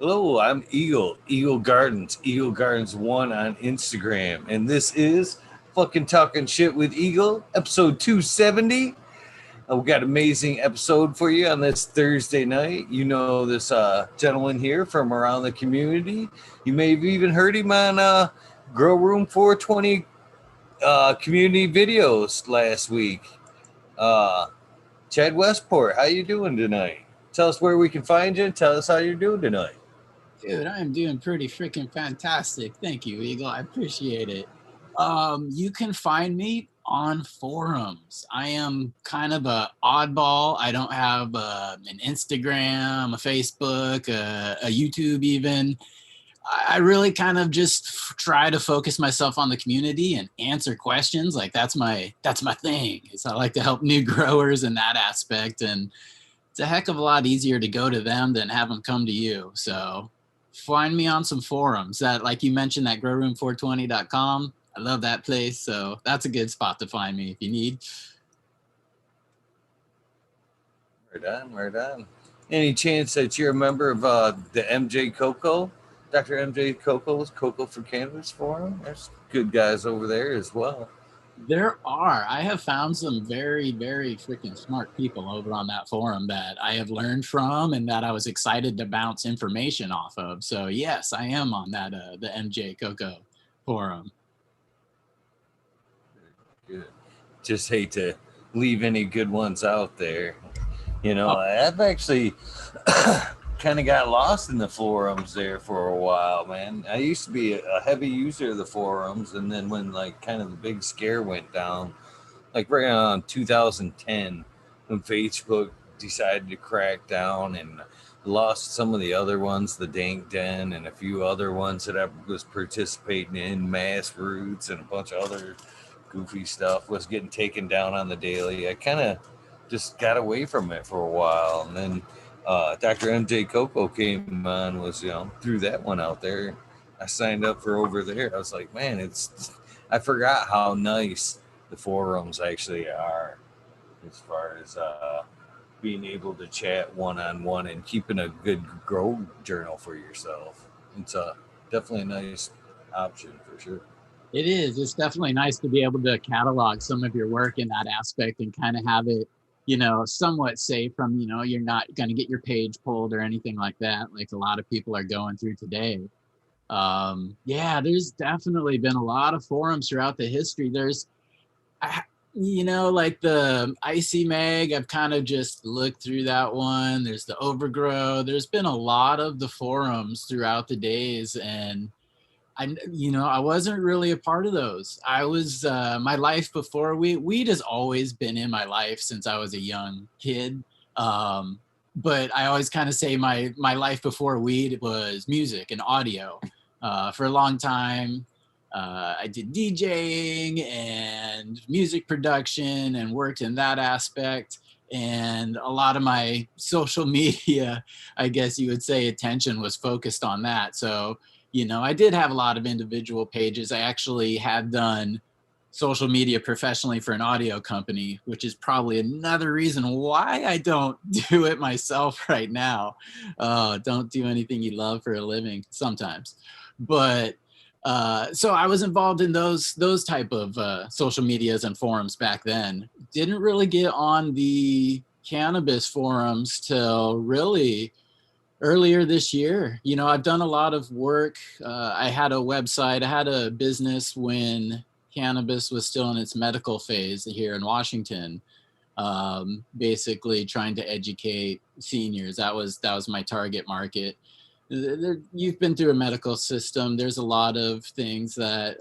Hello, I'm Eagle Gardens, Eagle Gardens 1 on Instagram. And this is fucking Talking Shit with Eagle, episode 270. We got an amazing episode for you on this Thursday night. You know this gentleman here from around the community. You may have even heard him on Grow Room 420 community videos last week. Uh, Chad Westport, how you doing tonight? Tell us where we can find you and tell us how you're doing tonight. Dude, I am doing pretty freaking fantastic. Thank you, Eagle. I appreciate it. You can find me on forums. I am kind of a oddball. I don't have an Instagram, a Facebook, a YouTube even. I really kind of just try to focus myself on the community and answer questions. Like that's my thing. Is I like to help new growers in that aspect, and it's a heck of a lot easier to go to them than have them come to you. So find me on some forums that, like you mentioned, that growroom420.com. I love that place. So that's a good spot to find me if you need. Right on, right on. Any chance that you're a member of the MJ Coco, Dr. MJ Coco's Coco for Cannabis Forum? There's good guys over there as well. There are. I have found some very, very freaking smart people over on that forum that I have learned from and that I was excited to bounce information off of. So yes, I am on that the MJ Coco forum. Good. Just hate to leave any good ones out there. You know, Oh, I've actually kind of got lost in the forums there for a while, man. I used to be a heavy user of the forums, and then when like kind of the big scare went down, like right around 2010, when Facebook decided to crack down and lost some of the other ones, the Dank Den and a few other ones that I was participating in, Mass Roots and a bunch of other goofy stuff was getting taken down on the daily. I kind of just got away from it for a while, and then Dr. MJ Coco came on. Was threw that one out there. I signed up for over there. I was like, man, it's. I forgot how nice the forums actually are, as far as being able to chat one on one and keeping a good grow journal for yourself. It's definitely a nice option for sure. it is. It's definitely nice to be able to catalog some of your work in that aspect and kind of have it, somewhat safe from, you're not going to get your page pulled or anything like that, like a lot of people are going through today. Yeah, there's definitely been a lot of forums throughout the history. Like the Icy Mag, I've kind of just looked through that one. There's the Overgrow. There's been a lot of the forums throughout the days, and I wasn't really a part of those. I was my life before weed has always been in my life since I was a young kid. Um, but I always kind of say my life before weed was music and audio. For a long time, I did DJing and music production and worked in that aspect. And a lot of my social media, I guess you would say, attention was focused on that. So I did have a lot of individual pages. I actually had done social media professionally for an audio company, which is probably another reason why I don't do it myself right now. Don't do anything you love for a living sometimes. But so I was involved in those type of social medias and forums back then. Didn't really get on the cannabis forums till really earlier this year. I've done a lot of work. I had a website, I had a business when cannabis was still in its medical phase here in Washington. Basically trying to educate seniors. That was my target market. You've been through a medical system. There's a lot of things that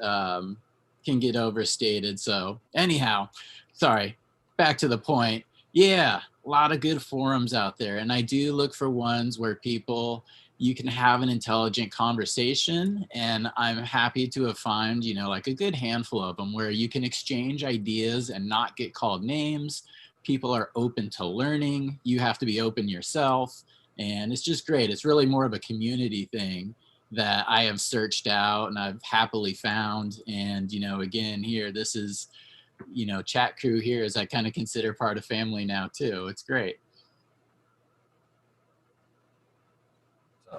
can get overstated. So anyhow, sorry, back to the point. Yeah, a lot of good forums out there. And I do look for ones where you can have an intelligent conversation. And I'm happy to have found, like a good handful of them where you can exchange ideas and not get called names. People are open to learning. You have to be open yourself. And it's just great. It's really more of a community thing that I have searched out and I've happily found. And, again, here, this is, chat crew here as I kind of consider part of family now too. It's great.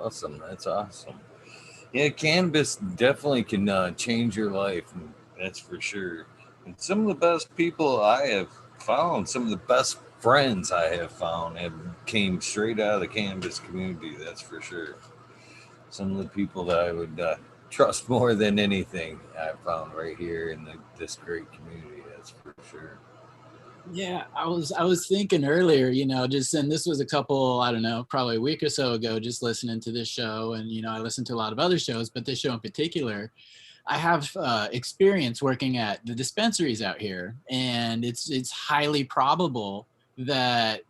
Awesome. That's awesome. Yeah, cannabis definitely can change your life. That's for sure. And some of the best people I have found, some of the best friends I have found, have came straight out of the cannabis community. That's for sure. Some of the people that I would trust more than anything I found right here in this great community. That's for sure. Yeah, I was thinking earlier, just and this was a couple, I don't know, probably a week or so ago, just listening to this show, and I listened to a lot of other shows, but this show in particular, I have experience working at the dispensaries out here, and it's highly probable that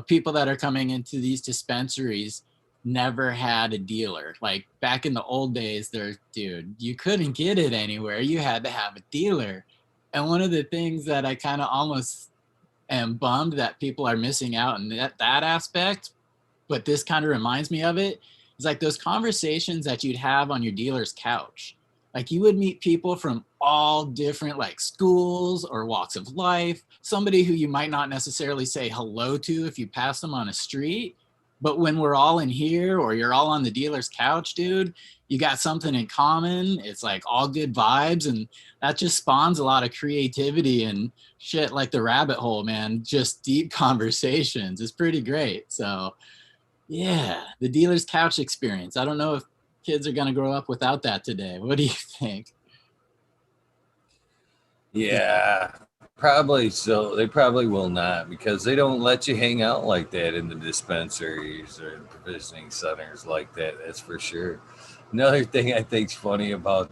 people that are coming into these dispensaries never had a dealer. Like back in the old days, dude, you couldn't get it anywhere. You had to have a dealer. And one of the things that I kind of almost am bummed that people are missing out in that aspect, but this kind of reminds me of it, is like those conversations that you'd have on your dealer's couch. Like you would meet people from all different like schools or walks of life, somebody who you might not necessarily say hello to if you pass them on a street. But when we're all in here or you're all on the dealer's couch, dude, you got something in common. It's like all good vibes. And that just spawns a lot of creativity and shit like the rabbit hole, man. Just deep conversations. It's pretty great. So, yeah, the dealer's couch experience. I don't know if kids are going to grow up without that today. What do you think? Yeah. Yeah, probably so. They probably will not because they don't let you hang out like that in the dispensaries or in provisioning centers like that. That's for sure. Another thing I think's funny about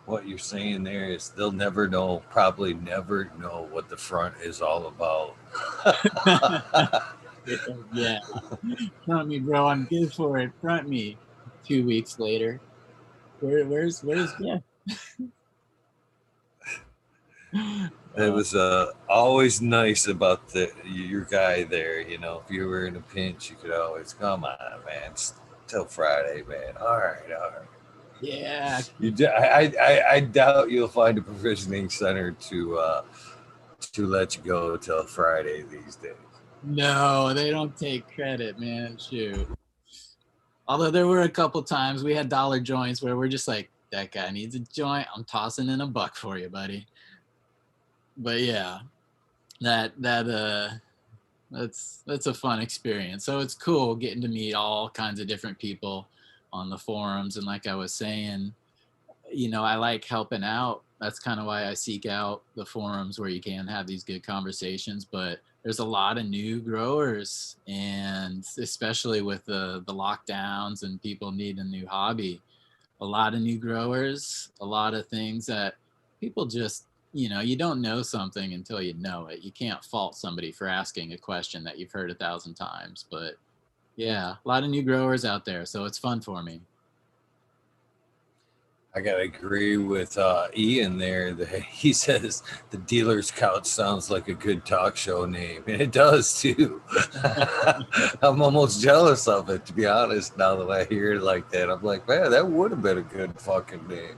what you're saying there is they'll never know, probably never know what the front is all about. Yeah. Front me, bro. I'm good for it. Front me. 2 weeks later. Where's Jeff? It was always nice about your guy there. You know, if you were in a pinch, you could always come on, man. It's till Friday, man. All right, all right. Yeah. I doubt you'll find a provisioning center to let you go till Friday these days. No, they don't take credit, man. Shoot. Although there were a couple times we had dollar joints where we're just like, that guy needs a joint. I'm tossing in a buck for you, buddy. But yeah, that that's a fun experience. So it's cool getting to meet all kinds of different people on the forums. And like I was saying, I like helping out. That's kind of why I seek out the forums where you can have these good conversations. But there's a lot of new growers, and especially with the lockdowns and people need a new hobby, a lot of new growers, a lot of things that people just, you don't know something until you know it. You can't fault somebody for asking a question that you've heard 1,000 times. But yeah, a lot of new growers out there. So it's fun for me. I gotta agree with Ian there. That he says the dealer's couch sounds like a good talk show name, and it does too. I'm almost jealous of it, to be honest. Now that I hear it like that, I'm like, man, that would have been a good fucking name.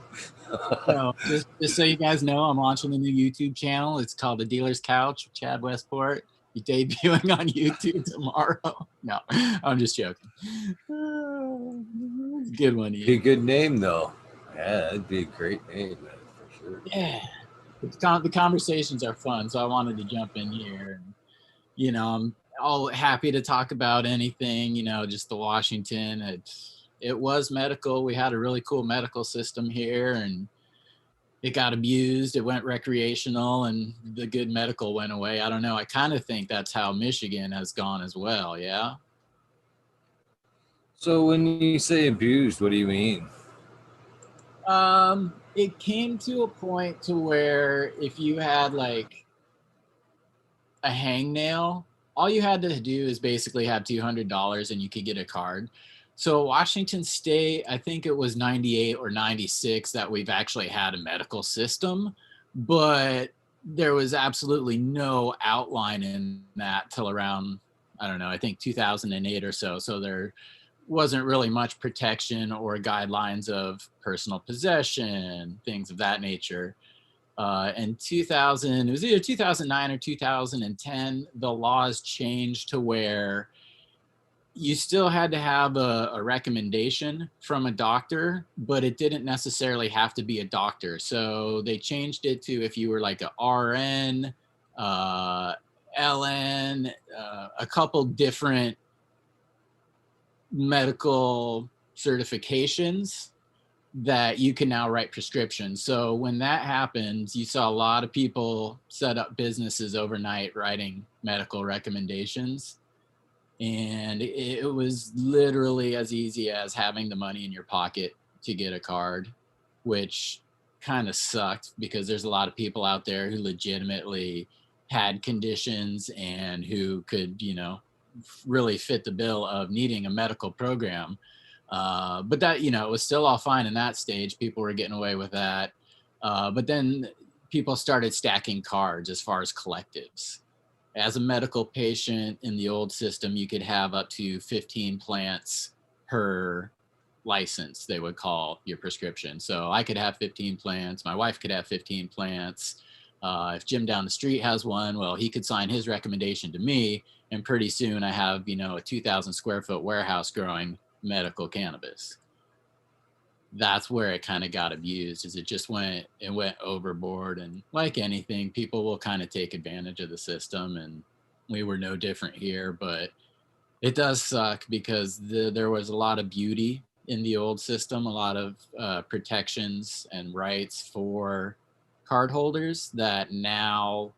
So just so you guys know, I'm launching a new YouTube channel. It's called The Dealer's Couch with Chad Westport. Be debuting on YouTube tomorrow. No, I'm just joking. Good one, Be a Ian. good name though. Yeah, that'd be a great name, man, for sure. Yeah, the conversations are fun, so I wanted to jump in here. And, I'm all happy to talk about anything. Just the Washington. It was medical. We had a really cool medical system here, and it got abused. It went recreational, and the good medical went away. I don't know. I kind of think that's how Michigan has gone as well. Yeah. So when you say abused, what do you mean? It came to a point to where if you had like a hangnail, all you had to do is basically have $200 and you could get a card. So Washington State, I think it was 98 or 96 that we've actually had a medical system, but there was absolutely no outline in that till around, I don't know, I think 2008 or so. So there wasn't really much protection or guidelines of personal possession, things of that nature. In 2000, it was either 2009 or 2010, the laws changed to where you still had to have a recommendation from a doctor, but it didn't necessarily have to be a doctor. So they changed it to if you were like a RN, uh, LN, a couple different medical certifications that you can now write prescriptions. So when that happens, you saw a lot of people set up businesses overnight writing medical recommendations. And it was literally as easy as having the money in your pocket to get a card, which kind of sucked because there's a lot of people out there who legitimately had conditions and who could, really fit the bill of needing a medical program. But that, it was still all fine in that stage. People were getting away with that. But then people started stacking cards as far as collectives. As a medical patient in the old system, you could have up to 15 plants per license, they would call your prescription. So I could have 15 plants. My wife could have 15 plants. If Jim down the street has one, well, he could sign his recommendation to me. And pretty soon I have, a 2,000 square foot warehouse growing medical cannabis. That's where it kind of got abused, is it went overboard. And like anything, people will kind of take advantage of the system, and we were no different here. But it does suck because there was a lot of beauty in the old system, a lot of protections and rights for cardholders that now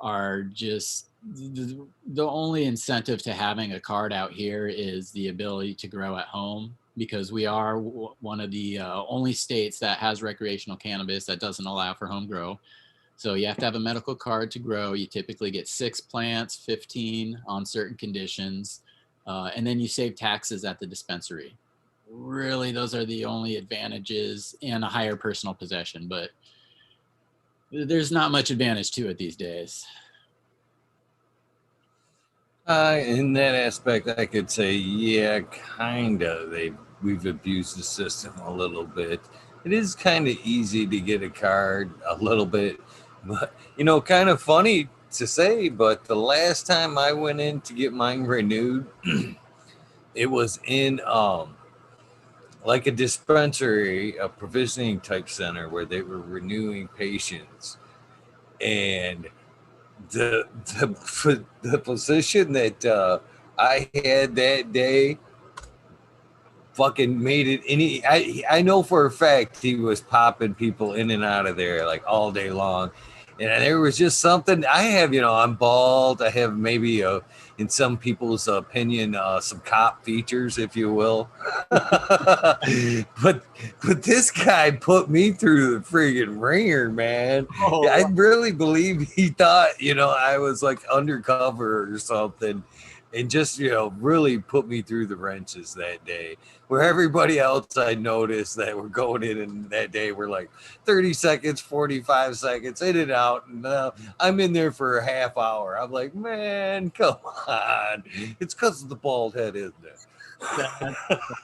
are just the only incentive to having a card out here is the ability to grow at home, because we are one of the only states that has recreational cannabis that doesn't allow for home grow. So you have to have a medical card to grow. You typically get 6 plants, 15 on certain conditions, and then you save taxes at the dispensary. Really, those are the only advantages, and a higher personal possession. But there's not much advantage to it these days. In that aspect, I could say, yeah, kind of. We've abused the system a little bit. It is kind of easy to get a card, a little bit, but kind of funny to say. But the last time I went in to get mine renewed, it was in like a dispensary, a provisioning type center where they were renewing patients, and the the position that I had that day fucking made it any. I know for a fact he was popping people in and out of there like all day long, and there was just something. I have, I'm bald. I have maybe in some people's opinion, some cop features, if you will. but this guy put me through the friggin' ringer, man. I Oh, really believe he thought, I was like undercover or something, and just really put me through the wrenches that day, where everybody else I noticed that were going in and that day were like 30 seconds, 45 seconds in and out, and I'm in there for a half hour. I'm like, man, come on, it's because of the bald head, isn't it? that's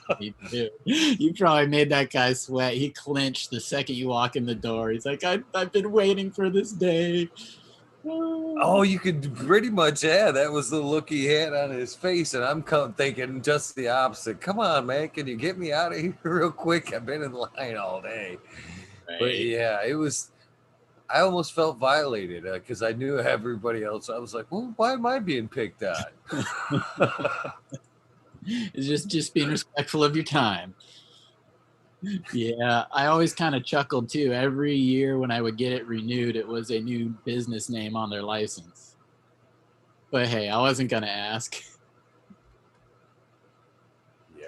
funny too. You probably made that guy sweat. He clinched the second you walk in the door. He's like, I've been waiting for this day. Oh, you could pretty much, yeah. That was the look he had on his face, and I'm thinking just the opposite. Come on, man, can you get me out of here real quick? I've been in line all day. But Right. yeah, it was. I almost felt violated because I knew everybody else. I was like, well, why am I being picked on? It's just being respectful of your time. Yeah, I always kind of chuckled too. Every year when I would get it renewed, it was a new business name on their license. But hey, I wasn't gonna ask. Yeah,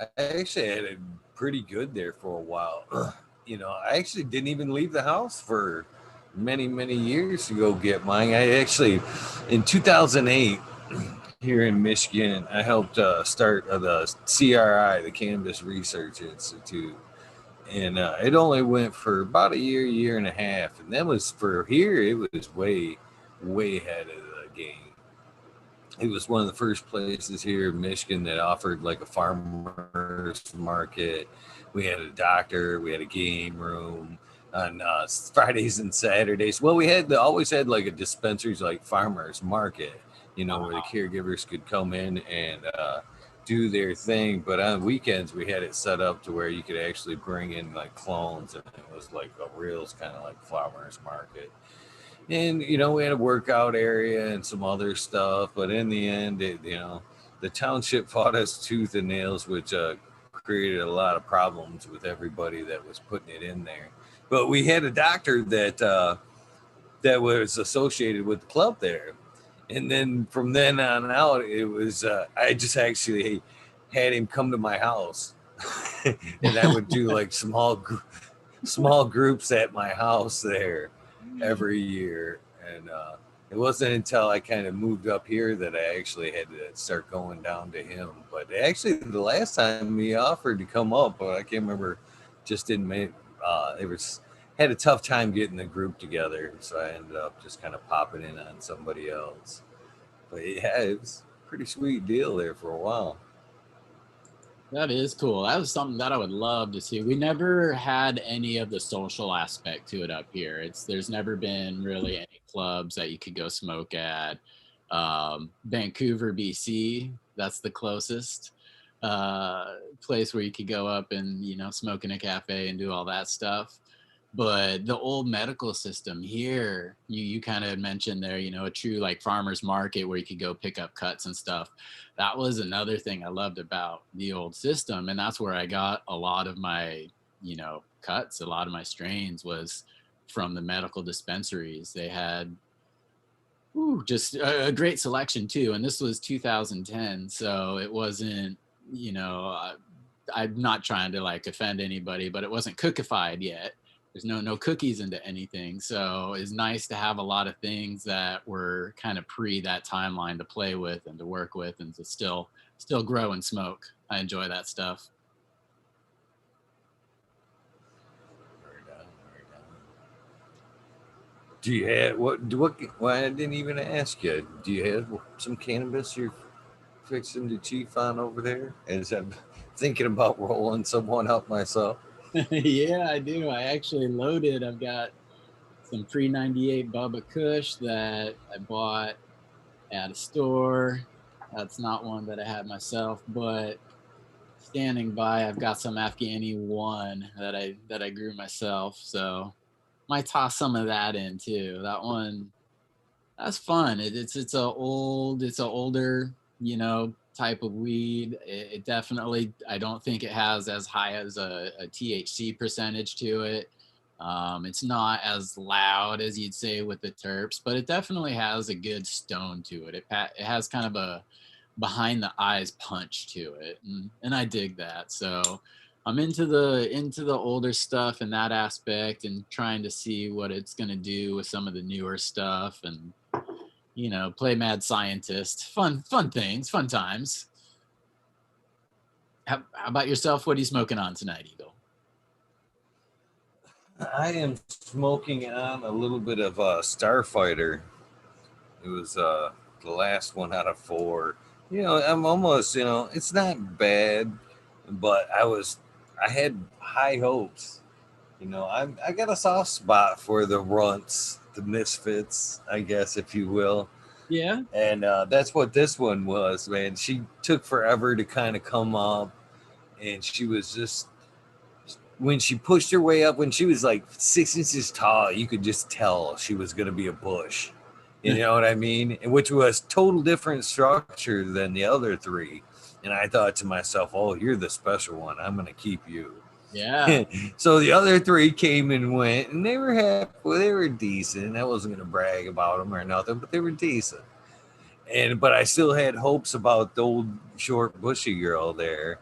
I actually had it pretty good there for a while. I actually didn't even leave the house for many, many years to go get mine. I actually, in 2008, here in Michigan, I helped start the CRI, the Cannabis Research Institute. And it only went for about a year, year and a half. And that was for here, it was way, way ahead of the game. It was one of the first places here in Michigan that offered like a farmer's market. We had a doctor, we had a game room on Fridays and Saturdays. Well, we always had like a dispensaries like farmer's market, where the caregivers could come in and do their thing. But on weekends, we had it set up to where you could actually bring in like clones, and it was like a real kind of like farmers market. And we had a workout area and some other stuff, but in the end, the township fought us tooth and nails, which created a lot of problems with everybody that was putting it in there. But we had a doctor that was associated with the club there, and then from then on out, it was I just actually had him come to my house, and I would do like small groups at my house there every year. And it wasn't until I kind of moved up here that I actually had to start going down to him. But actually, the last time he offered to come up, but I can't remember, just didn't make. It was had a tough time getting the group together, so I ended up just kind of popping in on somebody else. But yeah, it was a pretty sweet deal there for a while. That is cool. That was something that I would love to see. We never had any of the social aspect to it up here. There's never been really any clubs that you could go smoke at. Vancouver, BC, that's the closest place where you could go up and smoke in a cafe and do all that stuff. But the old medical system here, you kind of mentioned there, a true like farmers market where you could go pick up cuts and stuff. That was another thing I loved about the old system, and that's where I got a lot of my cuts. A lot of my strains was from the medical dispensaries. They had just a great selection too, and this was 2010, so it wasn't I'm not trying to like offend anybody, but it wasn't cookified yet. There's no cookies into anything, so it's nice to have a lot of things that were kind of pre that timeline to play with and to work with and to still grow and smoke. I enjoy that stuff. Very down, very down. Do you have what? Well, I didn't even ask you. Do you have some cannabis you're fixing to chief on over there? As I'm thinking about rolling someone up myself. Yeah, I do. I actually loaded. I've got some pre 98 Bubba Kush that I bought at a store. That's not one that I had myself, but standing by, I've got some Afghani one that I grew myself. So might toss some of that in too. That one, that's fun. It's a older type of weed. It definitely, I don't think it has as high as a THC percentage to it. It's not as loud as you'd say with the terps, but it definitely has a good stone to it. It has kind of a behind the eyes punch to it, and I dig that. So I'm into the older stuff in that aspect, and trying to see what it's going to do with some of the newer stuff, and play mad scientist. Fun things, fun times. How about yourself? What are you smoking on tonight, Eagle? I am smoking on a little bit of Starfighter. It was the last one out of four. I'm almost, it's not bad, but I had high hopes. I got a soft spot for the runts, the misfits, I guess, if you will. Yeah. And that's what this one was, man. She took forever to kind of come up, and she was just when she pushed her way up, when she was like 6 inches tall, you could just tell she was going to be a bush. You know what I mean? Which was total different structure than the other three. And I thought to myself, oh, you're the special one. I'm going to keep you. Yeah. So the other three came and went, and they were happy. Well, they were decent. I wasn't going to brag about them or nothing, but they were decent. But I still had hopes about the old short bushy girl there.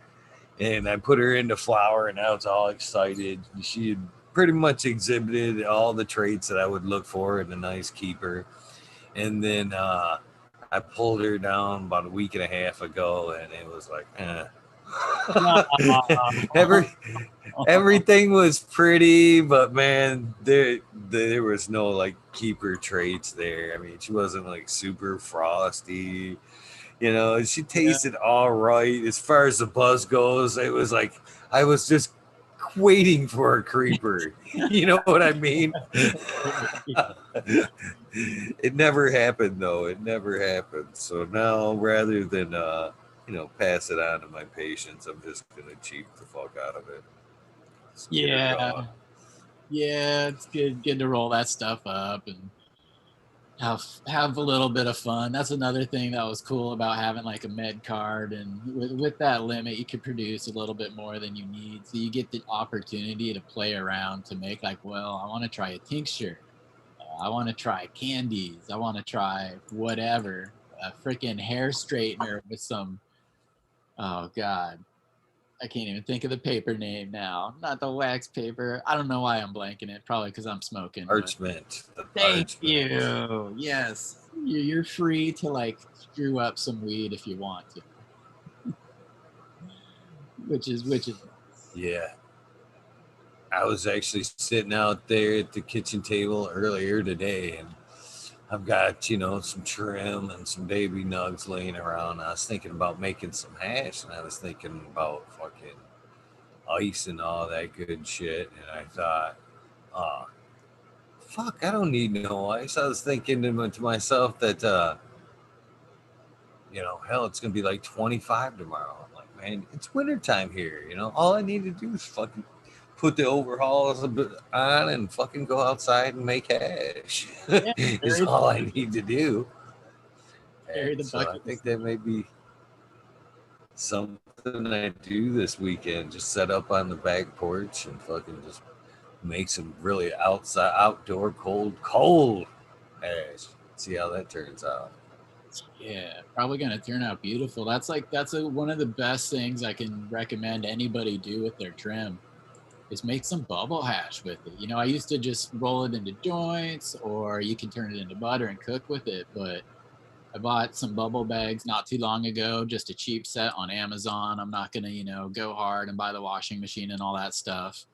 And I put her into flower, and I was all excited. She had pretty much exhibited all the traits that I would look for in a nice keeper. And then I pulled her down about a week and a half ago, and it was like, Every everything was pretty, but man, there was no like keeper traits there. I mean, she wasn't like super frosty. She Yeah. tasted all right as far as the buzz goes. It was like I was just waiting for a creeper. You know what I mean? It never happened though. It never happened. So now rather than pass it on to my patients. I'm just gonna cheat the fuck out of it. Just get her Yeah, going. yeah, it's good to roll that stuff up and have a little bit of fun. That's another thing that was cool about having like a med card, and with that limit, you could produce a little bit more than you need, so you get the opportunity to play around to make like, well, I want to try a tincture, I want to try candies, I want to try whatever, a freaking hair straightener with some, oh god, I can't even think of the paper name now. Not the wax paper. I don't know why I'm blanking it. Probably because I'm smoking. But Parchment. The thank parchment. you. Yes, you're free to like screw up some weed if you want to, which is nice. Yeah. I was actually sitting out there at the kitchen table earlier today, and I've got, some trim and some baby nugs laying around. I was thinking about making some hash, and I was thinking about fucking ice and all that good shit. And I thought, uh, fuck, I don't need no ice. I was thinking to myself that, hell, it's going to be like 25 tomorrow. I'm like, man, it's wintertime here. All I need to do is fucking put the overhauls on and fucking go outside and make hash Yeah, is all I need to do. And carry the so I bucket. think that may be something I do this weekend. Just set up on the back porch and fucking just make some really outdoor cold hash. See how that turns out. Yeah, probably gonna turn out beautiful. That's one of the best things I can recommend anybody do with their trim is make some bubble hash with it. I used to just roll it into joints, or you can turn it into butter and cook with it. But I bought some bubble bags not too long ago, just a cheap set on Amazon. I'm not gonna, go hard and buy the washing machine and all that stuff.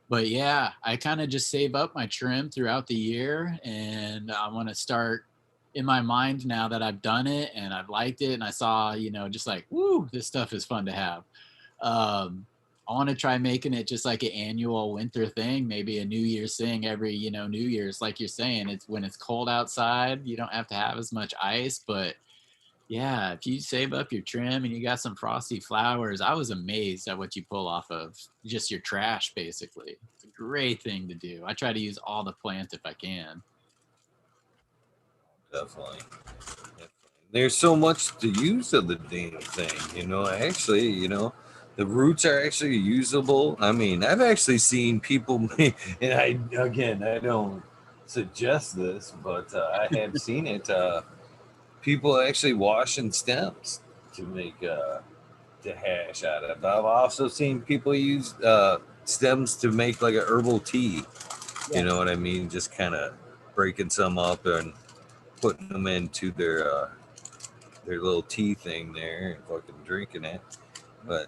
But yeah, I kind of just save up my trim throughout the year, and I want to start in my mind now that I've done it and I've liked it, and I saw, just like, woo, this stuff is fun to have. Um, I want to try making it just like an annual winter thing, maybe a New Year's thing every, New Year's, like you're saying, it's when it's cold outside, you don't have to have as much ice, but yeah, if you save up your trim and you got some frosty flowers, I was amazed at what you pull off of just your trash, basically. It's a great thing to do. I try to use all the plant if I can. Definitely. There's so much to use of the damn thing, Actually, the roots are actually usable. I mean, I've actually seen people, and I don't suggest this, but I have seen it. People actually washing stems to make to hash out of. I've also seen people use stems to make like a herbal tea. You Yeah. know what I mean? Just kind of breaking some up and putting them into their little tea thing there and fucking drinking it. But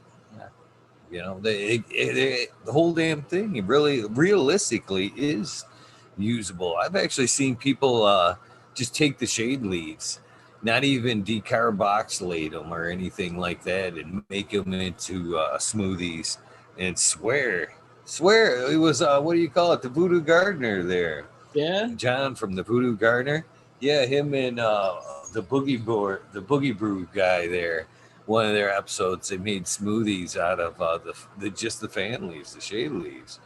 the whole damn thing really realistically is usable. I've actually seen people just take the shade leaves, not even decarboxylate them or anything like that, and make them into smoothies. And swear it was what do you call it? The Voodoo Gardener there, Yeah. John from the Voodoo Gardener. Yeah, him and the Boogie Brew guy there. One of their episodes, they made smoothies out of the just the fan leaves, the shade leaves,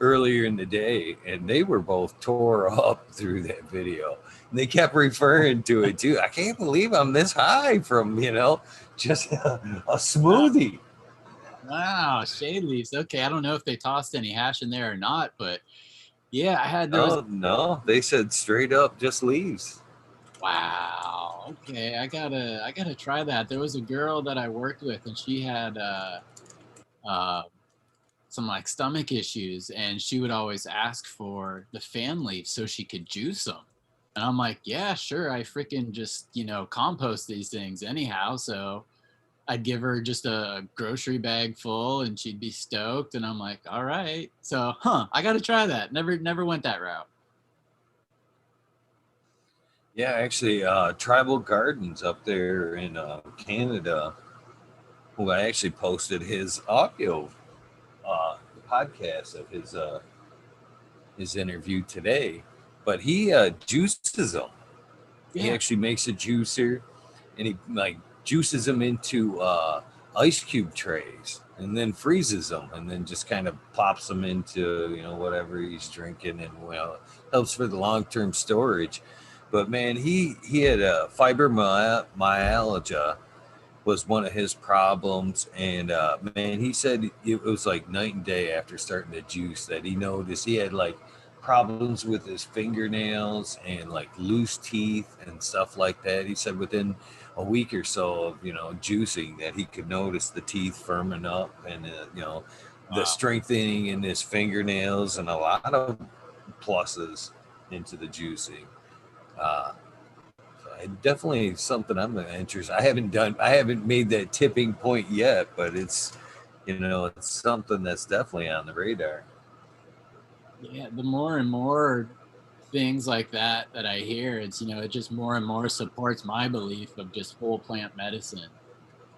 earlier in the day, and they were both tore up through that video. And they kept referring to it too. I can't believe I'm this high from just a smoothie. Wow. Shade leaves. Okay. I don't know if they tossed any hash in there or not, but yeah, there was, Oh no, they said straight up just leaves. wow. Okay. I gotta try that. There was a girl that I worked with and she had, uh, some like stomach issues, and she would always ask for the fan leaves so she could juice them. And I'm like, yeah, sure. I freaking just, compost these things anyhow. So I'd give her just a grocery bag full and she'd be stoked. And I'm like, all right. So, I got to try that. Never went that route. Yeah, actually, Tribal Gardens up there in Canada, who I actually posted his audio podcast of his interview today, but he juices them. He Yeah. actually makes a juicer, and he like juices them into ice cube trays and then freezes them and then just kind of pops them into whatever he's drinking, and helps for the long term storage. But man, he had a fibromyalgia was one of his problems, and man, he said it was like night and day after starting to juice that he noticed he had like problems with his fingernails and like loose teeth and stuff like that. He said within a week or so of juicing that he could notice the teeth firming up, and the Wow. strengthening in his fingernails, and a lot of pluses into the juicing. uh, Definitely something I'm interested. I haven't made that tipping point yet, but it's something that's definitely on the radar. Yeah, the more and more things like that I hear, it's it just more and more supports my belief of just whole plant medicine.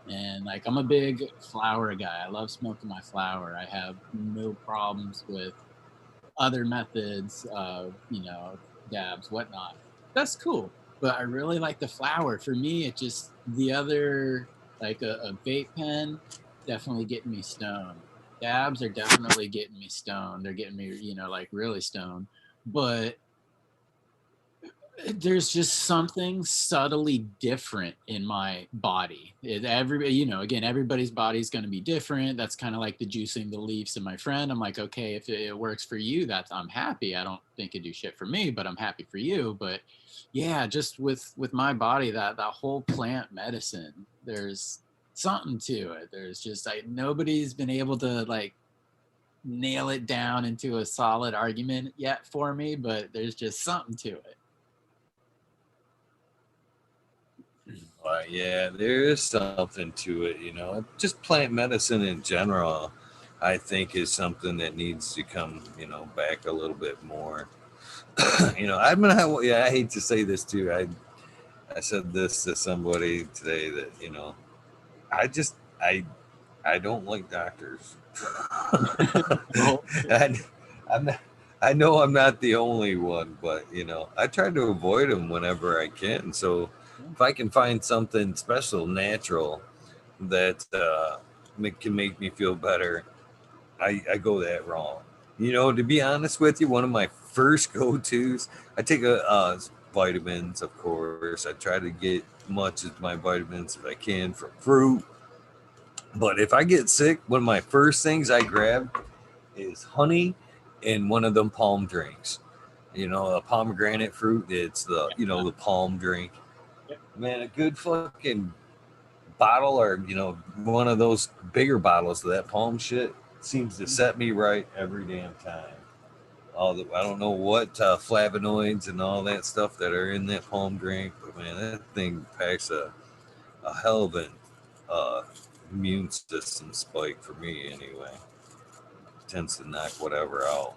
And like I'm a big flower guy. I love smoking my flower. I have no problems with other methods of, dabs, whatnot. That's cool. But I really like the flower. For me, it just the other like a vape pen definitely getting me stoned. Dabs are definitely getting me stoned. They're getting me, like really stoned. But there's just something subtly different in my body. Everybody, again, everybody's body is going to be different. That's kind of like the juicing the leaves in my friend. I'm like, okay, if it works for you, that's I'm happy. I don't think it do shit for me, but I'm happy for you. But yeah, just with my body, that whole plant medicine, there's something to it. There's just like nobody's been able to like nail it down into a solid argument yet for me, but there's just something to it. Yeah, there is something to it. Just plant medicine in general, I think, is something that needs to come, back a little bit more. I'm gonna have. Yeah, I hate to say this too. I said this to somebody today that I just I don't like doctors. Well, and I'm not, I know I'm not the only one, but I try to avoid them whenever I can. So if I can find something special, natural that can make me feel better, I go that wrong. To be honest with you, one of my first go tos, I take vitamins, of course. I try to get much as my vitamins as I can from fruit. But if I get sick, one of my first things I grab is honey and one of them palm drinks. A pomegranate fruit. It's the palm drink. Man, a good fucking bottle, or one of those bigger bottles of that palm shit seems to set me right every damn time. I don't know what flavonoids and all that stuff that are in that palm drink, but man, that thing packs a hell of an uh, immune system spike for me anyway. Tends to knock whatever out.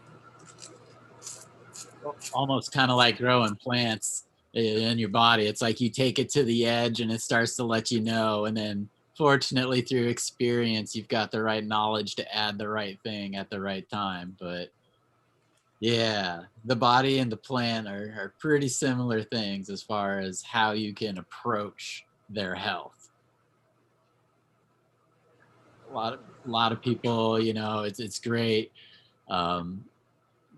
almost kind of like growing plants in your body. It's like you take it to the edge and it starts to let you know. And then, fortunately, through experience, you've got the right knowledge to add the right thing at the right time. But yeah, the body and the plant are pretty similar things as far as how you can approach their health. A lot of people, it's great. Um,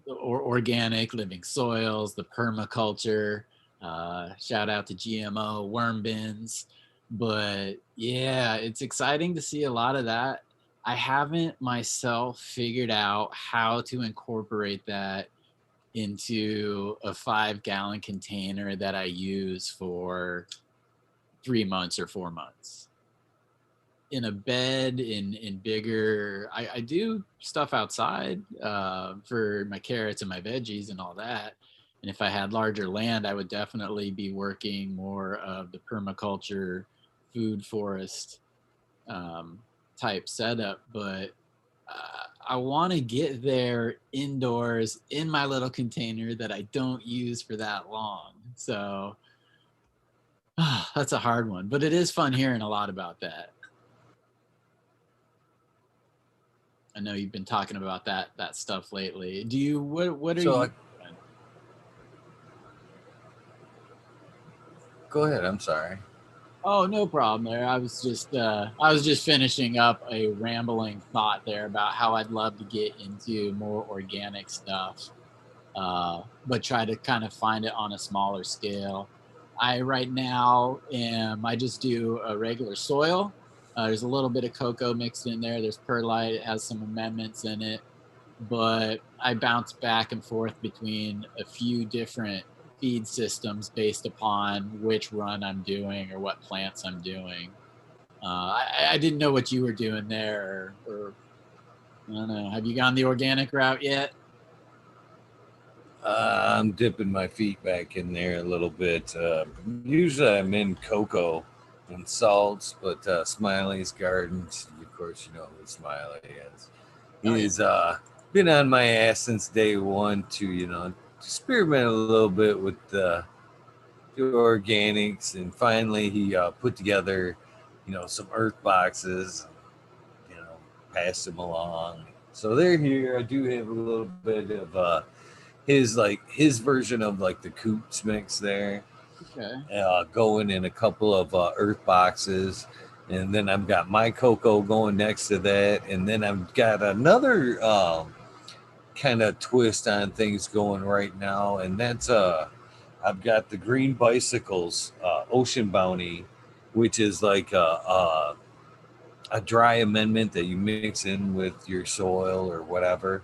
organic living soils, the permaculture. Shout out to GMO worm bins. But yeah, it's exciting to see a lot of that. I haven't myself figured out how to incorporate that into a 5 gallon container that I use for 3 months or 4 months. In a bed in bigger I do stuff outside for my carrots and my veggies and all that. And if I had larger land, I would definitely be working more of the permaculture food forest um, type setup. But I want to get there indoors in my little container that I don't use for that long. So that's a hard one, but it is fun hearing a lot about that. I know you've been talking about that stuff lately. Do you what are So you I, go ahead. I'm sorry. Oh, no problem there. I was just finishing up a rambling thought there about how I'd love to get into more organic stuff, but try to kind of find it on a smaller scale. I right now am I just do a regular soil. There's a little bit of cocoa mixed in there. There's perlite. It has some amendments in it, but I bounce back and forth between a few different feed systems based upon which run I'm doing or what plants I'm doing. I didn't know what you were doing there, or I don't know. Have you gone the organic route yet? I'm dipping my feet back in there a little bit. Usually I'm in cocoa and salts, but Smiley's Gardens, of course, you know who Smiley is. Oh yeah. He's been on my ass since day one to, experiment a little bit with the organics. And finally, he put together, some earth boxes, you know, passed them along. So they're here. I do have a little bit of his version of like the Coops mix there, Okay. going in a couple of earth boxes, and then I've got my cocoa going next to that, and then I've got another kind of twist on things going right now, and that's I've got the green bicycles, Ocean Bounty, which is like a dry amendment that you mix in with your soil or whatever.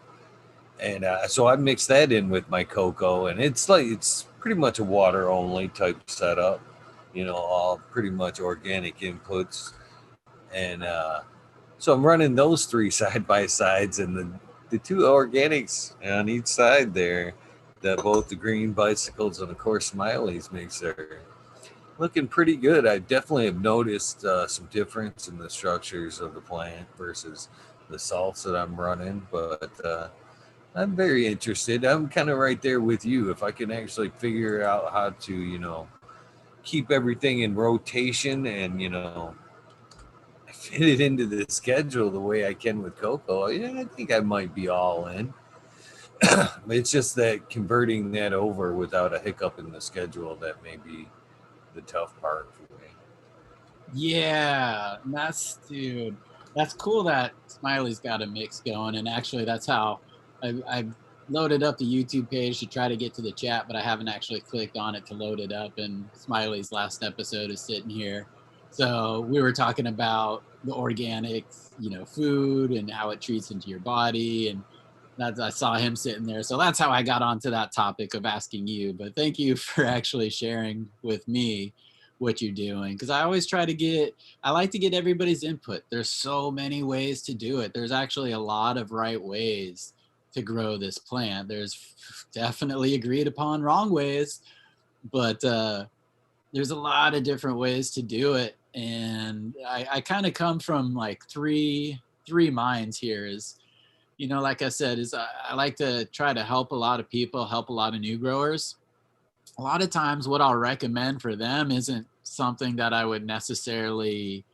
And so I mix that in with my cocoa, and it's pretty much a water only type setup, all pretty much organic inputs. And so I'm running those three side by sides, and the two organics on each side there, that both the green bicycles and of course Smiley's makes are looking pretty good. I definitely have noticed some difference in the structures of the plant versus the salts that I'm running, but I'm very interested. I'm kind of right there with you. If I can actually figure out how to, keep everything in rotation and, fit it into the schedule the way I can with Coco, yeah, I think I might be all in. It's just that converting that over without a hiccup in the schedule that may be the tough part for me. Yeah, and that's dude. That's cool that Smiley's got a mix going, and actually, that's how I've loaded up the YouTube page to try to get to the chat, but I haven't actually clicked on it to load it up. And Smiley's last episode is sitting here, so we were talking about the organic, food and how it treats into your body, and that I saw him sitting there, so that's how I got onto that topic of asking you. But thank you for actually sharing with me what you're doing, because I like to get everybody's input. There's so many ways to do it. There's actually a lot of right ways to grow this plant. There's definitely agreed upon wrong ways, but there's a lot of different ways to do it. And I kind of come from like three minds here. Is, like I said, is I like to try to help a lot of people, help a lot of new growers. A lot of times what I'll recommend for them isn't something that I would necessarily,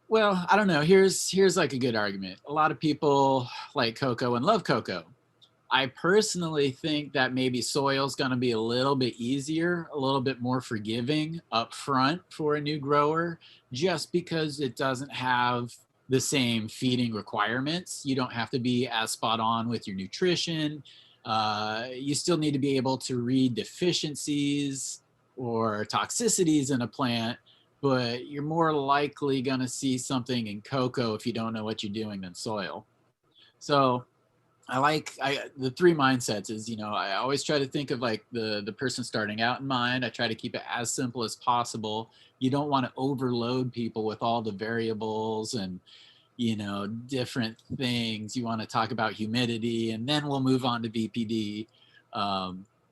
well, I don't know. Here's like a good argument. A lot of people like cocoa and love cocoa. I personally think that maybe soil's going to be a little bit easier, a little bit more forgiving up front for a new grower, just because it doesn't have the same feeding requirements. You don't have to be as spot on with your nutrition. You still need to be able to read deficiencies or toxicities in a plant, but you're more likely going to see something in cocoa if you don't know what you're doing than soil. So I the three mindsets is, I always try to think of like the person starting out in mind. I try to keep it as simple as possible. You don't want to overload people with all the variables and, different things. You want to talk about humidity, and then we'll move on to BPD.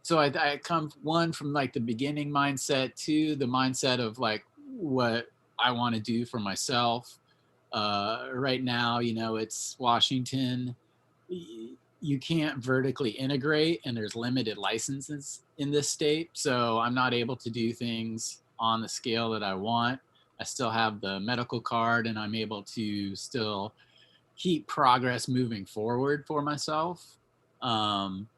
So I come one from like the beginning mindset to the mindset of like what I want to do for myself. Right now, it's Washington. You can't vertically integrate, and there's limited licenses in this state, so I'm not able to do things on the scale that I want. I still have the medical card, and I'm able to still keep progress moving forward for myself. um,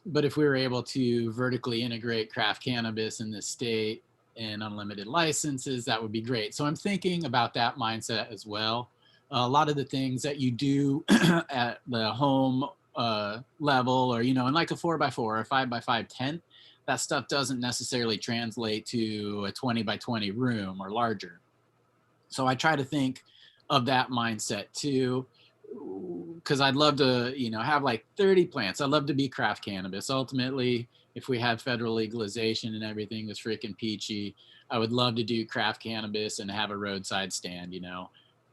but if we were able to vertically integrate craft cannabis in this state, and unlimited licenses, that would be great. So I'm thinking about that mindset as well. A lot of the things that you do at the home level, or in like a 4x4 or a 5x5 tent, that stuff doesn't necessarily translate to a 20x20 room or larger. So I try to think of that mindset too, because I'd love to, have like 30 plants. I'd love to be craft cannabis. Ultimately, if we had federal legalization and everything was freaking peachy, I would love to do craft cannabis and have a roadside stand.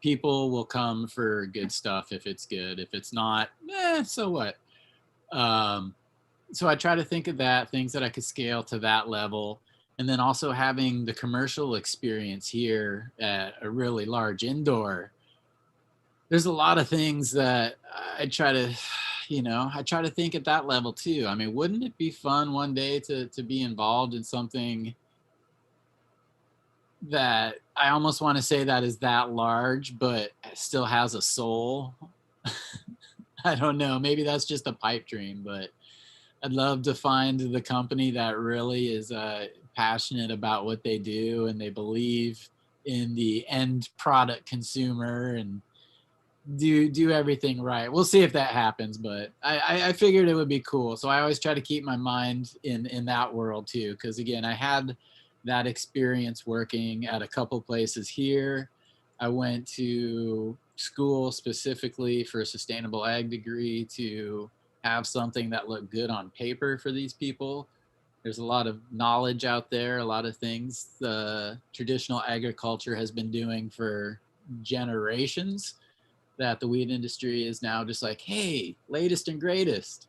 People will come for good stuff if it's good. If it's not, so what? Um, so I try to think of that, things that I could scale to that level. And then also having the commercial experience here at a really large indoor. There's a lot of things that I try to, I try to think at that level too. I mean, wouldn't it be fun one day to be involved in something that I almost want to say that is that large, but still has a soul? I don't know. Maybe that's just a pipe dream, but I'd love to find the company that really is passionate about what they do and they believe in the end product consumer and do everything right. We'll see if that happens, but I figured it would be cool. So I always try to keep my mind in that world too, because again, I had that experience working at a couple places here. I went to school specifically for a sustainable ag degree to have something that looked good on paper for these people. There's a lot of knowledge out there, a lot of things the traditional agriculture has been doing for generations that the weed industry is now just like, hey, latest and greatest.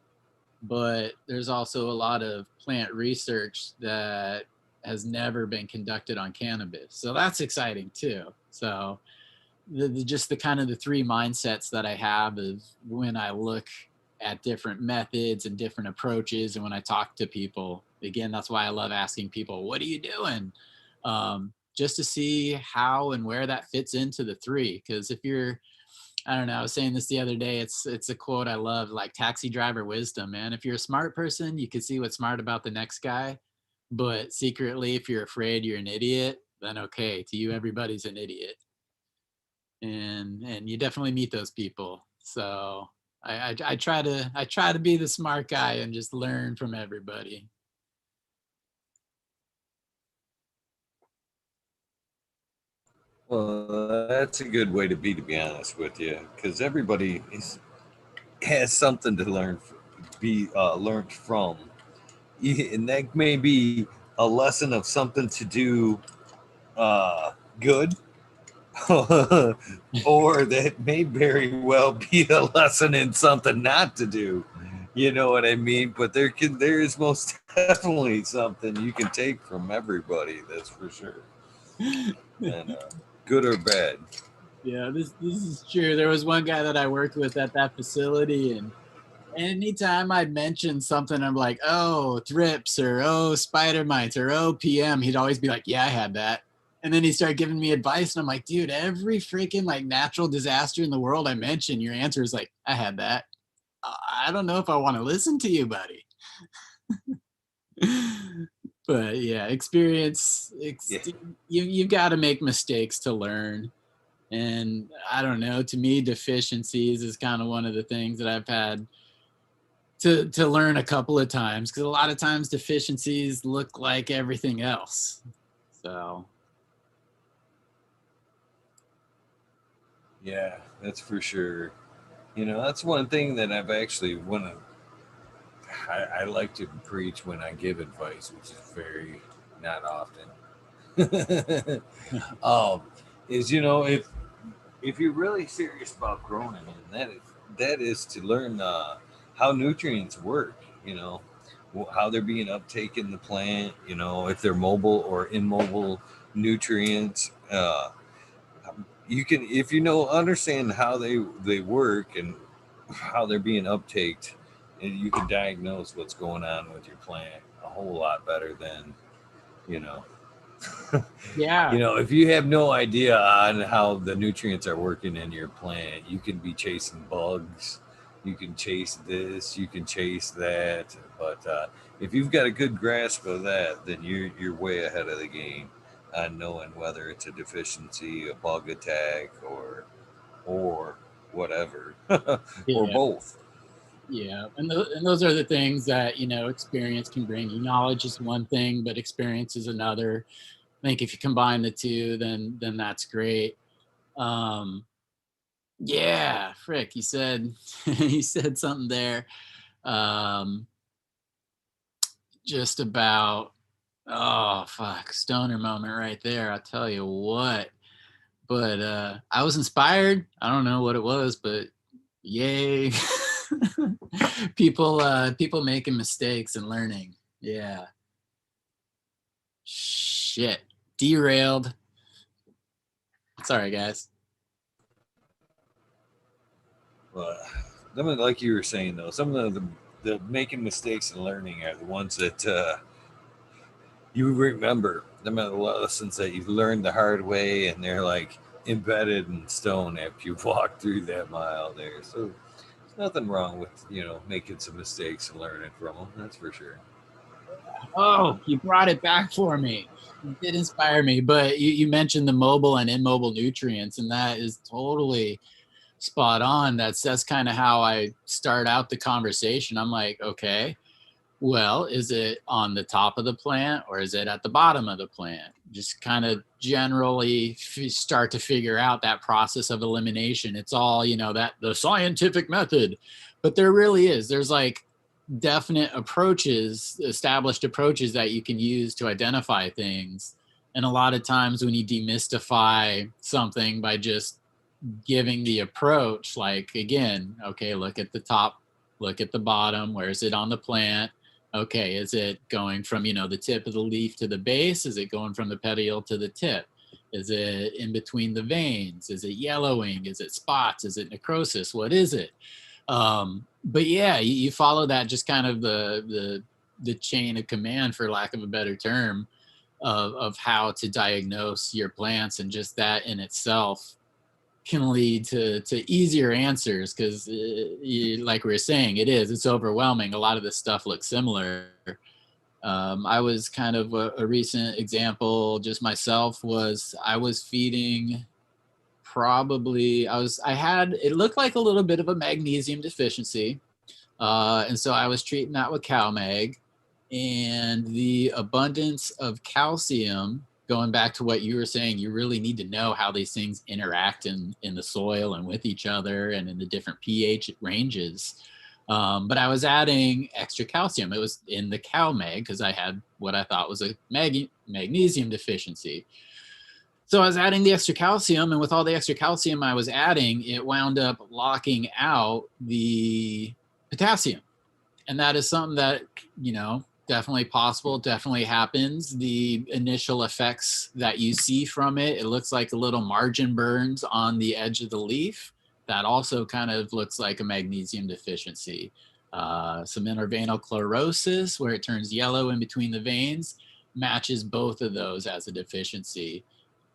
But there's also a lot of plant research that has never been conducted on cannabis. So that's exciting too. So just the kind of the three mindsets that I have is when I look at different methods and different approaches. And when I talk to people, again, that's why I love asking people, what are you doing? Just to see how and where that fits into the three. Because if you're, I don't know, I was saying this the other day, it's a quote I love, like taxi driver wisdom, man. If you're a smart person, you can see what's smart about the next guy. But secretly, if you're afraid you're an idiot, then okay, to you, everybody's an idiot. And you definitely meet those people. So I try to be the smart guy and just learn from everybody. Well, that's a good way to be honest with you, because everybody has something to be learned from. And that may be a lesson of something to do good, or that may very well be a lesson in something not to do. You know what I mean? But there is most definitely something you can take from everybody. That's for sure. And good or bad. Yeah, this is true. There was one guy that I worked with at that facility, and anytime I'd mention something, I'm like, oh, thrips, or oh, spider mites, or oh, PM, he'd always be like, yeah, I had that. And then he started giving me advice, and I'm like, dude, every freaking like natural disaster in the world I mention, your answer is like, I had that. I don't know if I want to listen to you, buddy. But yeah, experience. Yeah. You've got to make mistakes to learn. And I don't know. To me, deficiencies is kind of one of the things that I've had to learn a couple of times, because a lot of times deficiencies look like everything else. So Yeah, that's for sure. You know, that's one thing that I've actually want to. I like to preach when I give advice, which is very not often. um, is if you're really serious about growing it, that is to learn how nutrients work. You know, how they're being uptaken in the plant. You know, if they're mobile or immobile nutrients. You can, if you know, understand how they work and how they're being uptaked, and you can diagnose what's going on with your plant a whole lot better than you know yeah, if you have no idea on how the nutrients are working in your plant, you can be chasing bugs, You can chase this, you can chase that, but if you've got a good grasp of that, then you're way ahead of the game on knowing whether it's a deficiency, a bug attack, or whatever, or Yeah. both. Yeah, and those are the things that experience can bring you. Knowledge is one thing, but experience is another. I think if you combine the two, then that's great. Um, yeah, frick, he said he said something there, um, just about oh fuck, stoner moment right there. I tell you what, but I was inspired. I don't know what it was, but yay. People making mistakes and learning. Yeah. Shit. Derailed. Sorry, guys. But like you were saying though, some of the making mistakes and learning are the ones that you remember. Them are the lessons that you've learned the hard way, and they're like embedded in stone after you've walked through that mile there. So there's nothing wrong with making some mistakes and learning from them. That's for sure. Oh, you brought it back for me. You did inspire me, but you mentioned the mobile and immobile nutrients, and that is totally spot on. That's kind of how I start out the conversation. I'm like, okay, well, is it on the top of the plant or is it at the bottom of the plant? Just kind of generally start to figure out that process of elimination. It's all, that the scientific method, but there really is. There's like definite approaches, established approaches that you can use to identify things. And a lot of times when you demystify something by just giving the approach, like again, okay, look at the top, look at the bottom, where is it on the plant? Okay, is it going from the tip of the leaf to the base? Is it going from the petiole to the tip? Is it in between the veins? Is it yellowing? Is it spots? Is it necrosis? What is it? But yeah, you follow that, just kind of the chain of command, for lack of a better term, of how to diagnose your plants, and just that in itself can lead to easier answers, because like we were saying, it's overwhelming. A lot of this stuff looks similar. I was kind of a recent example, just myself, was I was feeding, probably I had, it looked like a little bit of a magnesium deficiency, and so I was treating that with CalMag, and the abundance of calcium, going back to what you were saying, you really need to know how these things interact in the soil and with each other and in the different pH ranges. But I was adding extra calcium. It was in the CalMag because I had what I thought was a magnesium deficiency. So I was adding the extra calcium, and with all the extra calcium I was adding, it wound up locking out the potassium. And that is something that, definitely possible, definitely happens. The initial effects that you see from it, it looks like a little margin burns on the edge of the leaf. That also kind of looks like a magnesium deficiency. Some intervenal chlorosis, where it turns yellow in between the veins, matches both of those as a deficiency.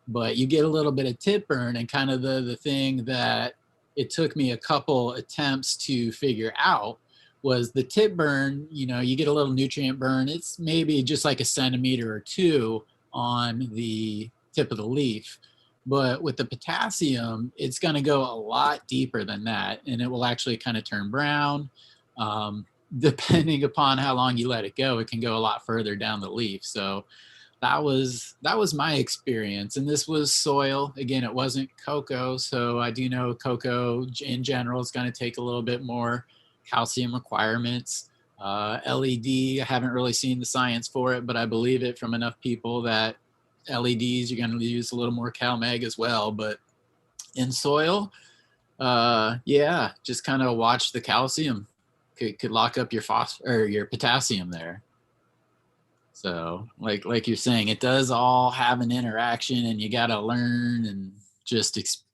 But you get a little bit of tip burn, and kind of the thing that it took me a couple attempts to figure out was the tip burn. You get a little nutrient burn. It's maybe just like a centimeter or two on the tip of the leaf. But with the potassium, it's going to go a lot deeper than that, and it will actually kind of turn brown. Depending upon how long you let it go, it can go a lot further down the leaf. So that was my experience, and this was soil. Again, it wasn't cocoa, so I do know cocoa in general is going to take a little bit more calcium requirements. LED, I haven't really seen the science for it, but I believe it from enough people that LEDs, you're going to use a little more CalMag as well. But in soil, yeah, just kind of watch the calcium. Could lock up your phosphorus or your potassium there. So like you're saying, it does all have an interaction, and you got to learn and just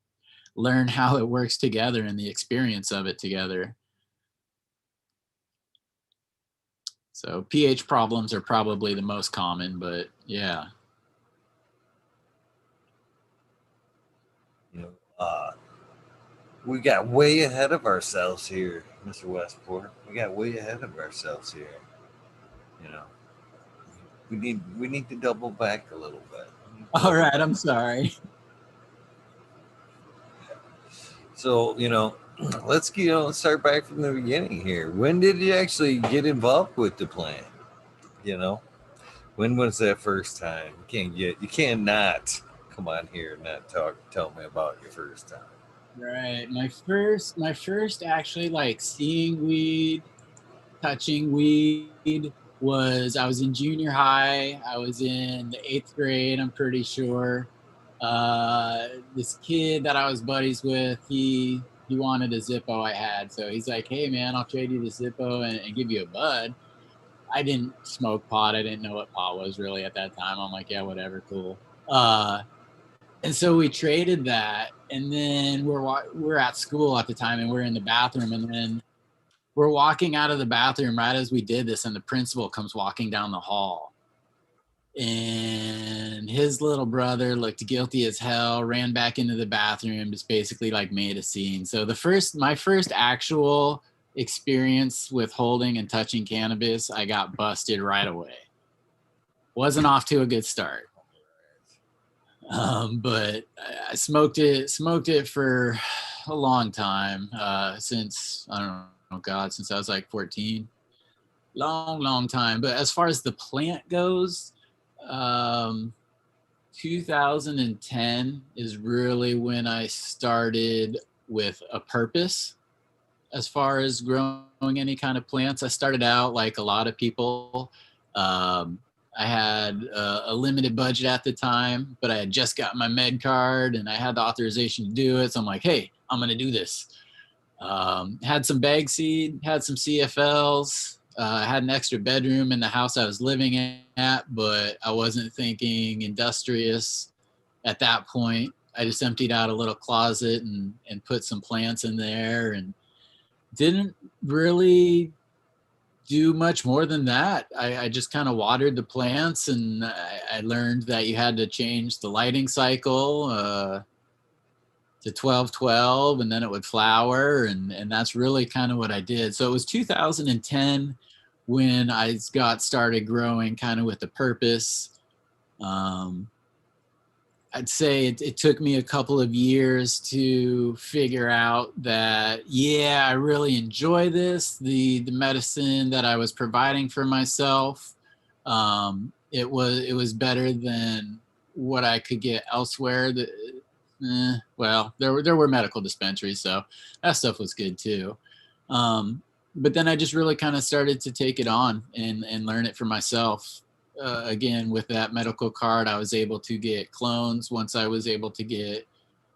learn how it works together and the experience of it together. So pH problems are probably the most common, but yeah. You know, uh, We got way ahead of ourselves here, Mr. Westport. We got way ahead of ourselves here. You know, we need to double back a little bit. We need to All double right, back. I'm sorry. So let's start back from the beginning here. When did you actually get involved with the plant? You know, when was that first time? You cannot come on here and not tell me about your first time. Right. My first actually like seeing weed, touching weed was I was in junior high. I was in the eighth grade, I'm pretty sure. This kid that I was buddies with, he wanted a Zippo I had. So he's like, hey man, I'll trade you the Zippo and give you a bud. I didn't smoke pot. I didn't know what pot was really at that time. I'm like, yeah, whatever, cool. And so we traded that, and then we're at school at the time, and we're in the bathroom, and then we're walking out of the bathroom right as we did this, and the principal comes walking down the hall, and his little brother looked guilty as hell, ran back into the bathroom, just basically like made a scene. So my first actual experience with holding and touching cannabis, I got busted right away. Wasn't off to a good start. But I smoked it for a long time, since I don't know, God, since I was like 14, long time. But as far as the plant goes, um, 2010 is really when I started with a purpose as far as growing any kind of plants. I started out like a lot of people. Um, I had a limited budget at the time, but I had just got my med card and I had the authorization to do it. So I'm like, hey, I'm going to do this. Had some bag seed, had some CFLs, had an extra bedroom in the house I was living at, but I wasn't thinking industrious at that point. I just emptied out a little closet and put some plants in there and didn't really do much more than that. I just kind of watered the plants, and I learned that you had to change the lighting cycle to 12-12, and then it would flower, and that's really kind of what I did. So it was 2010 when I got started growing kind of with a purpose. Um, I'd say it took me a couple of years to figure out that, yeah, I really enjoy this, the medicine that I was providing for myself. It was better than what I could get elsewhere. Well, there were medical dispensaries, so that stuff was good too. But then I just really kind of started to take it on and learn it for myself. Again, with that medical card, I was able to get clones once I was able to get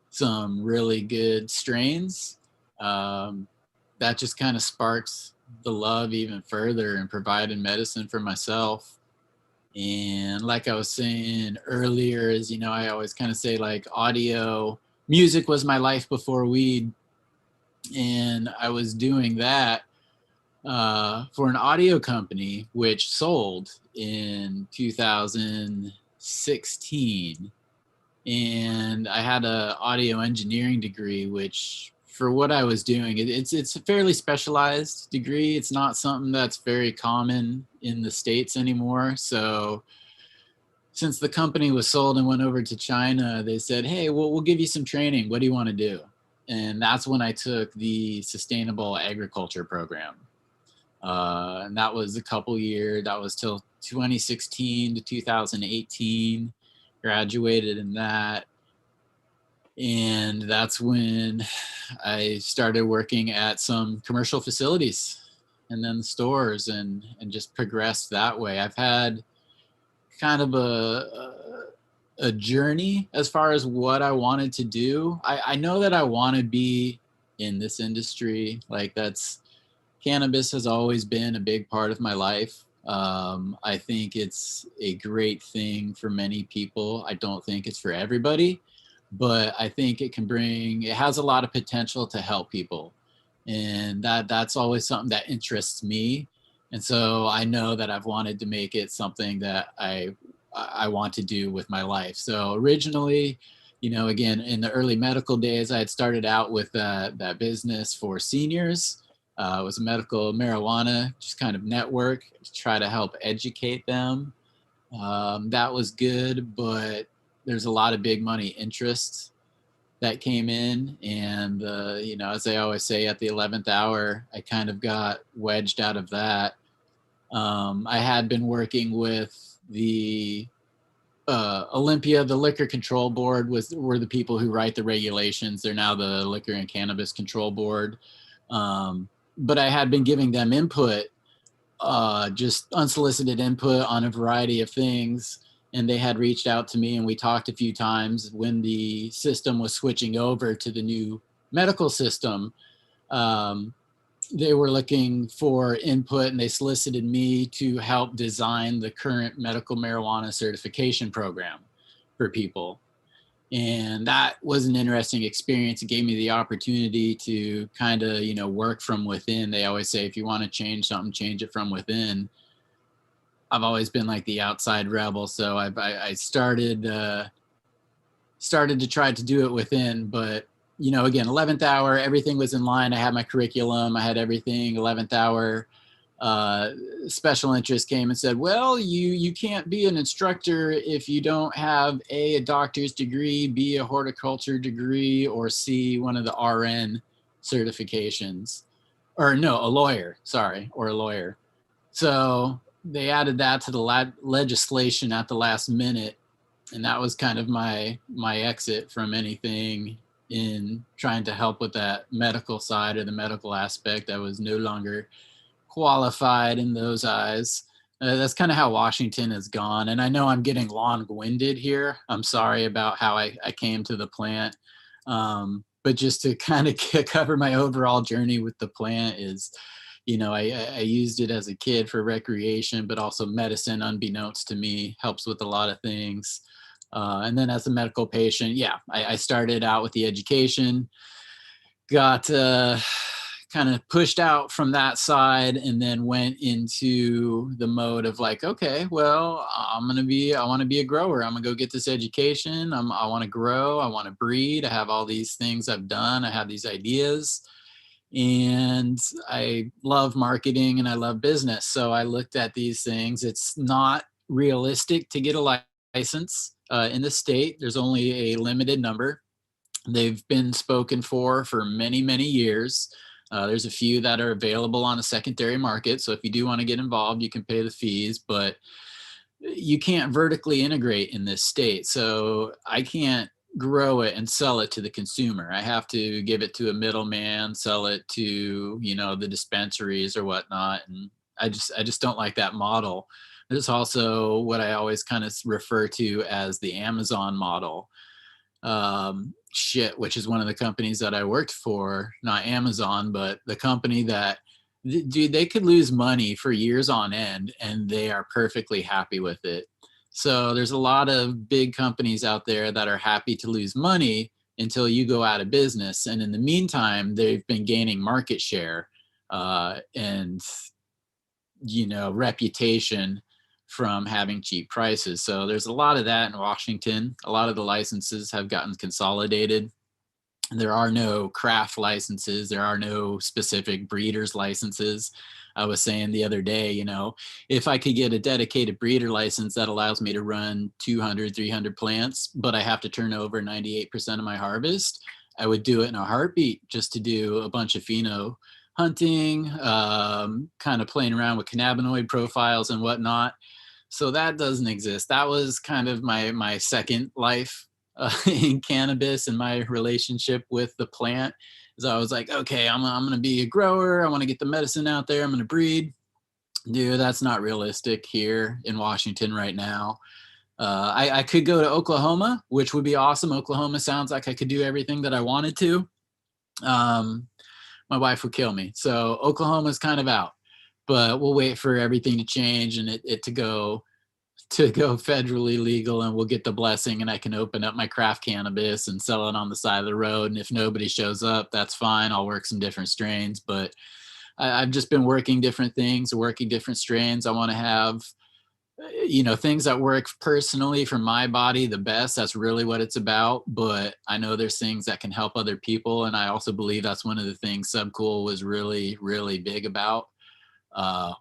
some really good strains. Um, that just kind of sparks the love even further and providing medicine for myself. And like I was saying earlier, is, I always kind of say like music was my life before weed. And I was doing that for an audio company, which sold in 2016. And I had a audio engineering degree, which for what I was doing, it's a fairly specialized degree. It's not something that's very common in the States anymore. So since the company was sold and went over to China, they said, hey, we'll give you some training. What do you want to do? And that's when I took the sustainable agriculture program. And that was a couple years. That was till 2016 to 2018. Graduated in that, and that's when I started working at some commercial facilities, and then the stores, and just progressed that way. I've had kind of a journey as far as what I wanted to do. I know that I want to be in this industry. Like, that's cannabis has always been a big part of my life. I think it's a great thing for many people. I don't think it's for everybody, but I think it has a lot of potential to help people. And that's always something that interests me. And so I know that I've wanted to make it something that I want to do with my life. So originally, again, in the early medical days, I had started out with that business for seniors. It was a medical marijuana, just kind of network to try to help educate them. That was good, but there's a lot of big money interests that came in. And, as they always say, at the 11th hour, I kind of got wedged out of that. I had been working with the Olympia, the Liquor Control Board were the people who write the regulations. They're now the Liquor and Cannabis Control Board. But I had been giving them input, just unsolicited input on a variety of things. And they had reached out to me, and we talked a few times when the system was switching over to the new medical system. Um, they were looking for input, and they solicited me to help design the current medical marijuana certification program for people. And that was an interesting experience. It gave me the opportunity to kind of, work from within. They always say, if you want to change something, change it from within. I've always been like the outside rebel. So I started to try to do it within, but again, 11th hour, everything was in line. I had my curriculum, I had everything. 11th hour, special interest came and said, well, you can't be an instructor if you don't have a doctor's degree, B, a horticulture degree, or C, one of the RN certifications, or no, a lawyer, sorry, or a lawyer. So they added that to the legislation at the last minute. And that was kind of my exit from anything in trying to help with that medical side or the medical aspect. I was no longer qualified in those eyes. That's kind of how Washington has gone. And I know I'm getting long-winded here. I'm sorry about how I came to the plant. But just to kind of cover my overall journey with the plant is, I used it as a kid for recreation, but also medicine, unbeknownst to me, helps with a lot of things. And then as a medical patient, I started out with the education, got kind of pushed out from that side, and then went into the mode of like, okay, well, I want to be a grower. I'm gonna go get this education. I want to grow. I want to breed. I have all these things I've done. I have these ideas, and I love marketing and I love business. So I looked at these things. It's not realistic to get a license in the state. There's only a limited number. They've been spoken for many, many years. There's a few that are available on a secondary market. So if you do want to get involved, you can pay the fees, but you can't vertically integrate in this state. So I can't grow it and sell it to the consumer. I have to give it to a middleman, sell it to, the dispensaries or whatnot. And I just don't like that model. There's also what I always kind of refer to as the Amazon model. Which is one of the companies that I worked for, not Amazon, but the company that, dude, they could lose money for years on end and they are perfectly happy with it. So there's a lot of big companies out there that are happy to lose money until you go out of business. And in the meantime, they've been gaining market share and, reputation from having cheap prices. So there's a lot of that in Washington. A lot of the licenses have gotten consolidated. There are no craft licenses. There are no specific breeders licenses. I was saying the other day, if I could get a dedicated breeder license that allows me to run 200, 300 plants, but I have to turn over 98% of my harvest, I would do it in a heartbeat just to do a bunch of pheno hunting, kind of playing around with cannabinoid profiles and whatnot. So that doesn't exist. That was kind of my second life in cannabis and my relationship with the plant. So I was like, okay, I'm going to be a grower. I want to get the medicine out there. I'm going to breed. Dude, that's not realistic here in Washington right now. I could go to Oklahoma, which would be awesome. Oklahoma sounds like I could do everything that I wanted to. My wife would kill me. So Oklahoma's kind of out, but we'll wait for everything to change and it to go federally legal, and we'll get the blessing and I can open up my craft cannabis and sell it on the side of the road. And if nobody shows up, that's fine. I'll work some different strains, but I've just been working different things, working different strains. I want to have things that work personally for my body the best. That's really what it's about. But I know there's things that can help other people. And I also believe that's one of the things Subcool was really, really big about,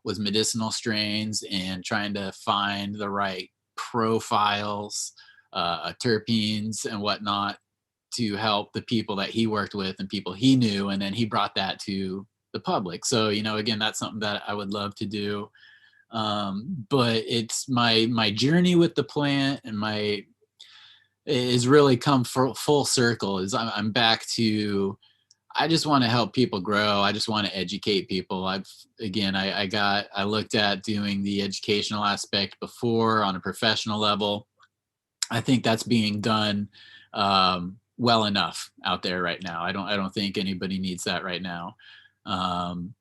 was medicinal strains and trying to find the right profiles, terpenes and whatnot to help the people that he worked with and people he knew. And then he brought that to the public. So, again, that's something that I would love to do. But it's my journey with the plant and my is really come full circle. Is I'm back to, I just want to help people grow. I just want to educate people. I looked at doing the educational aspect before on a professional level. I think that's being done well enough out there right now. I don't think anybody needs that right now. On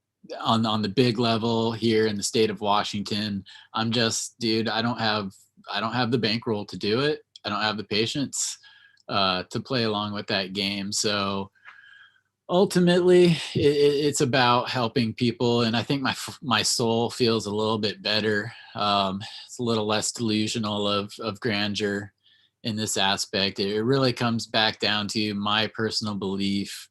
the big level here in the state of Washington, I'm just, dude, I don't have the bankroll to do it. I don't have the patience to play along with that game. So ultimately, it's about helping people, and I think my soul feels a little bit better. It's a little less delusional of grandeur in this aspect. It really comes back down to my personal belief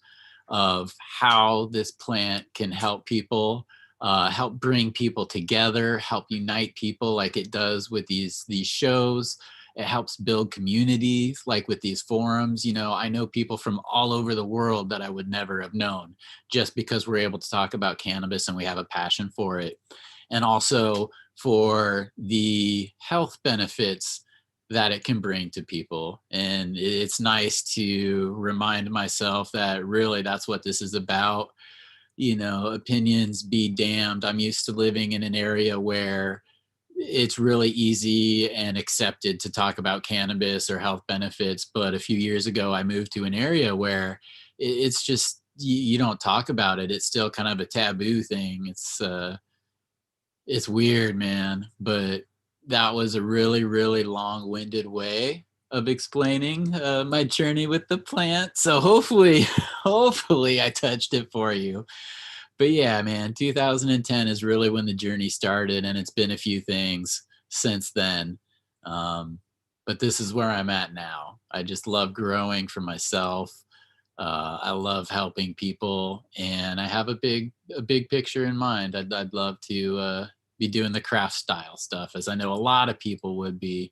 of how this plant can help people, help bring people together, help unite people like it does with these shows. It helps build communities like with these forums. I know people from all over the world that I would never have known just because we're able to talk about cannabis and we have a passion for it. And also for the health benefits that it can bring to people. And it's nice to remind myself that really that's what this is about. Opinions be damned. I'm used to living in an area where it's really easy and accepted to talk about cannabis or health benefits. But a few years ago, I moved to an area where it's just, you don't talk about it. It's still kind of a taboo thing. It's weird, man. But that was a really, really long-winded way of explaining my journey with the plant. So hopefully, hopefully I touched it for you. But yeah, man, 2010 is really when the journey started, and it's been a few things since then. But this is where I'm at now. I just love growing for myself. I love helping people, and I have a big picture in mind. I'd love to be doing the craft style stuff, as I know a lot of people would be.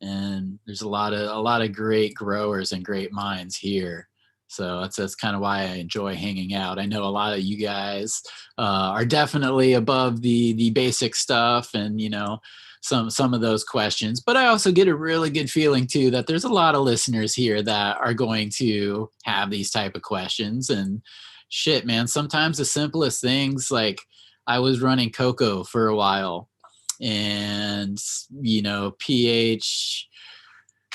And there's a lot of great growers and great minds here. So that's kind of why I enjoy hanging out. I know a lot of you guys are definitely above the basic stuff, and some of those questions. But I also get a really good feeling too that there's a lot of listeners here that are going to have these type of questions. And shit, man, sometimes the simplest things, like I was running cocoa for a while, and pH,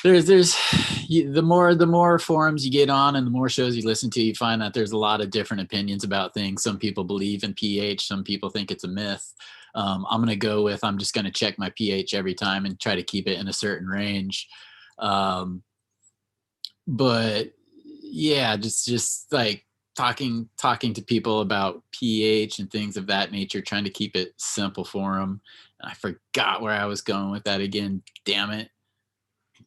there's the more forums you get on and the more shows you listen to, you find that there's a lot of different opinions about things. Some people believe in pH, some people think it's a myth. I'm just going to check my pH every time and try to keep it in a certain range. But yeah, just like talking to people about pH and things of that nature, trying to keep it simple for them. I forgot where I was going with that again, damn it.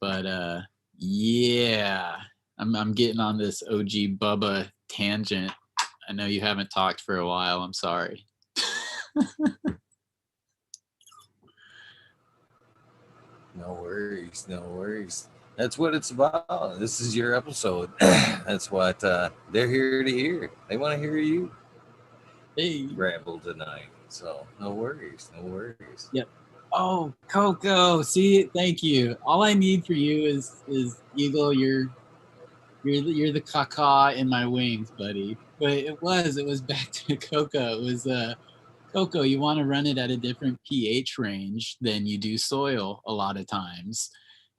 But yeah, I'm getting on this OG Bubba tangent. I know you haven't talked for a while. I'm sorry. No worries, no worries. That's what it's about. This is your episode. That's what they're here to hear. They want to hear you Hey. ramble tonight. So no worries, no worries. Yep. Oh, Coco. See, thank you. All I need for you is Eagle. You're the caca in my wings, buddy. But it was back to Coco. It was Coco. You want to run it at a different pH range than you do soil a lot of times.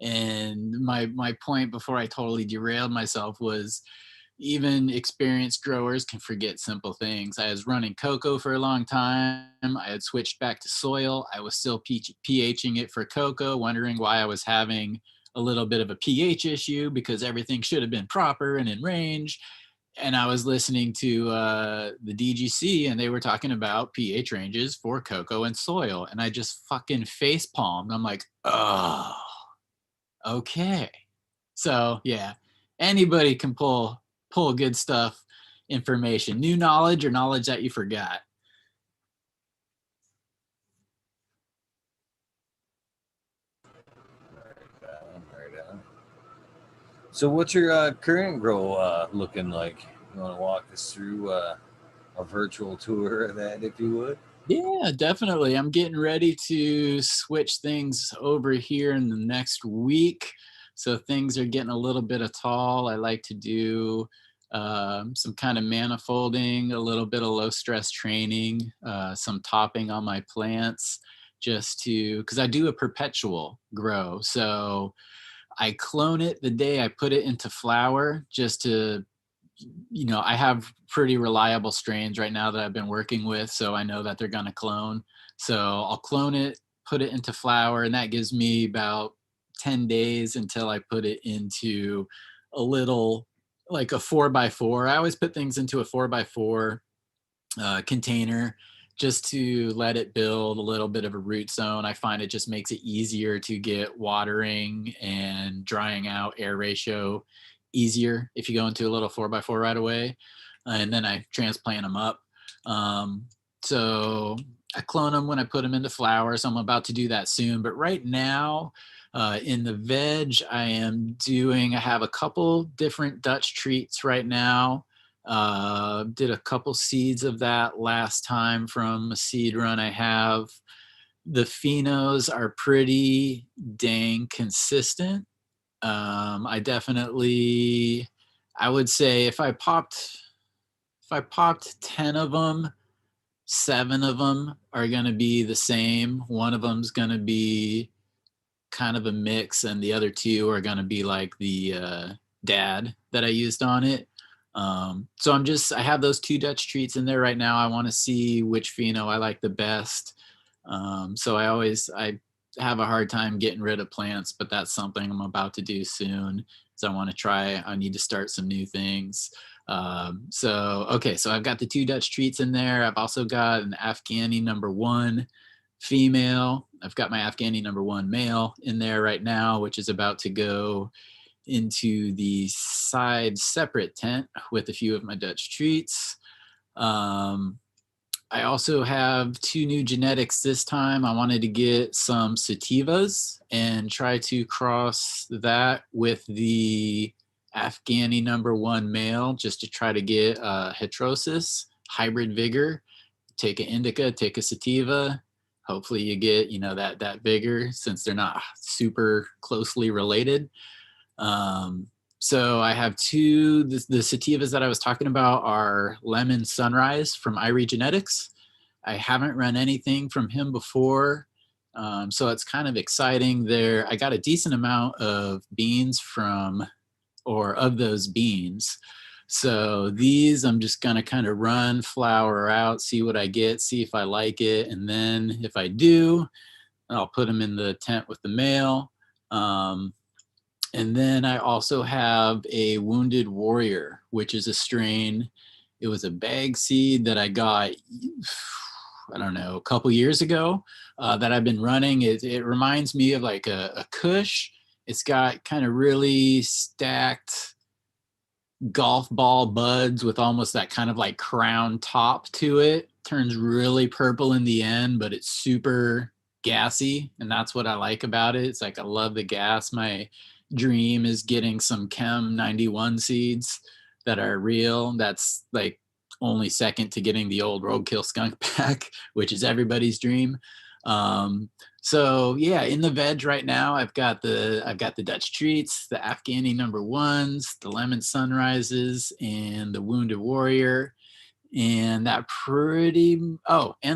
And my point before I totally derailed myself was, even experienced growers can forget simple things. I was running cocoa for a long time. I had switched back to soil. I was still pHing it for cocoa, wondering why I was having a little bit of a pH issue because everything should have been proper and in range. and I was listening to the DGC, and they were talking about pH ranges for cocoa and soil, and I just fucking face palmed. I'm like, oh, okay. So yeah, anybody can pull good stuff, information, new knowledge or knowledge that you forgot. Right on. So, what's your current grow looking like? You want to walk us through a virtual tour of that, if you would? Yeah, definitely. I'm getting ready to switch things over here in the next week. So things are getting a little bit of tall. I like to do some kind of manifolding, a little bit of low stress training, some topping on my plants, just to, because I do a perpetual grow. So I clone it the day I put it into flower, just to, I have pretty reliable strains right now that I've been working with, so I know that they're going to clone. So I'll clone it, put it into flower, and that gives me about 10 days until I put it into a little, like a 4x4. I always put things into a 4x4 container just to let it build a little bit of a root zone. I find it just makes it easier to get watering and drying out air ratio easier if you go into a little 4x4 right away. And then I transplant them up. Um, so I clone them when I put them into flower. So I'm about to do that soon. But right now, in the veg, I have a couple different Dutch treats right now. Did a couple seeds of that last time from a seed run I have. The phenos are pretty dang consistent. I would say if I popped 10 of them, 7 of them are going to be the same. One of them's going to be kind of a mix, and the other 2 are going to be like the dad that I used on it. So I have those 2 Dutch treats in there right now. I want to see which pheno I like the best. So I have a hard time getting rid of plants, but that's something I'm about to do soon. So I need to start some new things. So I've got the 2 Dutch treats in there. I've also got an Afghani #1 female. I've got my Afghani #1 male in there right now, which is about to go into the side separate tent with a few of my Dutch treats. I also have 2 new genetics this time. I wanted to get some sativas and try to cross that with the Afghani #1 male, just to try to get heterosis, hybrid vigor. Take an indica, take a sativa. Hopefully you get, that vigor, since they're not super closely related. Um, so I have the sativas that I was talking about are Lemon Sunrise from Irie Genetics. I haven't run anything from him before. So it's kind of exciting there. I got a decent amount of beans of those beans. So these I'm just gonna kind of run flower out, see what I get, see if I like it. And then if I do, I'll put them in the tent with the male. And then I also have a Wounded Warrior, which is a strain. It was a bag seed that I got, I don't know, a couple years ago, that I've been running. It reminds me of like a Kush. It's got kind of really stacked golf ball buds with almost that kind of like crown top to it. Turns really purple in the end, but it's super gassy, and that's what I like about it. It's like I love the gas. My dream is getting some Chem 91 seeds that are real. That's like only second to getting the old roadkill skunk pack, which is everybody's dream. So yeah, in the veg right now, I've got the Dutch treats, the Afghani #1s, the lemon sunrises, and the Wounded Warrior, and and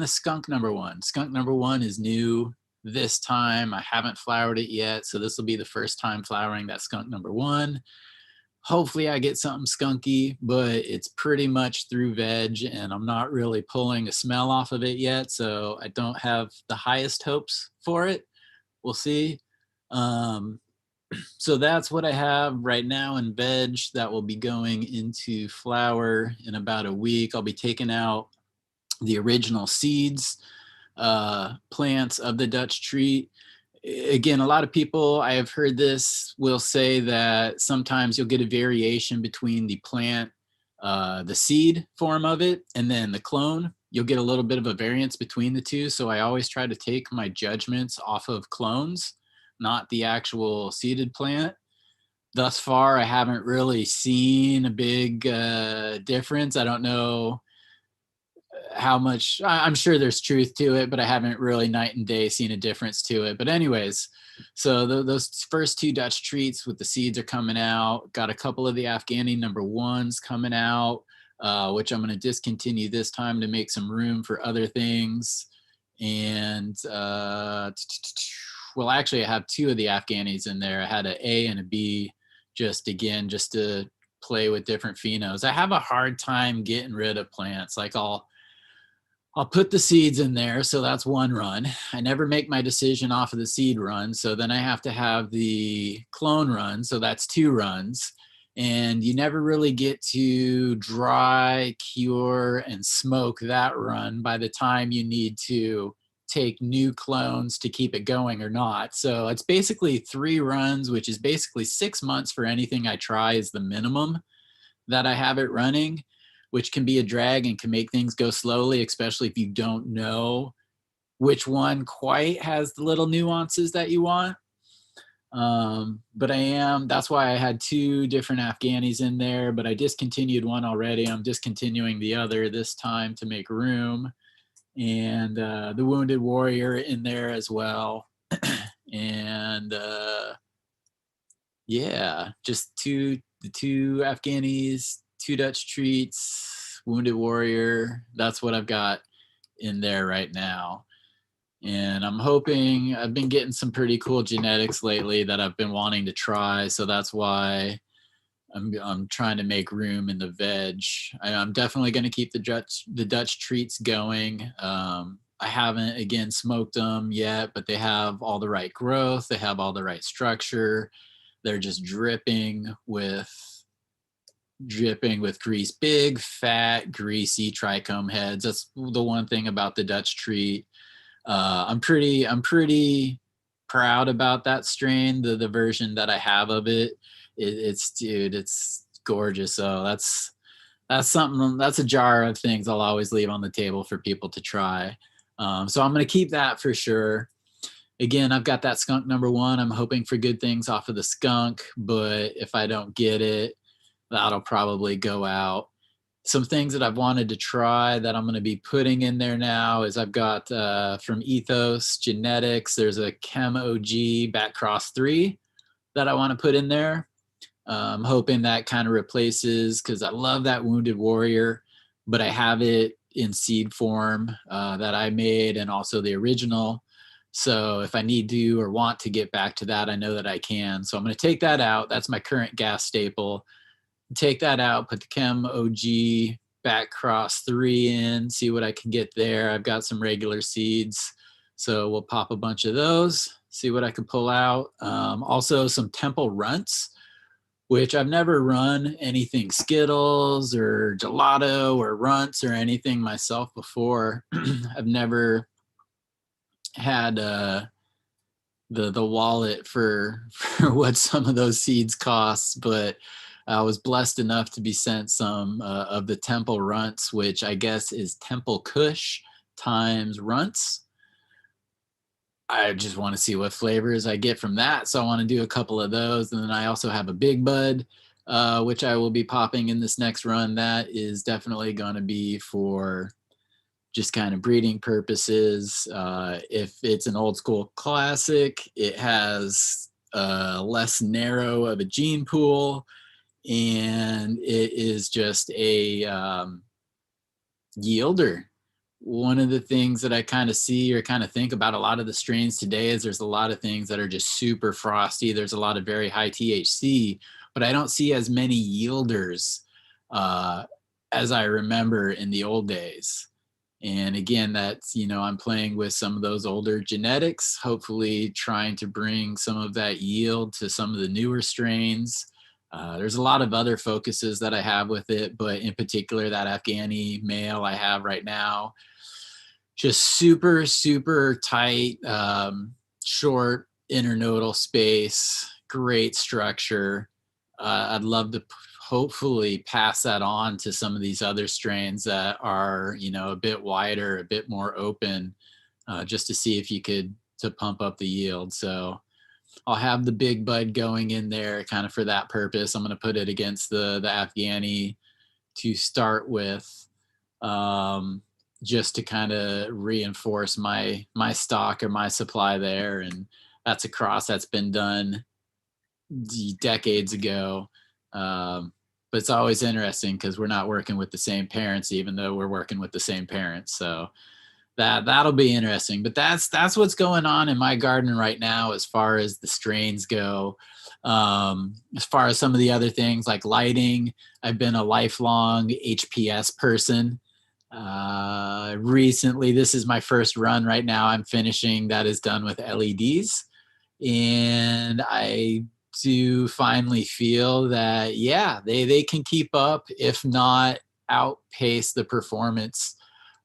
the skunk #1. Skunk #1 is new this time. I haven't flowered it yet, so this will be the first time flowering that skunk #1. Hopefully I get something skunky, but it's pretty much through veg, and I'm not really pulling a smell off of it yet, so I don't have the highest hopes for it. We'll see. Um, So that's what I have right now in veg that will be going into flower in about a week. I'll be taking out the original seeds, plants of the Dutch treat. Again, a lot of people, I have heard this, will say that sometimes you'll get a variation between the plant, the seed form of it, and then the clone. You'll get a little bit of a variance between the two. So I always try to take my judgments off of clones, not the actual seeded plant. Thus far, I haven't really seen a big difference. I don't know how much, I'm sure there's truth to it, but I haven't really night and day seen a difference to it. But anyways, so those first two Dutch treats with the seeds are coming out. Got a couple of the Afghani number ones coming out, which I'm going to discontinue this time to make some room for other things. And well, actually, I have two of the Afghanis in there. I had an A and a B, just to play with different phenos. I have a hard time getting rid of plants. Like I'll put the seeds in there, so that's one run. I never make my decision off of the seed run, so then I have to have the clone run, so that's two runs. And you never really get to dry, cure, and smoke that run by the time you need to take new clones to keep it going or not. So it's basically three runs, which is basically 6 months for anything I try is the minimum that I have it running, which can be a drag and can make things go slowly, especially if you don't know which one quite has the little nuances that you want. But that's why I had two different Afghanis in there, but I discontinued one already. I'm discontinuing the other this time to make room. And the Wounded Warrior in there as well. And yeah, just the two Afghanis, two Dutch treats, Wounded Warrior. That's what I've got in there right now. And I'm hoping, I've been getting some pretty cool genetics lately that I've been wanting to try. So that's why I'm trying to make room in the veg. I'm definitely going to keep the Dutch treats going. I haven't again smoked them yet, but they have all the right growth. They have all the right structure. They're just dripping with grease, big, fat, greasy trichome heads. That's the one thing about the Dutch treat. I'm pretty proud about that strain, the version that I have of it. It's gorgeous. So that's something, that's a jar of things I'll always leave on the table for people to try. So I'm going to keep that for sure. Again, I've got that skunk number one. I'm hoping for good things off of the skunk, but if I don't get it, that'll probably go out. Some things that I've wanted to try that I'm going to be putting in there now is I've got from Ethos Genetics, there's a Chem OG Back Cross 3 that I want to put in there. I'm hoping that kind of replaces, because I love that Wounded Warrior, but I have it in seed form that I made and also the original. So if I need to or want to get back to that, I know that I can. So I'm going to take that out. That's my current gas staple. Take that out, put the Chem OG Back Cross 3 in, see what I can get there. I've got some regular seeds, so we'll pop a bunch of those, see what I can pull out. Also some Temple Runts, which I've never run anything Skittles or Gelato or Runts or anything myself before. I've never had the wallet for what some of those seeds cost, but I was blessed enough to be sent some of the Temple Runts, which I guess is Temple Kush times Runts. I just want to see what flavors I get from that, so I want to do a couple of those. And then I also have a Big Bud, which I will be popping in this next run. That is definitely going to be for just kind of breeding purposes. If it's an old school classic, it has less narrow of a gene pool, and it is just a yielder. One of the things that I kind of see or kind of think about a lot of the strains today is there's a lot of things that are just super frosty. There's a lot of very high THC, but I don't see as many yielders as I remember in the old days. And again, that's, I'm playing with some of those older genetics, hopefully trying to bring some of that yield to some of the newer strains. There's a lot of other focuses that I have with it, but in particular, that Afghani male I have right now, just super, super tight, short internodal space, great structure. I'd love to hopefully pass that on to some of these other strains that are, a bit wider, a bit more open, just to see if you could to pump up the yield. So I'll have the big bud going in there kind of for that purpose. I'm going to put it against the Afghani to start with, um, just to kind of reinforce my stock or my supply there. And that's a cross that's been done decades ago. But it's always interesting because we're not working with the same parents, even though we're working with the same parents. So that'll be interesting. But that's what's going on in my garden right now as far as the strains go. As far as some of the other things like lighting, I've been a lifelong HPS person. Recently, this is my first run right now. I'm finishing that is done with LEDs. And I do finally feel that, yeah, they can keep up, if not outpace the performance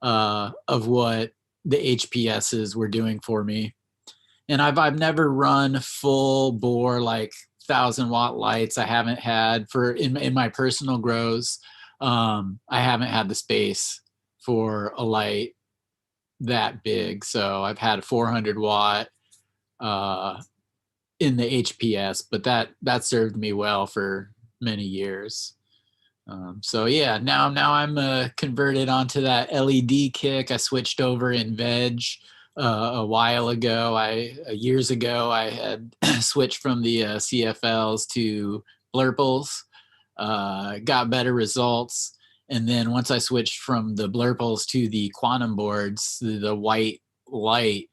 of what the HPSs were doing for me. And I've never run full bore like 1,000-watt lights. I haven't had for in my personal grows. I haven't had the space for a light that big. So I've had a 400-watt in the HPS, but that served me well for many years. So yeah, now I'm converted onto that LED kick. I switched over in veg a while ago. Years ago I had switched from the CFLs to blurples. Got better results, and then once I switched from the blurples to the quantum boards, the white light,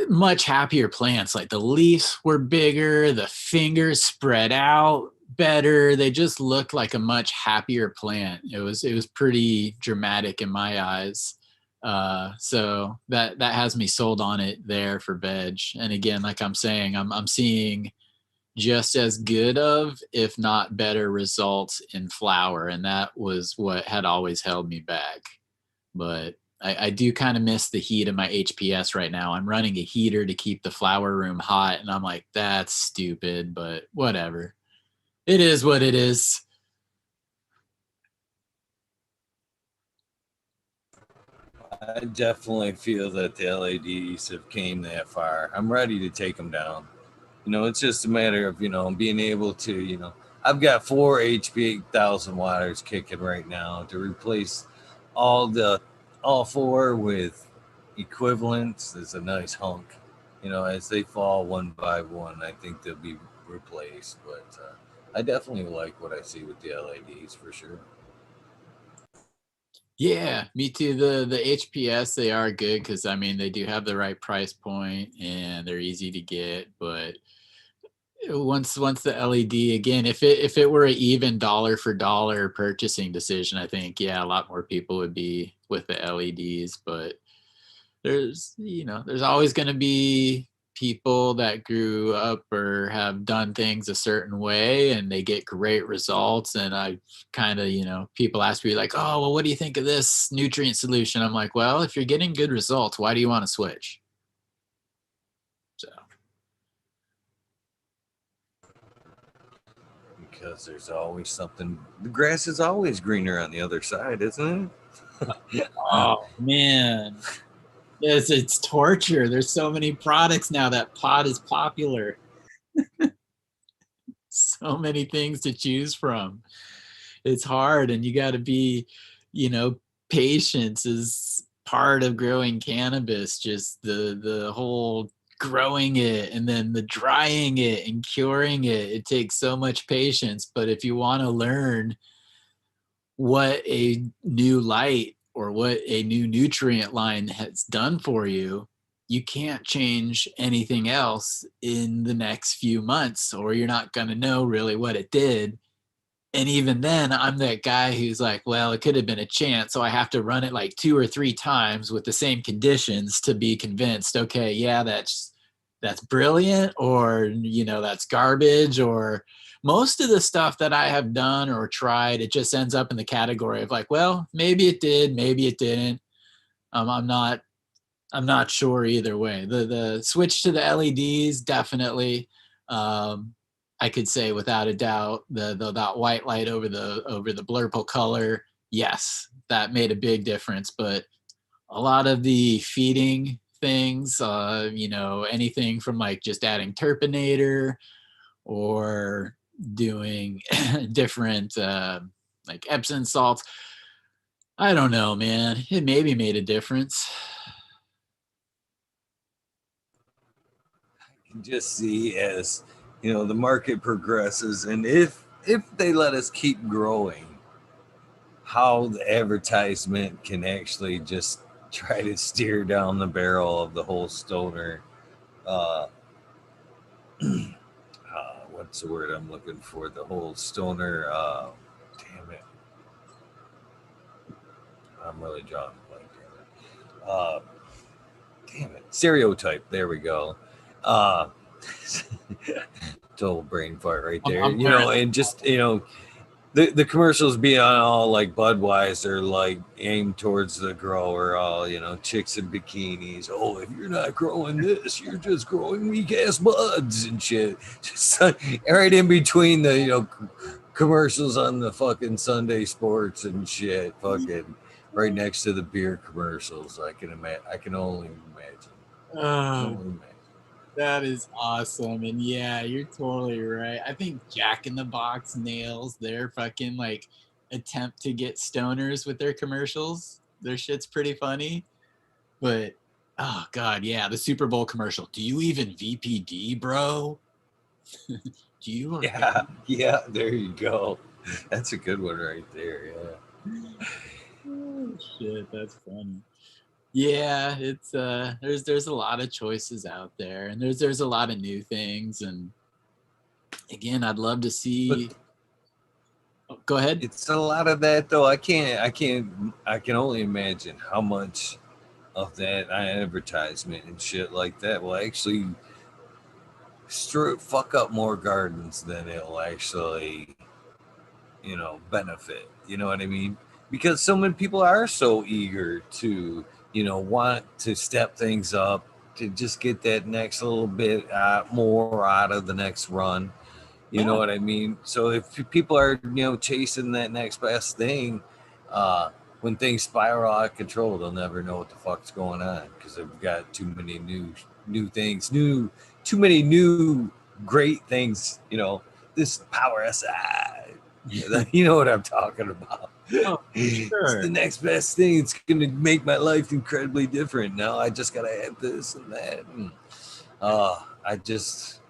much happier plants. Like the leaves were bigger, the fingers spread out better. They just looked like a much happier plant. It was pretty dramatic in my eyes. So that has me sold on it there for veg. And again, like I'm saying, I'm seeing just as good of, if not better, results in flower, and that was what had always held me back. But I do kind of miss the heat of my HPS right now. I'm running a heater to keep the flower room hot, and I'm like, that's stupid, but whatever. It is what it is. I definitely feel that the LEDs have came that far. I'm ready to take them down. It's just a matter of being able to. I've got 4 HP 1,000 watters kicking right now to replace all the all four with equivalents. Is a nice hunk. As they fall one by one, I think they'll be replaced. But I definitely like what I see with the LEDs for sure. Yeah, me too. The HPS, they are good because I mean they do have the right price point and they're easy to get. But once the LED, again, if it were an even dollar for dollar purchasing decision, I think, yeah, a lot more people would be with the LEDs. But there's always going to be people that grew up or have done things a certain way and they get great results. And I kind of, people ask me like, oh, well, what do you think of this nutrient solution? I'm like, well, if you're getting good results, why do you want to switch? So Because there's always something. The grass is always greener on the other side, isn't it? oh man, it's torture. There's so many products now. That pot is popular. So many things to choose from. It's hard, and you got to be, you know, patience is part of growing cannabis. Just the whole growing it and then the drying it and curing it. It takes so much patience. But if you want to learn what a new light or what a new nutrient line has done for you, you can't change anything else in the next few months, or you're not going to know really what it did And even then, I'm that guy who's like, well, it could have been a chance. So I have to run it like 2 or 3 times with the same conditions to be convinced, okay, yeah, that's brilliant, or, that's garbage. Or most of the stuff that I have done or tried, it just ends up in the category of like, well, maybe it did, maybe it didn't. I'm not sure either way. The switch to the LEDs, definitely. I could say without a doubt, the that white light over the blurple color, yes, that made a big difference. But a lot of the feeding things, anything from like just adding terpinator or doing different like Epsom salts. I don't know, man. It maybe made a difference. Can just see as the market progresses, and if they let us keep growing, how the advertisement can actually just try to steer down the barrel of the whole stoner. Uh, what's the word I'm looking for? The whole stoner. Damn it, I'm really drawing a blank. Damn it, stereotype. There we go. Uh, Total brain fart right I'm, there. I'm wearing And just the commercials being all like Budweiser, like aimed towards the grower, all chicks in bikinis. Oh, if you're not growing this, you're just growing weak ass buds and shit. Just right in between the commercials on the fucking Sunday sports and shit. Fucking right next to the beer commercials. I can imagine. I can only imagine. I can Oh, only imagine. that is awesome. And yeah, you're totally right. I think Jack in the Box nails their fucking like attempt to get stoners with their commercials. Their shit's pretty funny. But oh god, yeah, the Super Bowl commercial. Do you even VPD, bro? Do you Yeah, yeah. There you go. That's a good one right there. Yeah. Oh, shit, that's funny. Yeah, it's there's a lot of choices out there, and there's a lot of new things. And again, I'd love to But see. Oh, go ahead. it's a lot of that though. I can only imagine how much of that advertisement and shit like that will actually fuck up more gardens than it'll actually, benefit. You know what I mean? Because so many people are so eager to, want to step things up, to just get that next little bit more out of the next run. You know Yeah. what I mean? So if people are, chasing that next best thing, when things spiral out of control, they'll never know what the fuck's going on because they've got too many new things, too many new great things. This Power SI. You know what I'm talking about. Oh, for It's the sure. next best thing. It's going to make my life incredibly different. Now I just got to add this and that. And, I just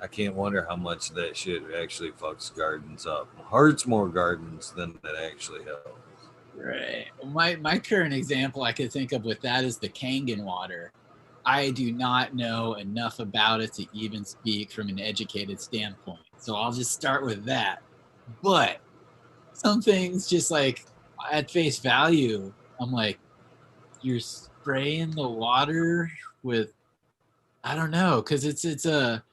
I can't wonder how much that shit actually fucks gardens up. Hurts more gardens than it actually helps. Right. My current example I could think of with that is the Kangen water. I do not know enough about it to even speak from an educated standpoint. So I'll just start with that. But some things just like at face value, I'm like, you're spraying the water with I don't know, because it's a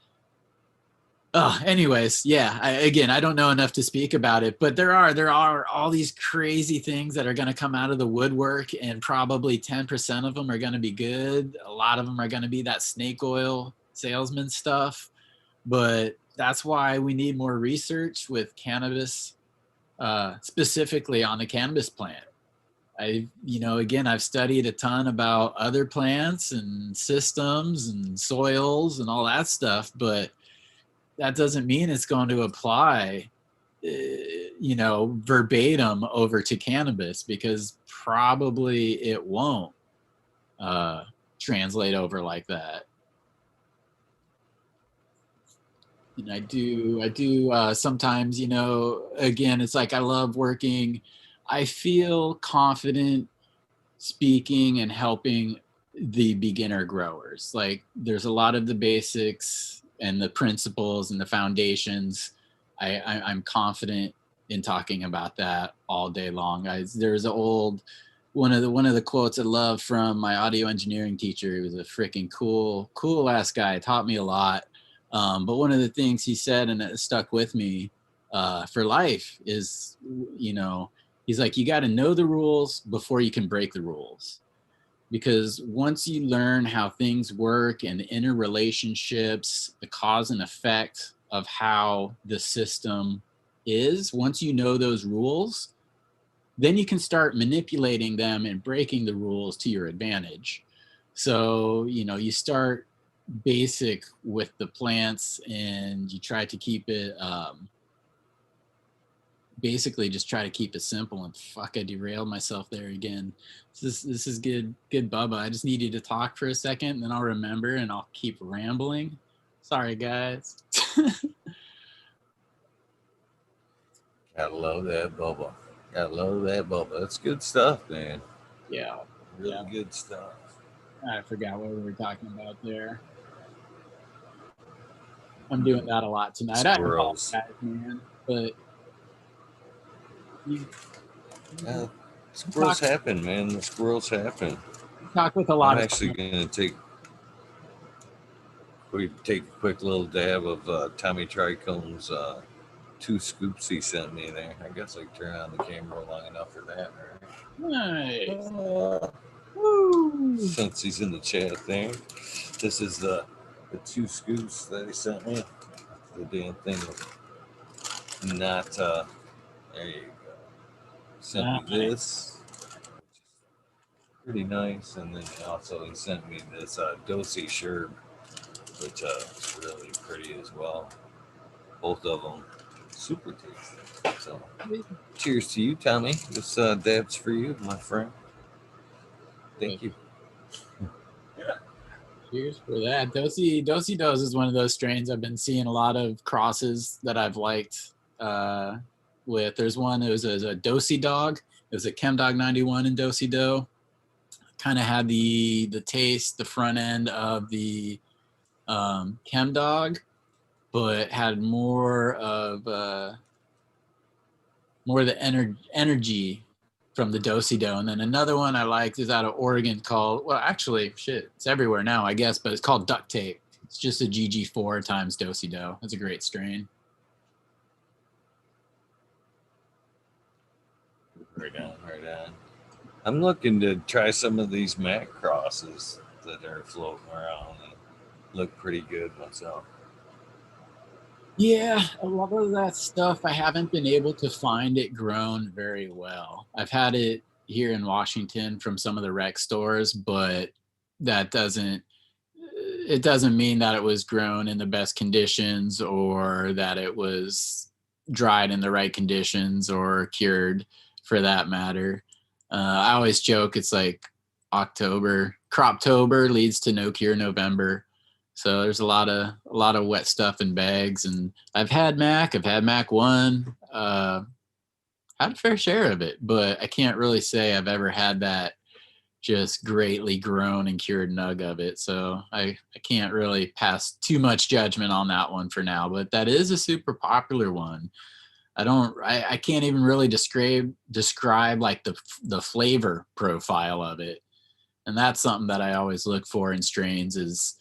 anyways, yeah. Again, I don't know enough to speak about it, but there are all these crazy things that are going to come out of the woodwork, and probably 10% of them are going to be good. A lot of them are going to be that snake oil salesman stuff, but that's why we need more research with cannabis, specifically on the cannabis plant. Again, I've studied a ton about other plants and systems and soils and all that stuff, but that doesn't mean it's going to apply, verbatim over to cannabis, because probably it won't uh, translate over like that. And I do sometimes, again, it's like I love working. I feel confident speaking and helping the beginner growers. Like there's a lot of the basics and the principles and the foundations I'm confident in talking about that all day long. There's an old one of the quotes I love from my audio engineering teacher. He was a freaking cool ass guy. Taught me a lot. But one of the things he said, and it stuck with me for life, is, you know, he's like, you got to know the rules before you can break the rules. Because once you learn how things work and the interrelationships, the cause and effect of how the system is, once you know those rules, then you can start manipulating them and breaking the rules to your advantage. So, you know, you start basic with the plants and you try to keep it basically just try to keep it simple. And fuck, I derailed myself there again. This is good Bubba. I just need you to talk for a second and then I'll remember and I'll keep rambling. Sorry guys. Gotta love that bubble. Gotta love that bubble. That's good stuff, man. Yeah. Really Yeah. good stuff. I forgot what we were talking about there. I'm doing that a lot tonight. I Squirrels. apologize, man. But you, Yeah, you squirrels talk happen, man. The squirrels happen. talk with a I'm lot of actually gonna take a quick little dab of Tommy Tricone's 2 scoops he sent me there. I guess I turn on the camera long enough for that, right? nice. Woo. Since he's in the chat there, this is the 2 scoops that he sent me. The damn thing was not. There you go. Sent me Nice. this, pretty nice, and then also he sent me this Dosey Sherb, which is really pretty as well. Both of them super tasty. So, cheers to you, Tommy. This dab's for you, my friend. Thank you. Cheers for that. Dosey Dos is one of those strains I've been seeing a lot of crosses that I've liked with. There's one, it was a Dosey Dog. It was a Chem Dog 91 in Dosey Do. Kind of had the taste, the front end of the Chem Dog, but had more of the energy from the Dosey Do. And then another one I liked is out of Oregon called, well, actually, shit, it's everywhere now, I guess, but it's called Duct Tape. It's just a GG4 times Dosey Do. It's a great strain. Right on, right on. I'm looking to try some of these Mac crosses that are floating around and look pretty good myself. Yeah, a lot of that stuff I haven't been able to find it grown very well. I've had it here in Washington from some of the rec stores, but that doesn't it doesn't mean that it was grown in the best conditions or that it was dried in the right conditions or cured for that matter. I always joke it's like October, Croptober leads to no cure November. So there's a lot of wet stuff in bags, and I've had Mac 1, had a fair share of it, but I can't really say I've ever had that just greatly grown and cured nug of it. So I can't really pass too much judgment on that one for now, but that is a super popular one. I can't even really describe like the flavor profile of it. And that's something that I always look for in strains is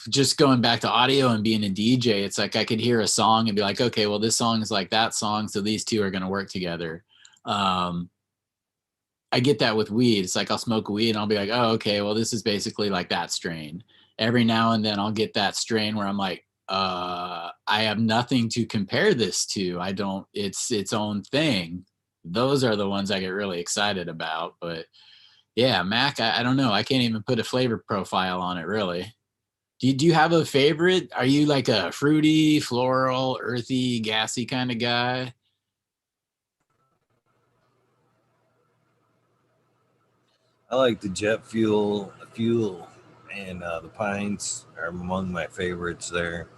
just going back to audio and being a DJ. It's like I could hear a song and be like, okay, well, this song is like that song, so these two are going to work together. I get that with weed. It's like I'll smoke weed and I'll be like, oh, okay, well, this is basically like that strain. Every now and then I'll get that strain where I'm like, I have nothing to compare this to. I don't, it's its own thing. Those are the ones I get really excited about. But yeah, Mac, I don't know. I can't even put a flavor profile on it really. Do you have a favorite? Are you like a fruity, floral, earthy, gassy kind of guy? I like the jet fuel, and the pines are among my favorites there.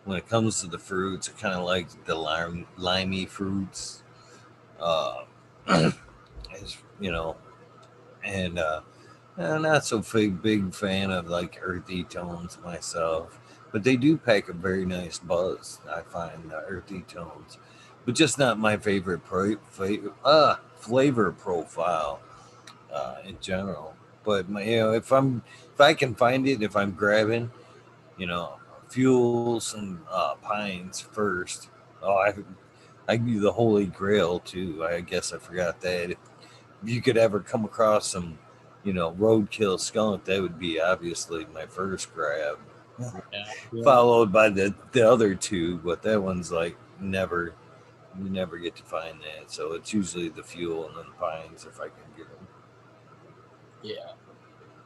When it comes to the fruits, I kind of like the limey fruits. Uh, as you know, and I'm not so big fan of like earthy tones myself. but they do pack a very nice buzz. I find the earthy tones, but just not my favorite flavor profile in general. But if I can find it, if I'm grabbing, you know, fuels and pines first. Oh, I do the holy grail too. I guess I forgot that. If you could ever come across some, roadkill skunk, that would be obviously my first grab, Yeah, yeah, followed by the other two. But that one's like never, you never get to find that. So it's usually the fuel and then pines if I can get them. yeah,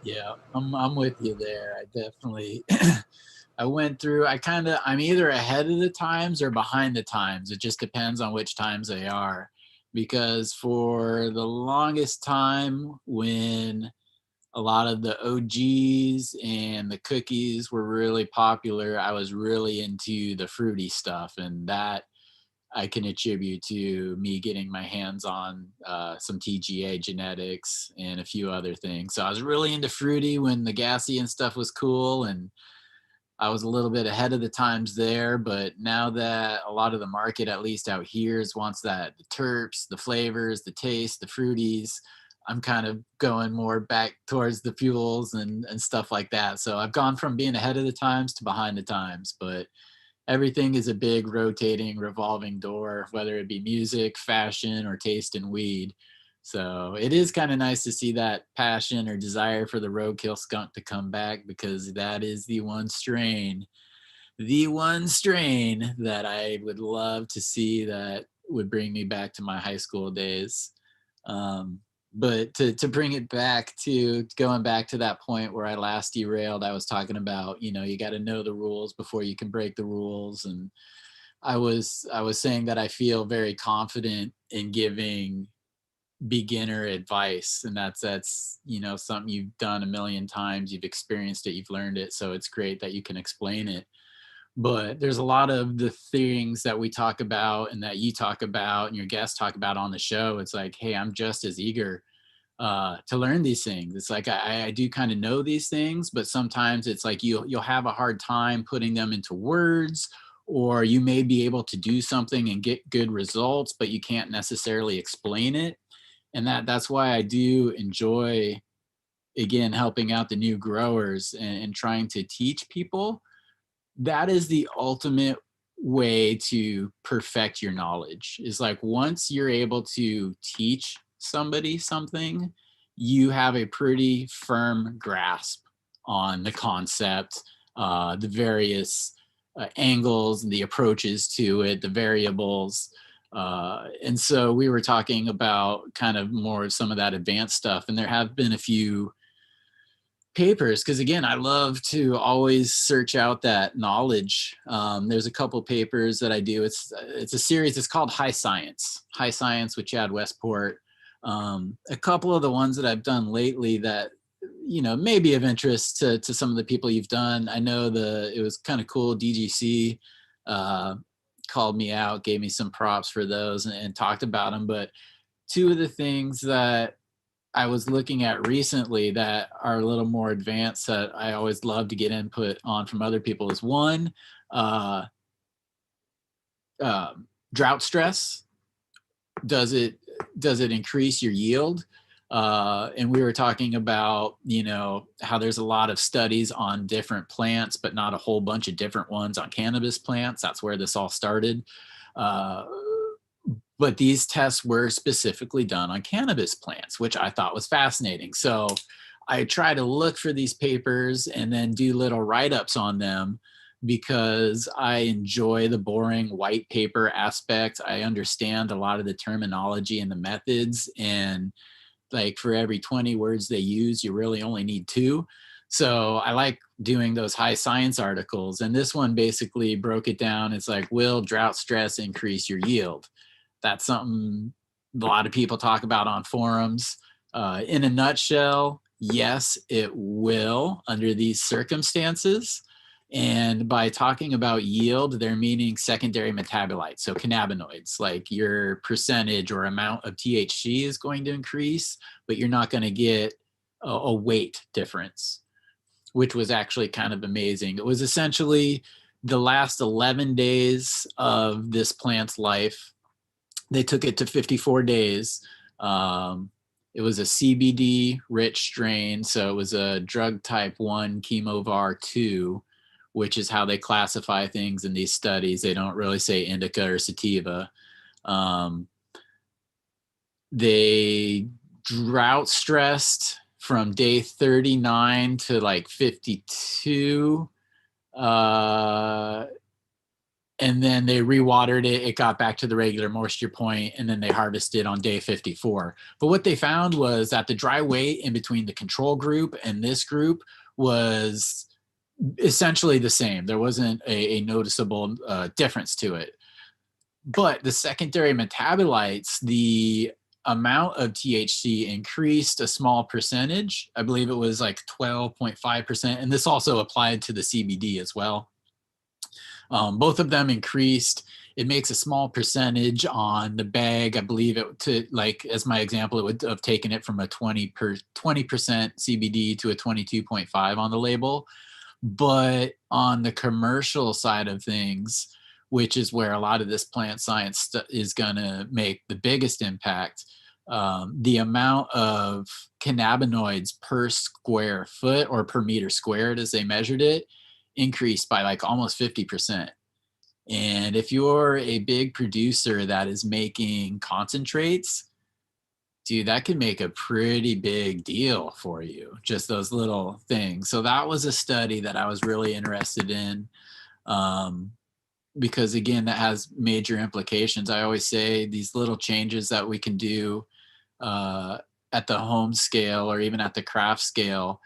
yeah. I'm with you there. I definitely I went through. I'm either ahead of the times or behind the times. It just depends on which times they are. Because for the longest time, when a lot of the OGs and the cookies were really popular, I was really into the fruity stuff, and that I can attribute to me getting my hands on some TGA genetics and a few other things. So I was really into fruity when the gassy and stuff was cool, and I was a little bit ahead of the times there. But now that a lot of the market, at least out here, wants that the terps, the flavors, the taste, the fruities, I'm kind of going more back towards the fuels and stuff like that. So I've gone from being ahead of the times to behind the times, but everything is a big rotating revolving door, whether it be music, fashion, or taste in weed. So it is kind of nice to see that passion or desire for the roadkill skunk to come back, because that is the one strain that I would love to see that would bring me back to my high school days. Um, but to bring it back to going back to that point where I last derailed, I was talking about, you got to know the rules before you can break the rules. And I was saying that I feel very confident in giving beginner advice, and that's something you've done a million times, you've experienced it, you've learned it, so it's great that you can explain it. But there's a lot of the things that we talk about and that you talk about and your guests talk about on the show. It's like, hey, I'm just as eager to learn these things. It's like I do kind of know these things, but sometimes it's like you'll have a hard time putting them into words, or you may be able to do something and get good results, but you can't necessarily explain it. And that's why I do enjoy, again, helping out the new growers and trying to teach people. That is the ultimate way to perfect your knowledge, is like once you're able to teach somebody something, you have a pretty firm grasp on the concept, the various angles and the approaches to it, the variables. And so we were talking about kind of more of some of that advanced stuff, and there have been a few papers, because again, I love to always search out that knowledge. There's a couple papers that I do. It's a series. It's called High Science with Chad Westport. A couple of the ones that I've done lately that may be of interest to some of the people you've done. I know it was kind of cool. DGC uh, called me out, gave me some props for those, and talked about them. But two of the things that I was looking at recently that are a little more advanced that I always love to get input on from other people is one, uh, uh, drought stress. Does it increase your yield? And we were talking about how there's a lot of studies on different plants, but not a whole bunch of different ones on cannabis plants. That's where this all started. Uh, but these tests were specifically done on cannabis plants, which I thought was fascinating. So I try to look for these papers and then do little write-ups on them, because I enjoy the boring white paper aspect. I understand a lot of the terminology and the methods, and like for every 20 words they use, you really only need two. So I like doing those high science articles. And this one basically broke it down. It's like, will drought stress increase your yield? That's something a lot of people talk about on forums. In a nutshell, yes, it will under these circumstances. And by talking about yield, they're meaning secondary metabolites, so cannabinoids, like your percentage or amount of THC is going to increase, but you're not going to get a weight difference. which was actually kind of amazing. It was essentially the last 11 days of this plant's life. They took it to 54 days. It was a CBD rich strain. So it was a drug type 1 chemovar 2, which is how they classify things in these studies. They don't really say indica or sativa. They drought stressed from day 39 to like 52. And then they rewatered it. It got back to the regular moisture point, and then they harvested on day 54. But what they found was that the dry weight in between the control group and this group was essentially the same. There wasn't a noticeable difference to it. But the secondary metabolites, the amount of THC increased a small percentage. I believe it was like 12.5%. And this also applied to the CBD as well. Both of them increased. It makes a small percentage on the bag. I believe it to, like, as my example, it would have taken it from a 20% CBD to a 22.5 on the label. But on the commercial side of things, which is where a lot of this plant science is going to make the biggest impact, the amount of cannabinoids per square foot or per meter squared as they measured it increased by like almost 50%. And if you're a big producer that is making concentrates, dude, that could make a pretty big deal for you, just those little things. So that was a study that I was really interested in, because again, that has major implications. I always say these little changes that we can do at the home scale or even at the craft scale,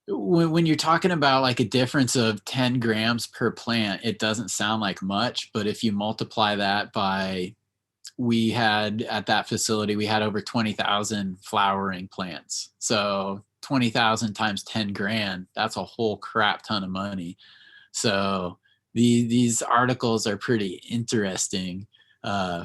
when you're talking about like a difference of 10 grams per plant, it doesn't sound like much, but if you multiply that by, we had at that facility, we had over 20,000 flowering plants. So 20,000 times 10 grand, that's a whole crap ton of money. So these articles are pretty interesting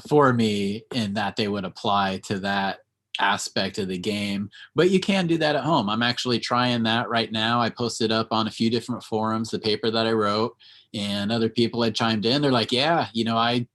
for me in that they would apply to that aspect of the game. But you can do that at home. I'm actually trying that right now. I posted up on a few different forums the paper that I wrote, and other people had chimed in. They're like, yeah, I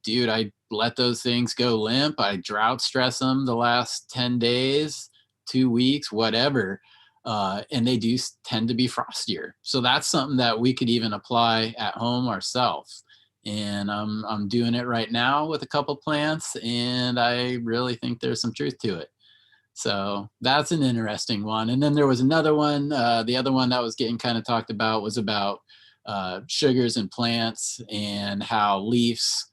let those things go limp. I drought stress them the last 10 days, 2 weeks, whatever. And they do tend to be frostier. So that's something that we could even apply at home ourselves. And I'm doing it right now with a couple plants, and I really think there's some truth to it. So that's an interesting one. And then there was another one. The other one that was getting kind of talked about was about sugars in plants and how leaves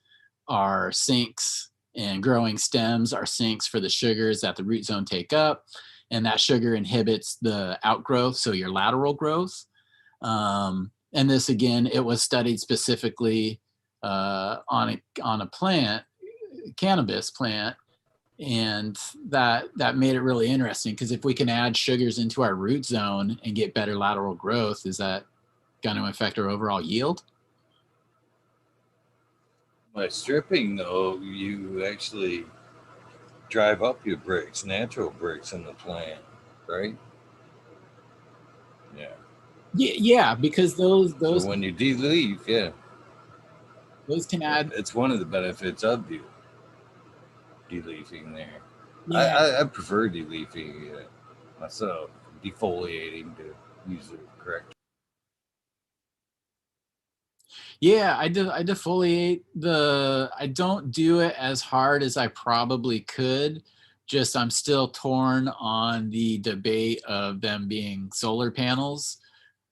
are sinks and growing stems are sinks for the sugars that the root zone take up. And that sugar inhibits the outgrowth, so your lateral growth. And this, again, it was studied specifically on a plant, cannabis plant, and that made it really interesting, because if we can add sugars into our root zone and get better lateral growth, is that going to affect our overall yield? By stripping, though, you actually drive up your bricks, natural bricks in the plant, right? Yeah. Yeah, because those So when you de-leaf, yeah, those can add. it's one of the benefits of you de-leafing there. Yeah, I prefer de-leafing myself, defoliating to use the correct. yeah, I defoliate I don't do it as hard as I probably could. Just I'm still torn on the debate of them being solar panels.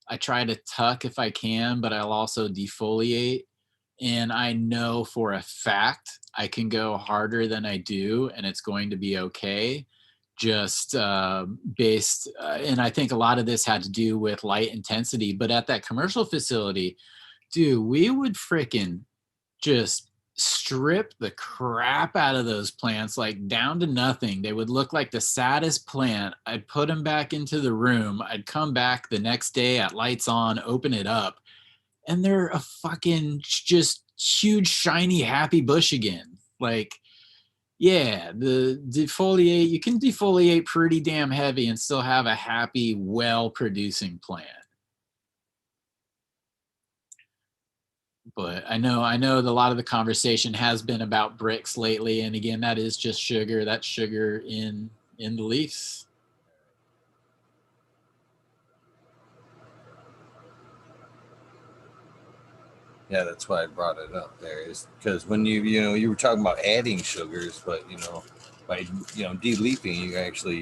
I try to tuck if I can, but I'll also defoliate. And I know for a fact I can go harder than I do, and it's going to be okay. Just based, and I think a lot of this had to do with light intensity. But at that commercial facility, dude, we would freaking just strip the crap out of those plants, like down to nothing. They would look like the saddest plant. I'd put them back into the room. I'd come back the next day at lights on, open it up, and they're a fucking just huge, shiny, happy bush again. Like, yeah, the you can defoliate pretty damn heavy and still have a happy, well producing plant. But I know a lot of the conversation has been about bricks lately, and again, that is just sugar. That's sugar in the leaves. Yeah, that's why I brought it up there, is because when you were talking about adding sugars, but by deleafing,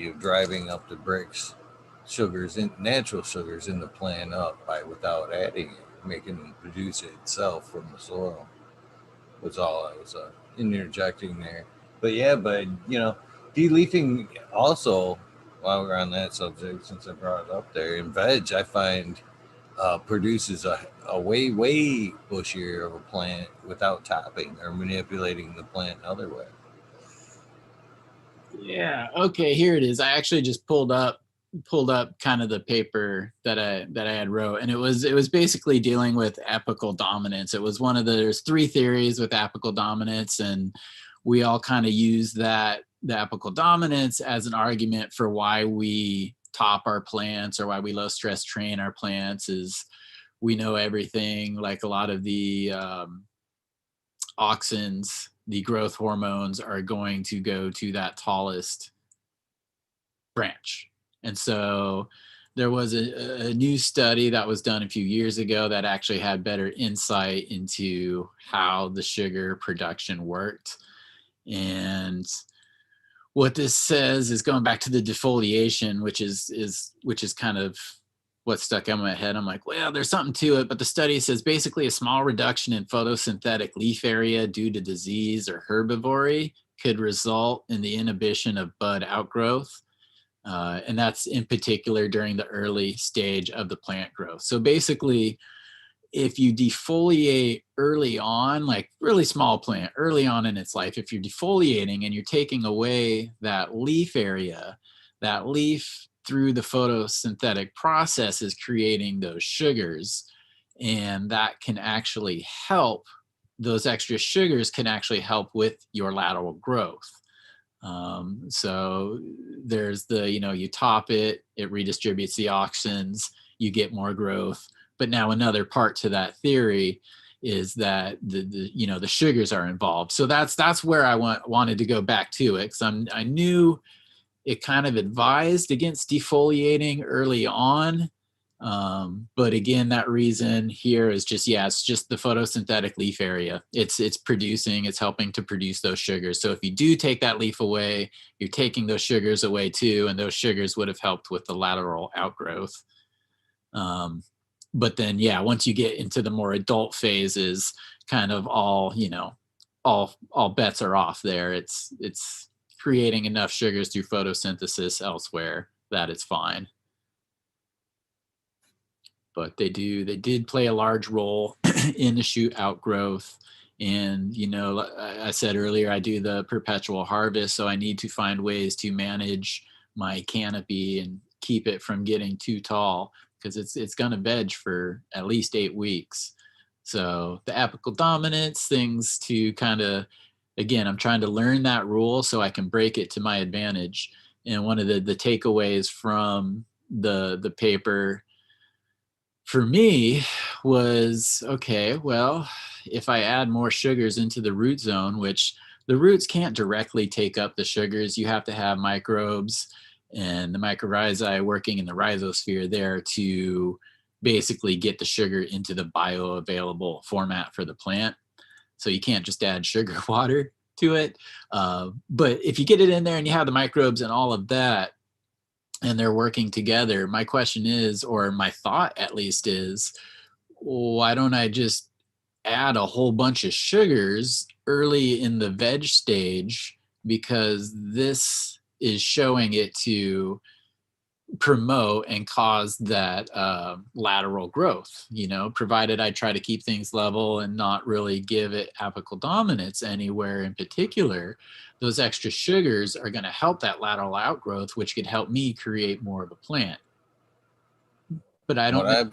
you're driving up the bricks sugars in natural sugars in the plant up by without adding it, making them produce it itself from the soil. Was all I was interjecting there. But yeah, but deleafing also, while we're on that subject, since I brought it up there, in veg, I find produces a way bushier of a plant without topping or manipulating the plant in other way. Yeah. Okay. Here it is. I actually just pulled up kind of the paper that I had wrote, and it was basically dealing with apical dominance. It was one of there's three theories with apical dominance, and we all kind of use the apical dominance as an argument for why we top our plants or why we low stress train our plants. Is we know everything, like a lot of the auxins, the growth hormones, are going to go to that tallest branch. And so there was a new study that was done a few years ago that actually had better insight into how the sugar production worked. And what this says is, going back to the defoliation, which is kind of what stuck in my head. I'm like, well, there's something to it, but the study says basically a small reduction in photosynthetic leaf area due to disease or herbivory could result in the inhibition of bud outgrowth. And that's in particular during the early stage of the plant growth. So basically, if you defoliate early on, like really small plant, early on in its life, if you're defoliating and you're taking away that leaf area, that leaf through the photosynthetic process is creating those sugars. And that can actually help, those extra sugars can actually help with your lateral growth. So there's you top it, it redistributes the auxins, you get more growth. But now another part to that theory is that the sugars are involved. So that's where I wanted to go back to it, because I knew it kind of advised against defoliating early on. But again, that reason here is just, it's just the photosynthetic leaf area. It's helping to produce those sugars. So if you do take that leaf away, you're taking those sugars away too, and those sugars would have helped with the lateral outgrowth. But then, once you get into the more adult phases, kind of all bets are off there. It's creating enough sugars through photosynthesis elsewhere that it's fine. But they did play a large role in the shoot outgrowth. And I said earlier, I do the perpetual harvest, so I need to find ways to manage my canopy and keep it from getting too tall, because it's going to veg for at least 8 weeks. So the apical dominance things, to kind of, again, I'm trying to learn that rule so I can break it to my advantage. And one of the takeaways from the paper for me was, okay, well, if I add more sugars into the root zone, which the roots can't directly take up the sugars, you have to have microbes and the mycorrhizae working in the rhizosphere there to basically get the sugar into the bioavailable format for the plant. So you can't just add sugar water to it. But if you get it in there and you have the microbes and all of that, and they're working together, my question is, or my thought at least is, why don't I just add a whole bunch of sugars early in the veg stage? Because this is showing it to promote and cause that lateral growth, provided I try to keep things level and not really give it apical dominance anywhere in particular. Those extra sugars are going to help that lateral outgrowth, which could help me create more of a plant. But I don't know.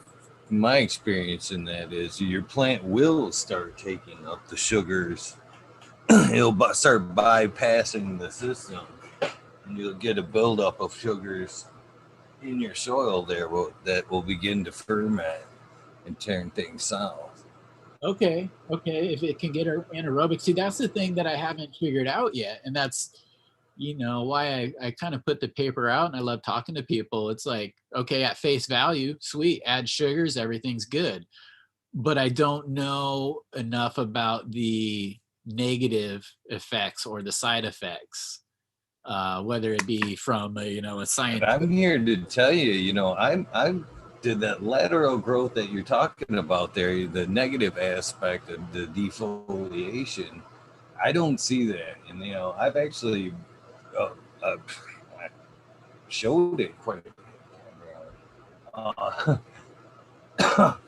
My experience in that is your plant will start taking up the sugars. It'll start bypassing the system, and you'll get a buildup of sugars in your soil there that will begin to ferment and turn things south. Okay, okay. If it can get anaerobic, see, that's the thing that I haven't figured out yet, and that's why I kind of put the paper out, and I love talking to people. It's like, okay, at face value, sweet, add sugars, everything's good, but I don't know enough about the negative effects or the side effects, whether it be from a And science. I'm here to tell you, I did that lateral growth that you're talking about there, the negative aspect of the defoliation. I don't see that, and I've actually uh, uh, showed it quite a bit.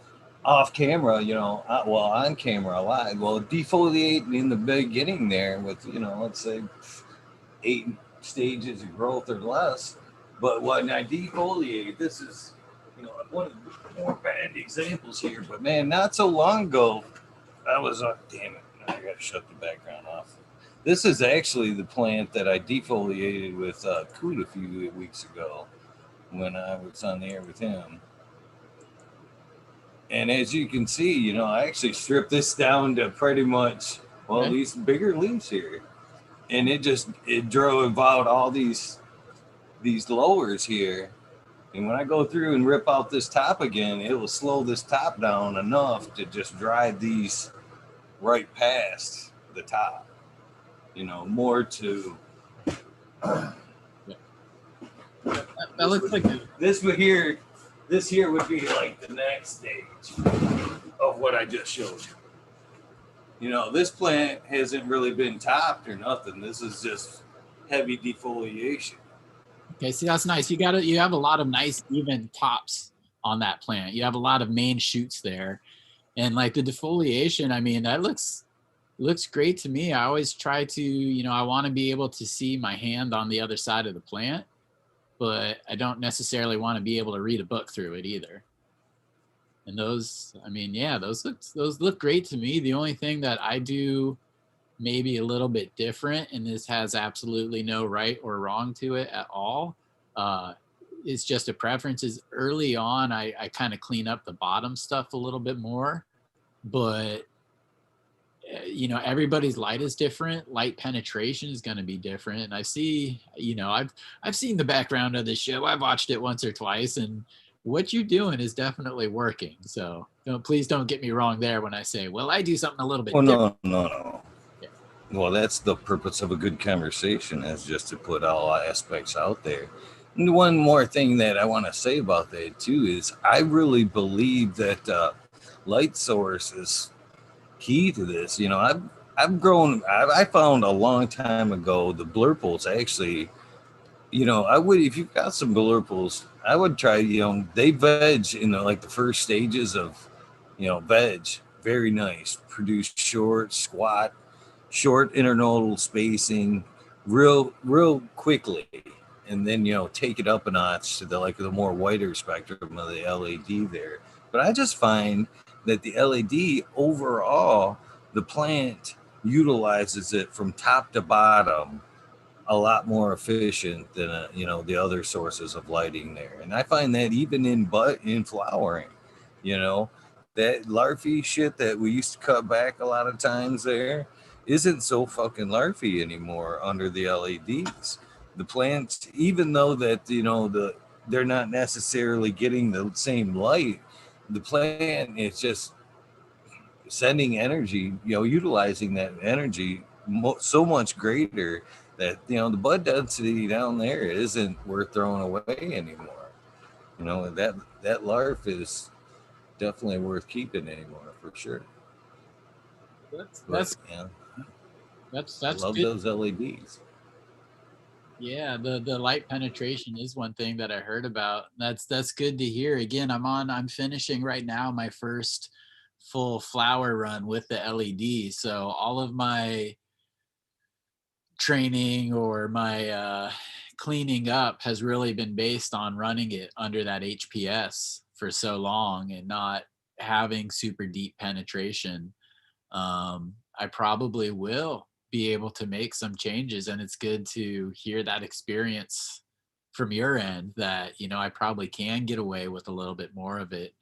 Off camera, well, on camera live. Well, defoliating in the beginning there with, let's say 8 stages of growth or less. But when I defoliate, this is, one of the more bad examples here. But man, not so long ago, I was, damn it, I got to shut the background off. This is actually the plant that I defoliated with Coot a few weeks ago when I was on the air with him. And as you can see, I actually stripped this down to pretty much, well, Okay. these bigger leaves here. And it drove out all these lowers here. And when I go through and rip out this top again, it will slow this top down enough to just drive these right past the top. More to Yeah. That this looks would like a this would here this here would be like the next stage of what I just showed you. This plant hasn't really been topped or nothing. This is just heavy defoliation. Okay, see, that's nice. You have a lot of nice even tops on that plant. You have a lot of main shoots there. And like the defoliation, I mean, that looks great to me. I always try to, I want to be able to see my hand on the other side of the plant, but I don't necessarily want to be able to read a book through it either. And those, I mean, yeah, those look great to me. The only thing that I do maybe a little bit different, and this has absolutely no right or wrong to it at all. Uh, it's just a preference. Is early on, I kind of clean up the bottom stuff a little bit more, but everybody's light is different. Light penetration is going to be different, and I see, I've seen the background of this show. I've watched it once or twice, and what you're doing is definitely working. So please don't get me wrong there when I say, well, I do something a little bit Well, different. no, no, no. Yeah. Well, that's the purpose of a good conversation, is just to put all aspects out there. And one more thing that I want to say about that too is I really believe that light source is key to this. I've grown. I found a long time ago the blurples actually. I would, if you've got some blurples, I would try. They veg in like the first stages of veg. Very nice. Produce short, squat, short internodal spacing, real quickly, and then take it up a notch to the more wider spectrum of the LED there. But I just find that the LED overall, the plant utilizes it from top to bottom a lot more efficient than the other sources of lighting there. And I find that even in flowering, you know that larvae shit that we used to cut back a lot of times there isn't so fucking larvae anymore under the LEDs. The plants, even though that they're not necessarily getting the same light, the plant is just sending energy, utilizing that energy so much greater that the bud density down there isn't worth throwing away anymore. That larf is definitely worth keeping anymore for sure. That's But that's I that's love good. those LEDs. Yeah, the light penetration is one thing that I heard about. That's good to hear. Again, I'm finishing right now my first full flower run with the LED. So all of my training or my cleaning up has really been based on running it under that HPS for so long and not having super deep penetration. I probably will be able to make some changes, and it's good to hear that experience from your end that I probably can get away with a little bit more of it.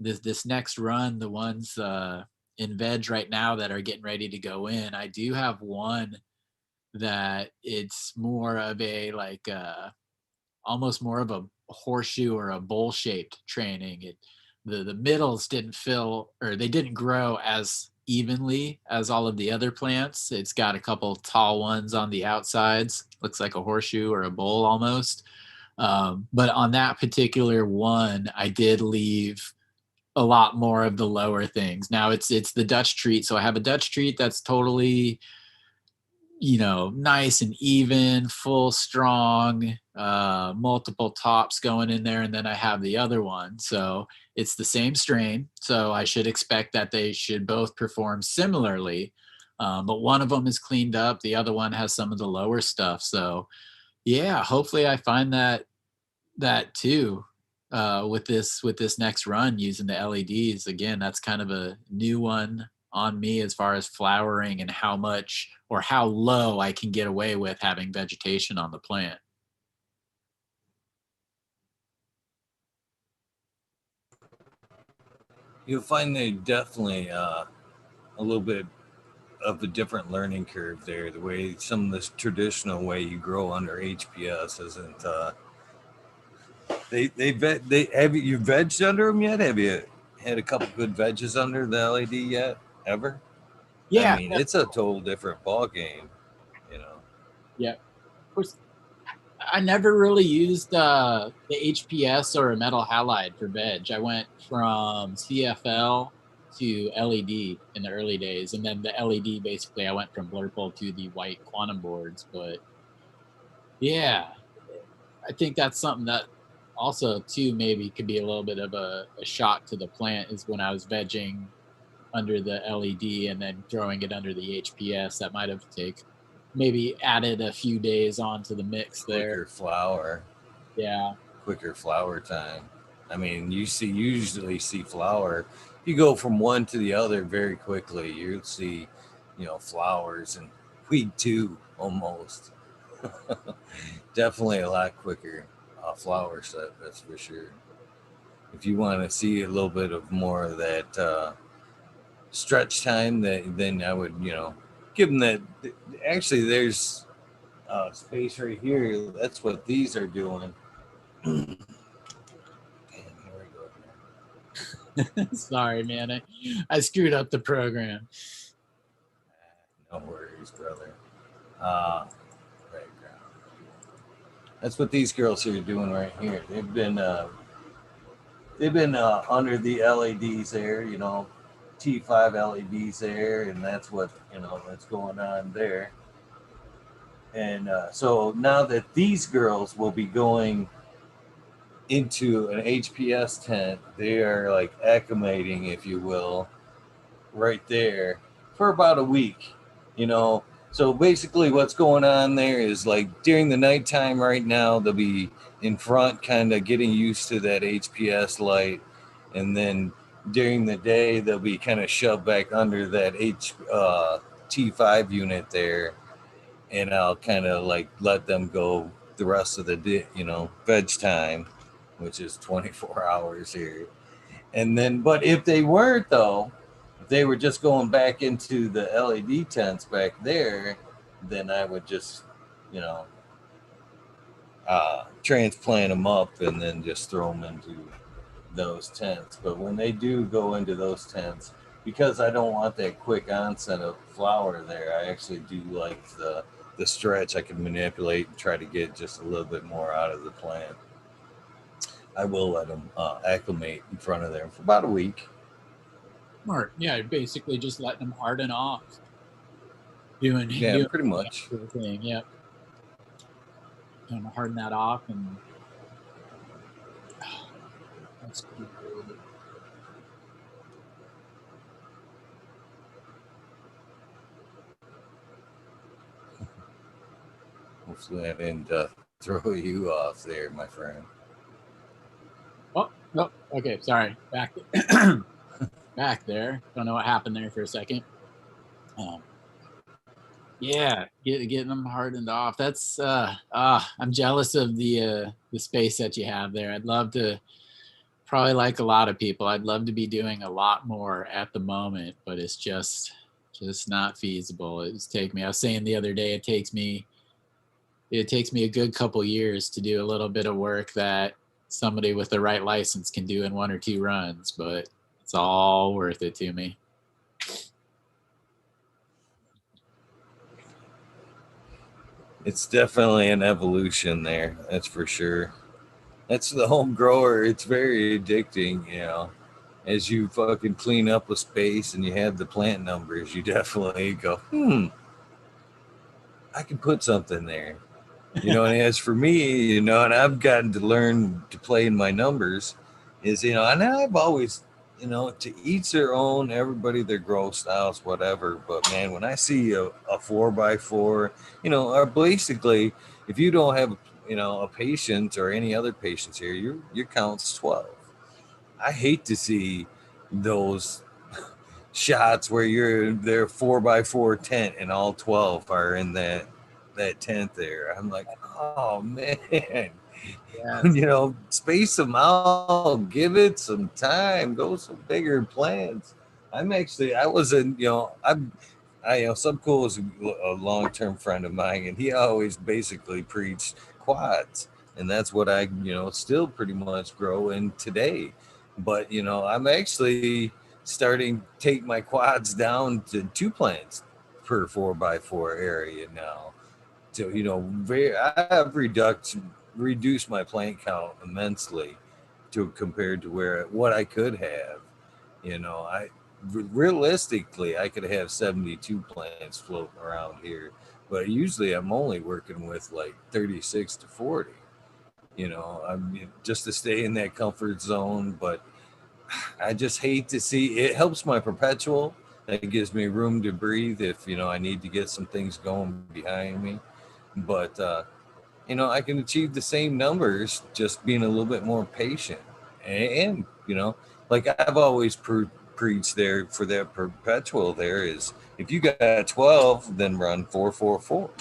This next run, the ones in veg right now that are getting ready to go in. I do have one that it's more of a like almost more of a horseshoe or a bowl shaped training. The middles didn't fill, or they didn't grow as evenly as all of the other plants. It's got a couple tall ones on the outsides, looks like a horseshoe or a bowl almost. But on that particular one, I did leave a lot more of the lower things. Now it's the Dutch treat, so I have a Dutch treat that's totally, nice and even, full, strong, multiple tops going in there. And then I have the other one. So it's the same strain. So I should expect that they should both perform similarly. But one of them is cleaned up. The other one has some of the lower stuff. So yeah, hopefully I find that too, with this next run using the LEDs. Again, that's kind of a new one on me as far as flowering and how much or how low I can get away with having vegetation on the plant. You'll find they definitely a little bit of a different learning curve there. The way some of this traditional way you grow under HPS isn't. They have you vegged under them yet? Have you had a couple good veggies under the LED yet? Ever? I Yeah, mean, it's a total different ball game. You know. yeah. Of course, I never really used the HPS or a metal halide for veg. I went from CFL to LED in the early days, and then the LED basically I went from Blurple to the white quantum boards. But yeah, I think that's something that also too maybe could be a little bit of a shock to the plant is when I was vegging under the LED and then throwing it under the HPS. That might have maybe added a few days onto the mix there. Quicker flower, Yeah. quicker flower time. I mean, usually see flower. You go from one to the other very quickly. You'll see, flowers and week two almost. Definitely a lot quicker flower set. That's for sure. If you want to see a little bit of more of that stretch time, then I would, give them that. Actually, there's space right here. That's what these are doing. Damn, here we go. Sorry, man. I screwed up the program. No worries, brother. Uh, background. That's what these girls here are doing right here. They've been under the LEDs there, T5 LEDs there, and that's what that's going on there. And so now that these girls will be going into an HPS tent, they are like acclimating, if you will, right there for about a week. You know, so basically, what's going on there is like during the nighttime right now, they'll be in front, kind of getting used to that HPS light, and then during the day, they'll be kind of shoved back under that T5 unit there, and I'll kind of like let them go the rest of the day, veg time, which is 24 hours here. And then, but if they weren't though, if they were just going back into the LED tents back there, then I would just, you know, transplant them up and then just throw them into those tents. But when they do go into those tents, because I don't want that quick onset of flower there, I actually do like the stretch. I can manipulate and try to get just a little bit more out of the plant. I will let them acclimate in front of there for about a week. Smart. Yeah, basically just letting them harden off. Doing Yeah, doing pretty much. the thing. Yep. Kind of harden that off, and that's good. Hopefully, I didn't throw you off there, my friend. Oh, no. Okay, sorry. Back back there. Don't know what happened there for a second. Um, yeah, getting them hardened off. That's I'm jealous of the space that you have there. I'd love to probably like a lot of people, I'd love to be doing a lot more at the moment, but it's just not feasible. It's take me. I was saying the other day, it takes me a good couple years to do a little bit of work that somebody with the right license can do in 1 or 2 runs, but it's all worth it to me. It's definitely an evolution there. That's for sure. That's the home grower. It's very addicting, you know. As you fucking clean up a space and you have the plant numbers, you definitely go, I can put something there. You know, and as for me, you know, and I've gotten to learn to play in my numbers, is, you know, and I've always, you know, to each their own, everybody their grow styles, whatever. But man, when I see a 4x4, you know, or basically, if you don't have, you know, a patient or any other patients here, your count's 12. I hate to see those shots where you're there 4x4 tent and all 12 are in that tent there. I'm like, oh man, Yes. you know, space them out, give it some time, go some bigger plants. I wasn't, you know, you know, Subcool is a long term friend of mine, and he always basically preached quads, and that's what I, you know, still pretty much grow in today. But you know, I'm actually starting to take my quads down to 2 plants per 4x4 area now. So you know, I've reduced my plant count immensely to compared to where what I could have. You know, realistically I could have 72 plants floating around here, but usually I'm only working with like 36 to 40. You know, I'm just to stay in that comfort zone, but I just hate to see it helps my perpetual. That gives me room to breathe if you know I need to get some things going behind me. But you know, I can achieve the same numbers just being a little bit more patient. And you know, like I've always preached there for that perpetual there is if you got 12, then run 444.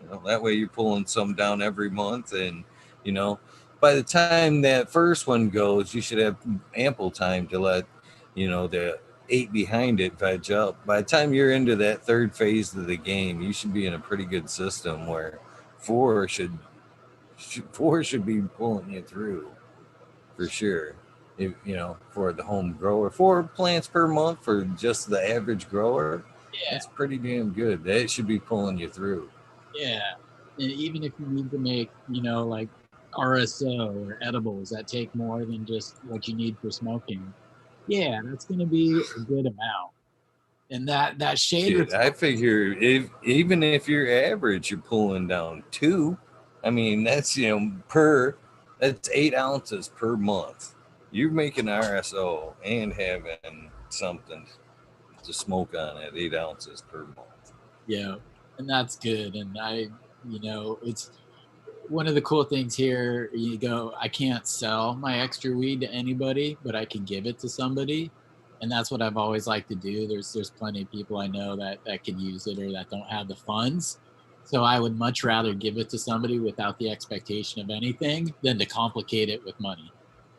You know, that way you're pulling some down every month. And, you know, by the time that first one goes, you should have ample time to let, you know, the 8 behind it veg up. By the time you're into that third phase of the game, you should be in a pretty good system where 4 4 should be pulling you through for sure. If, you know, for the home grower, 4 plants per month for just the average grower, that's Yeah, pretty damn good. That should be pulling you through. yeah. And even if you need to make, like RSO or edibles that take more than just what you need for smoking, yeah, that's going to be a good amount. And that shade Shit, I response, figure if even if you're average, you're pulling down 2. I mean, that's you know that's 8 ounces per month. You're making RSO and having something to smoke on at 8 ounces per month. yeah, and that's good. And it's one of the cool things here. You go, I can't sell my extra weed to anybody, but I can give it to somebody, and that's what I've always liked to do. There's plenty of people I know that can use it or that don't have the funds. So I would much rather give it to somebody without the expectation of anything than to complicate it with money.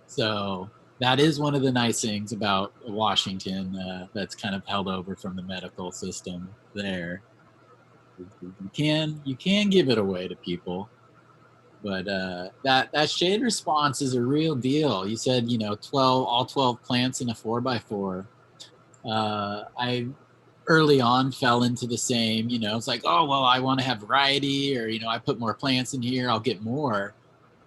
So that is one of the nice things about Washington, that's kind of held over from the medical system there. You can give it away to people, but that shade response is a real deal. You said 12 plants in a 4x4. I early on fell into the same. It's like, oh well, I want to have variety, or I put more plants in here, I'll get more.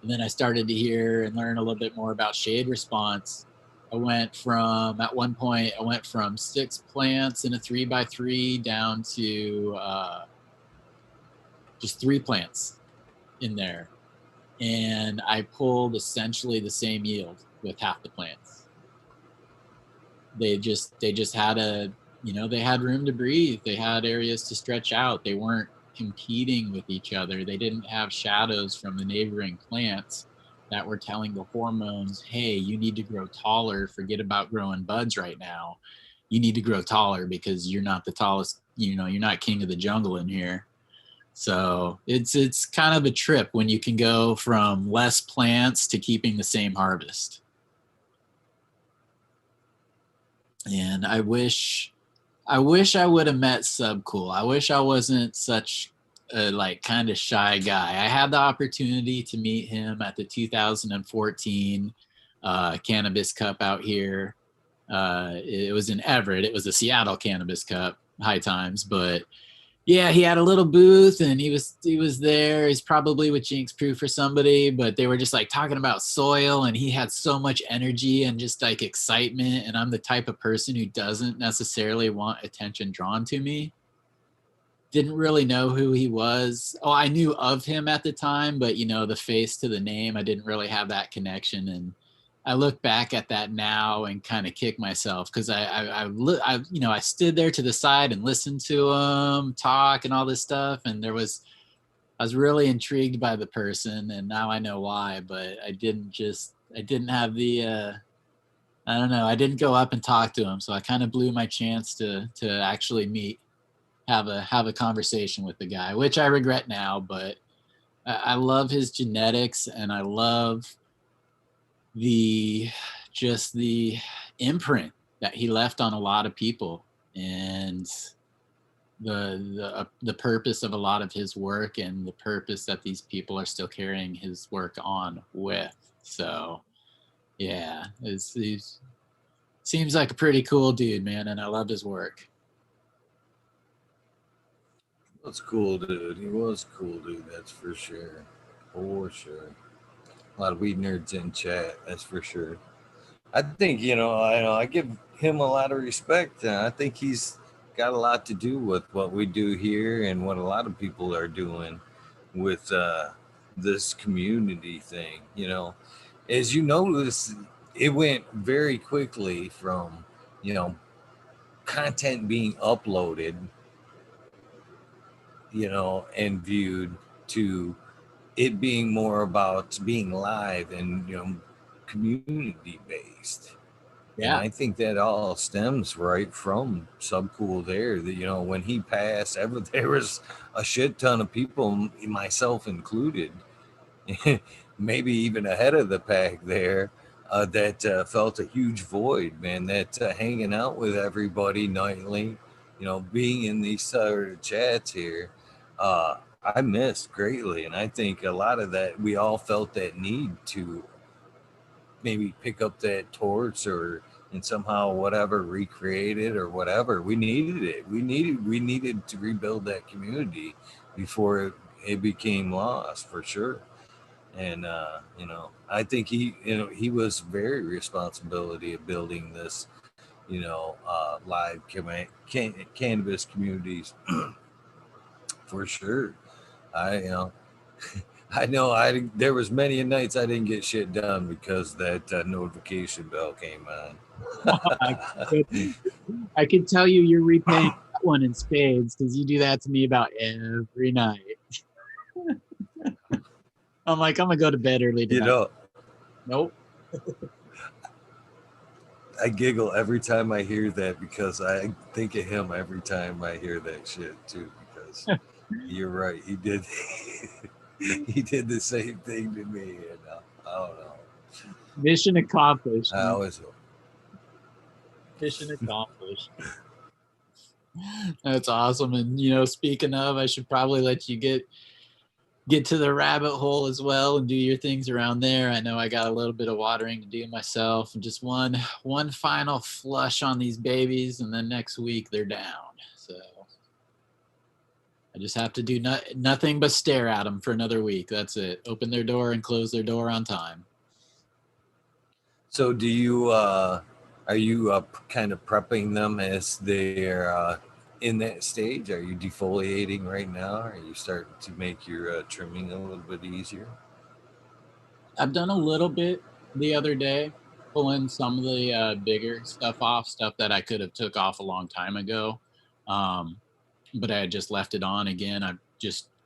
And then I started to hear and learn a little bit more about shade response. At one point I went from 6 plants in a 3x3 down to just 3 plants in there, and I pulled essentially the same yield with half the plants. They just had they had room to breathe. They had areas to stretch out. They weren't competing with each other. They didn't have shadows from the neighboring plants that were telling the hormones, hey, you need to grow taller. Forget about growing buds right now. You need to grow taller because you're not the tallest, you're not king of the jungle in here. So it's kind of a trip when you can go from less plants to keeping the same harvest. And I wish I would have met Subcool. I wish I wasn't such a like kind of shy guy. I had the opportunity to meet him at the 2014 Cannabis Cup out here. It was in Everett. It was the Seattle Cannabis Cup, High Times. But yeah, he had a little booth and he was there. He's probably with Jinx Proof or somebody, but they were just like talking about soil, and he had so much energy and just like excitement. And I'm the type of person who doesn't necessarily want attention drawn to me. Didn't really know who he was. Oh, I knew of him at the time, but the face to the name, I didn't really have that connection. And I look back at that now and kind of kick myself because I stood there to the side and listened to him talk and all this stuff, and I was really intrigued by the person, and now I know why. But I didn't have the I don't know, I didn't go up and talk to him, so I kind of blew my chance to actually have a conversation with the guy, which I regret now. But I love his genetics, and I love the just the imprint that he left on a lot of people, and the purpose of a lot of his work, and the purpose that these people are still carrying his work on with. So yeah, he's seems like a pretty cool dude, man, and I love his work. That's cool, dude. He was cool, dude. That's for sure. For sure. A lot of weed nerds in chat. That's for sure. I think I give him a lot of respect. I think he's got a lot to do with what we do here and what a lot of people are doing with this community thing. As you notice, it went very quickly from you know content being uploaded, and viewed, to it being more about being live and community based. And Yeah, I think that all stems right from Subcool there. That when he passed, there was a shit ton of people, myself included, maybe even ahead of the pack there, that felt a huge void, man. That hanging out with everybody nightly, being in these sort of chats here, I missed greatly. And I think a lot of that, we all felt that need to maybe pick up that torch, or and somehow whatever recreate it, or whatever. We needed it. We needed to rebuild that community before it became lost, for sure. And I think he was very responsibility of building this, live cannabis communities, for sure. I I know there was many nights I didn't get shit done because that notification bell came I on. could, I could tell you're repaying that one in spades because you do that to me about every night. I'm like, I'm gonna go to bed early you tonight. know, Nope. I giggle every time I hear that, because I think of him every time I hear that shit too. Because you're right, he did. He did the same thing to me, and I don't know. Mission accomplished, I man. always Mission accomplished. That's awesome. And speaking of, I should probably let you get to the rabbit hole as well and do your things around there. I know I got a little bit of watering to do myself, and just one final flush on these babies, and then next week they're down. So I just have to do nothing but stare at them for another week. That's it. Open their door and close their door on time. So, do you are you kind of prepping them as they're in that stage? Are you defoliating right now? Are you starting to make your trimming a little bit easier? I've done a little bit the other day, pulling some of the bigger stuff off, stuff that I could have took off a long time ago. Um, but I had just left it on again.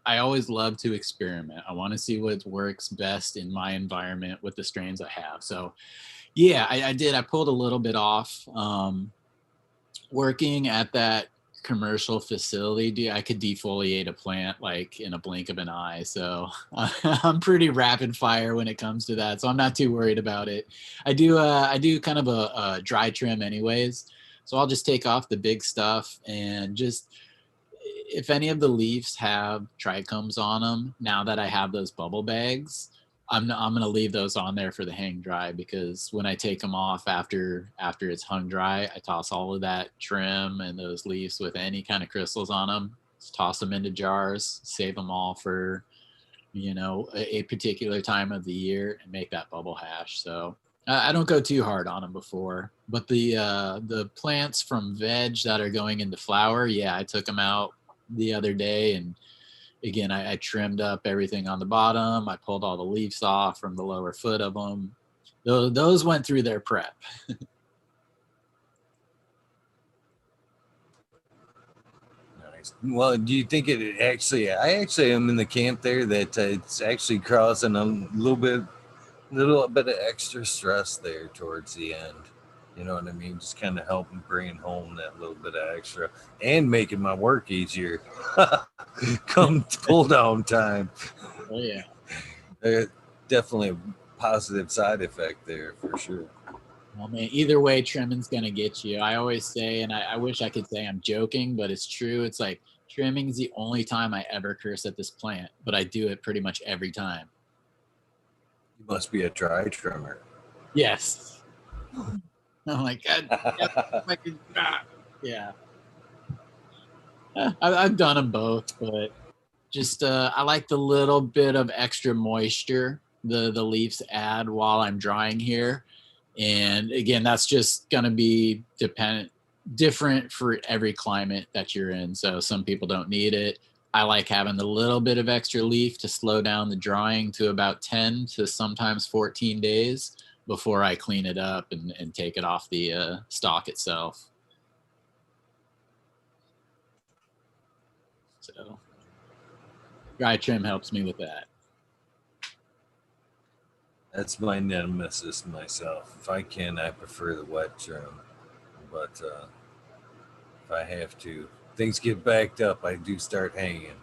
I always love to experiment. I want to see what works best in my environment with the strains I have. So yeah, I did. I pulled a little bit off. Working at that commercial facility, I could defoliate a plant like in a blink of an eye. So I'm pretty rapid fire when it comes to that. So I'm not too worried about it. I do kind of a dry trim anyways. So I'll just take off the big stuff and just, if any of the leaves have trichomes on them, now that I have those bubble bags, I'm gonna leave those on there for the hang dry, because when I take them off after it's hung dry, I toss all of that trim and those leaves with any kind of crystals on them, just toss them into jars, save them all for a particular time of the year, and make that bubble hash. So I don't go too hard on them before, but the plants from veg that are going into flower, yeah, I took them out the other day, and again, I trimmed up everything on the bottom. I pulled all the leaves off from the lower foot of them. Those went through their prep. Nice. Well, do you think it actually? I actually am in the camp there that it's actually causing a little bit of extra stress there towards the end. You know what I mean? Just kind of helping bring home that little bit of extra and making my work easier. Come pull down time. Oh yeah. Definitely a positive side effect there for sure. Well, man, either way, trimming's gonna get you. I always say, and I wish I could say I'm joking, but it's true. It's like trimming is the only time I ever curse at this plant, but I do it pretty much every time. You must be a dry trimmer. Yes. I'm like, God, yeah. I've done them both, but just I like the little bit of extra moisture the leaves add while I'm drying here. And again, that's just going to be different for every climate that you're in. So some people don't need it. I like having the little bit of extra leaf to slow down the drying to about 10 to sometimes 14 days before I clean it up and take it off the stalk itself. So dry trim helps me with that. That's my nemesis myself. If I can, I prefer the wet trim. But if I have to, things get backed up, I do start hanging.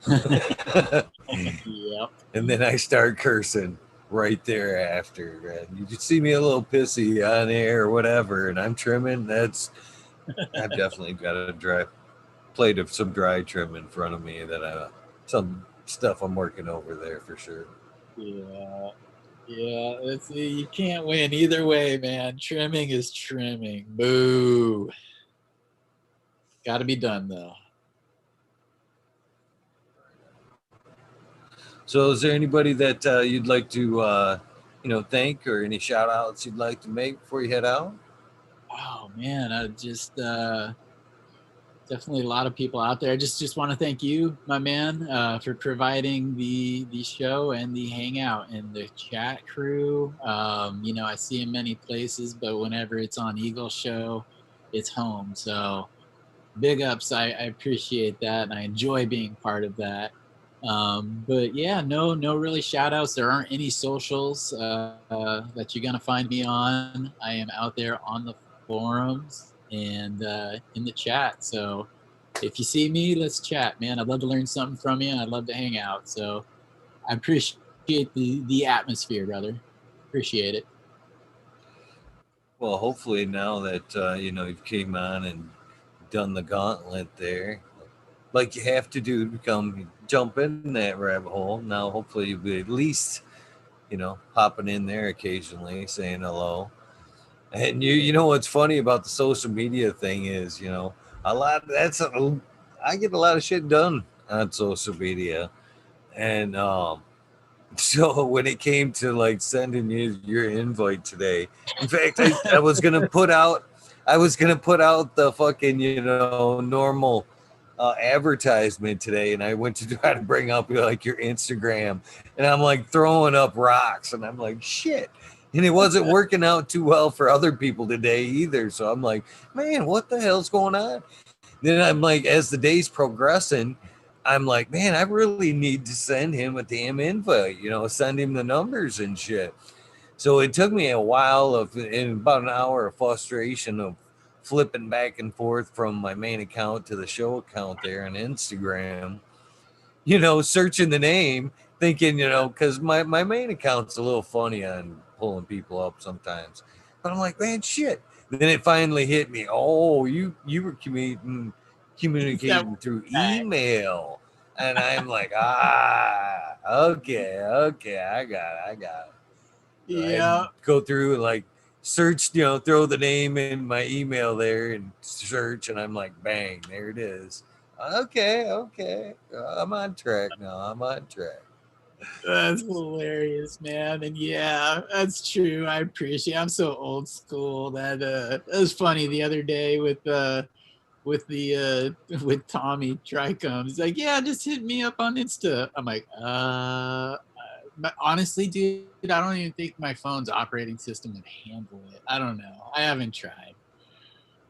Yep. And then I start cursing right thereafter. And you just see me a little pissy on air or whatever, and I'm trimming. I've definitely got a dry plate of some dry trim in front of me some stuff I'm working over there for sure. Yeah. Yeah, you can't win either way, man. Trimming is trimming. Boo. Got to be done though. So, is there anybody that you'd like to, thank, or any shout outs you'd like to make before you head out? Oh man, I just definitely a lot of people out there. I just want to thank you, my man, for providing the show and the hangout and the chat crew. I see in many places, but whenever it's on Eagle Show, it's home. So big ups. I appreciate that, and I enjoy being part of that. But yeah, no really shout outs. There aren't any socials that you're gonna find me on. I am out there on the forums and in the chat. So if you see me, let's chat, man. I'd love to learn something from you, and I'd love to hang out. So I appreciate the atmosphere, brother. Appreciate it. Well, hopefully now that you've came on and done the gauntlet there, like you have to do to become jump in that rabbit hole. Now, hopefully, you'll be at least popping in there occasionally, saying hello. And you know what's funny about the social media thing is, a lot I get a lot of shit done on social media, and so when it came to like sending you your invite today, in fact, I was gonna put out the fucking normal advertisement today, and I went to try to bring up like your Instagram, and I'm like throwing up rocks, and I'm like shit, and it wasn't working out too well for other people today either. So I'm like, man, what the hell's going on? Then I'm like, as the day's progressing, I'm like, man, I really need to send him a damn invite, send him the numbers and shit. So it took me a while in about an hour of frustration of flipping back and forth from my main account to the show account there on Instagram, searching the name, thinking, because my main account's a little funny on pulling people up sometimes. But I'm like, man, shit. Then it finally hit me. Oh, you were Is that communicating through right? email, and I'm like, ah, okay, I got it. So I had to Yeah, go through and like search, throw the name in my email there and search, and I'm like, bang, there it is. Okay, I'm on track now. I'm on track. that's hilarious, man. And yeah, that's true. I appreciate. I'm so old school that it was funny the other day with the with Tommy Tricom. He's like, yeah, just hit me up on Insta. I'm like, but honestly, dude, I don't even think my phone's operating system would handle it. I don't know. I haven't tried.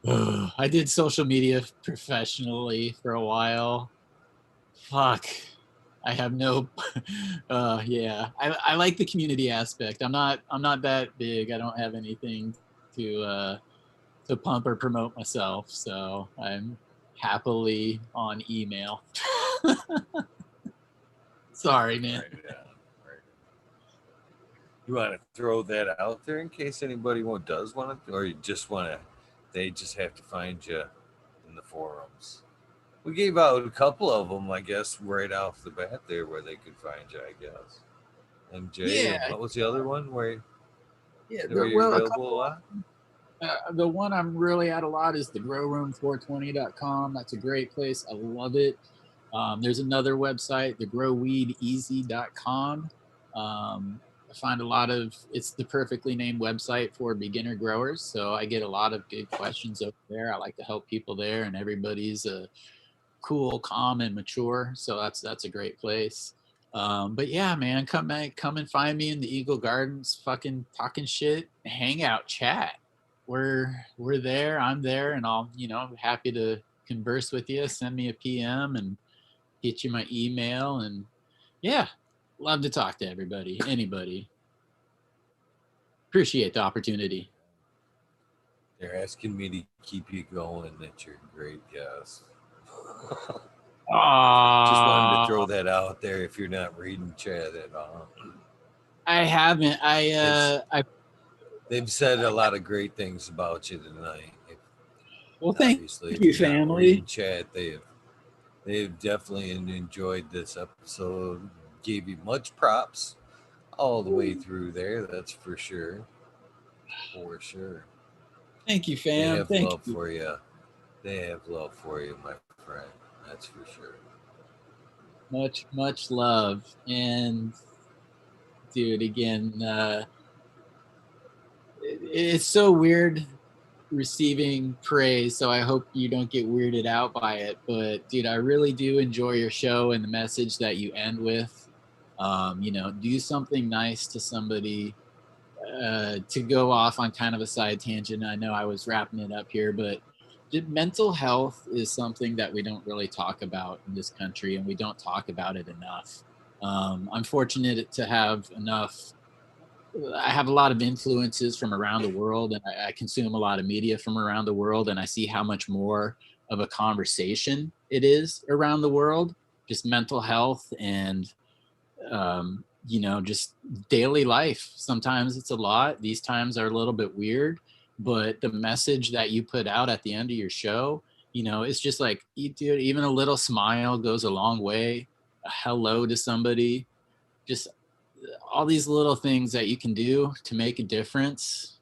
I did social media professionally for a while. Fuck. I have no yeah. I like the community aspect. I'm not that big. I don't have anything to to pump or promote myself. So I'm happily on email. Sorry, man. Right on. Right. You want to throw that out there in case anybody does want to, or you just want to, they just have to find you in the forums. We gave out a couple of them, I guess, right off the bat there where they could find you, I guess. MJ, Yeah, and what was the other one yeah. where you're Well, a available a couple. lot? The one I'm really at a lot is the growroom420.com. That's a great place. I love it. There's another website, thegrowweedeasy.com. I find a lot of it's the perfectly named website for beginner growers. So I get a lot of good questions over there. I like to help people there, and everybody's cool, calm, and mature. So that's a great place. But yeah, man, come and find me in the Eagle Gardens, fucking talking shit, hang out, chat. We're there. I'm there, and I'll happy to converse with you. Send me a PM and get you my email, and yeah, love to talk to everybody, anybody. Appreciate the opportunity. They're asking me to keep you going. That you're a great guest. Just wanted to Ah, throw that out there if you're not reading chat at all. I haven't. They've I they've said a lot of great things about you tonight. well, thank Obviously, if you, you're not reading family. chat, they've definitely enjoyed this episode. Gave you much props all the way through there. That's for sure. For sure. Thank you, They fam. have Thank love you. for you. They have love for you, my friend. That's for sure. Much love. And dude, again, it's so weird receiving praise. So I hope you don't get weirded out by it. But dude, I really do enjoy your show and the message that you end with. Do something nice to somebody. To go off on kind of a side tangent, I know I was wrapping it up here, but mental health is something that we don't really talk about in this country, and we don't talk about it enough. I'm fortunate to have enough. I have a lot of influences from around the world, and I consume a lot of media from around the world, and I see how much more of a conversation it is around the world, just mental health and just daily life. Sometimes it's a lot. These times are a little bit weird, but the message that you put out at the end of your show, it's just like, dude, even a little smile goes a long way. A hello to somebody, just all these little things that you can do to make a difference.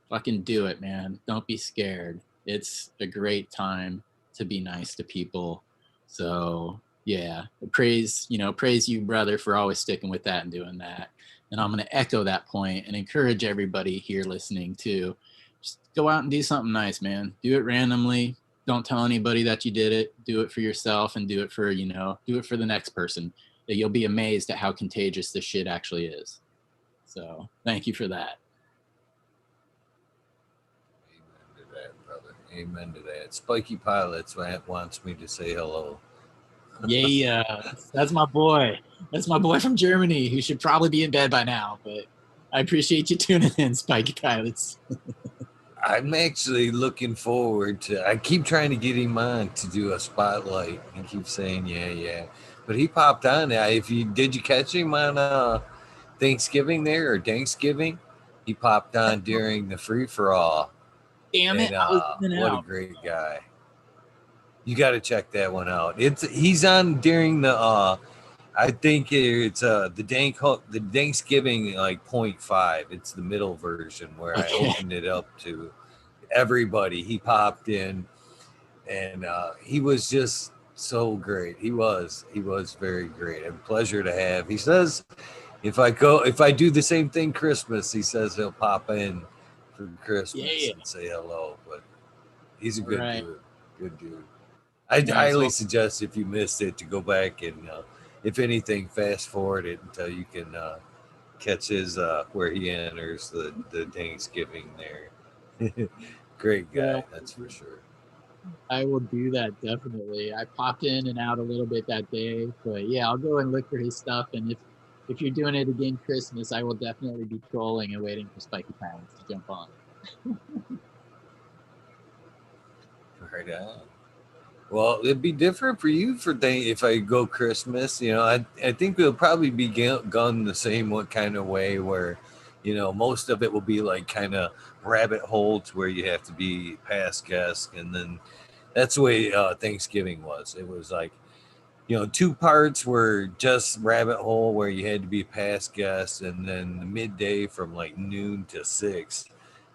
Fucking do it, man. Don't be scared. It's a great time to be nice to people. So yeah, praise you, brother, for always sticking with that and doing that. And I'm going to echo that point and encourage everybody here listening to just go out and do something nice, man. Do it randomly. Don't tell anybody that you did it. Do it for yourself and do it for the next person. You'll be amazed at how contagious this shit actually is. So thank you for that. Amen to that, brother. Amen to that. Spiky Pilots wants me to say hello. Yeah, that's my boy. That's my boy from Germany who should probably be in bed by now, but I appreciate you tuning in, Spiky Pilots. I'm actually looking forward to. I keep trying to get him on to do a spotlight. He keeps saying, "Yeah," but he popped on. If you did, you catch him on Thanksgiving there or Thanksgiving? He popped on during the free for all. Damn it, And I was in and what a out. great guy. You got to check that one out. He's on during the I think it's the Thanksgiving like .5. It's the middle version where I Okay. opened it up to everybody. He popped in, and he was just so great. He was very great. A pleasure to have. He says if I do the same thing Christmas, he says he'll pop in for Christmas Yeah. and say hello. But he's a All good right. dude. Good dude. I'd Nice. highly Well, suggest if you missed it to go back and, if anything, fast forward it until you can catch his where he enters the Thanksgiving there. Great yeah, guy, that's for sure. I will do that definitely. I popped in and out a little bit that day, but yeah, I'll go and look for his stuff. And if you're doing it again Christmas, I will definitely be trolling and waiting for Spiky Pants to jump on. Right on. Well, it'd be different for you if I go Christmas. I think it'll probably be gone the same what kind of way where, most of it will be like kind of rabbit holes where you have to be past guest, and then that's the way Thanksgiving was. It was like, two parts were just rabbit hole where you had to be past guest, and then the midday from like noon to 6,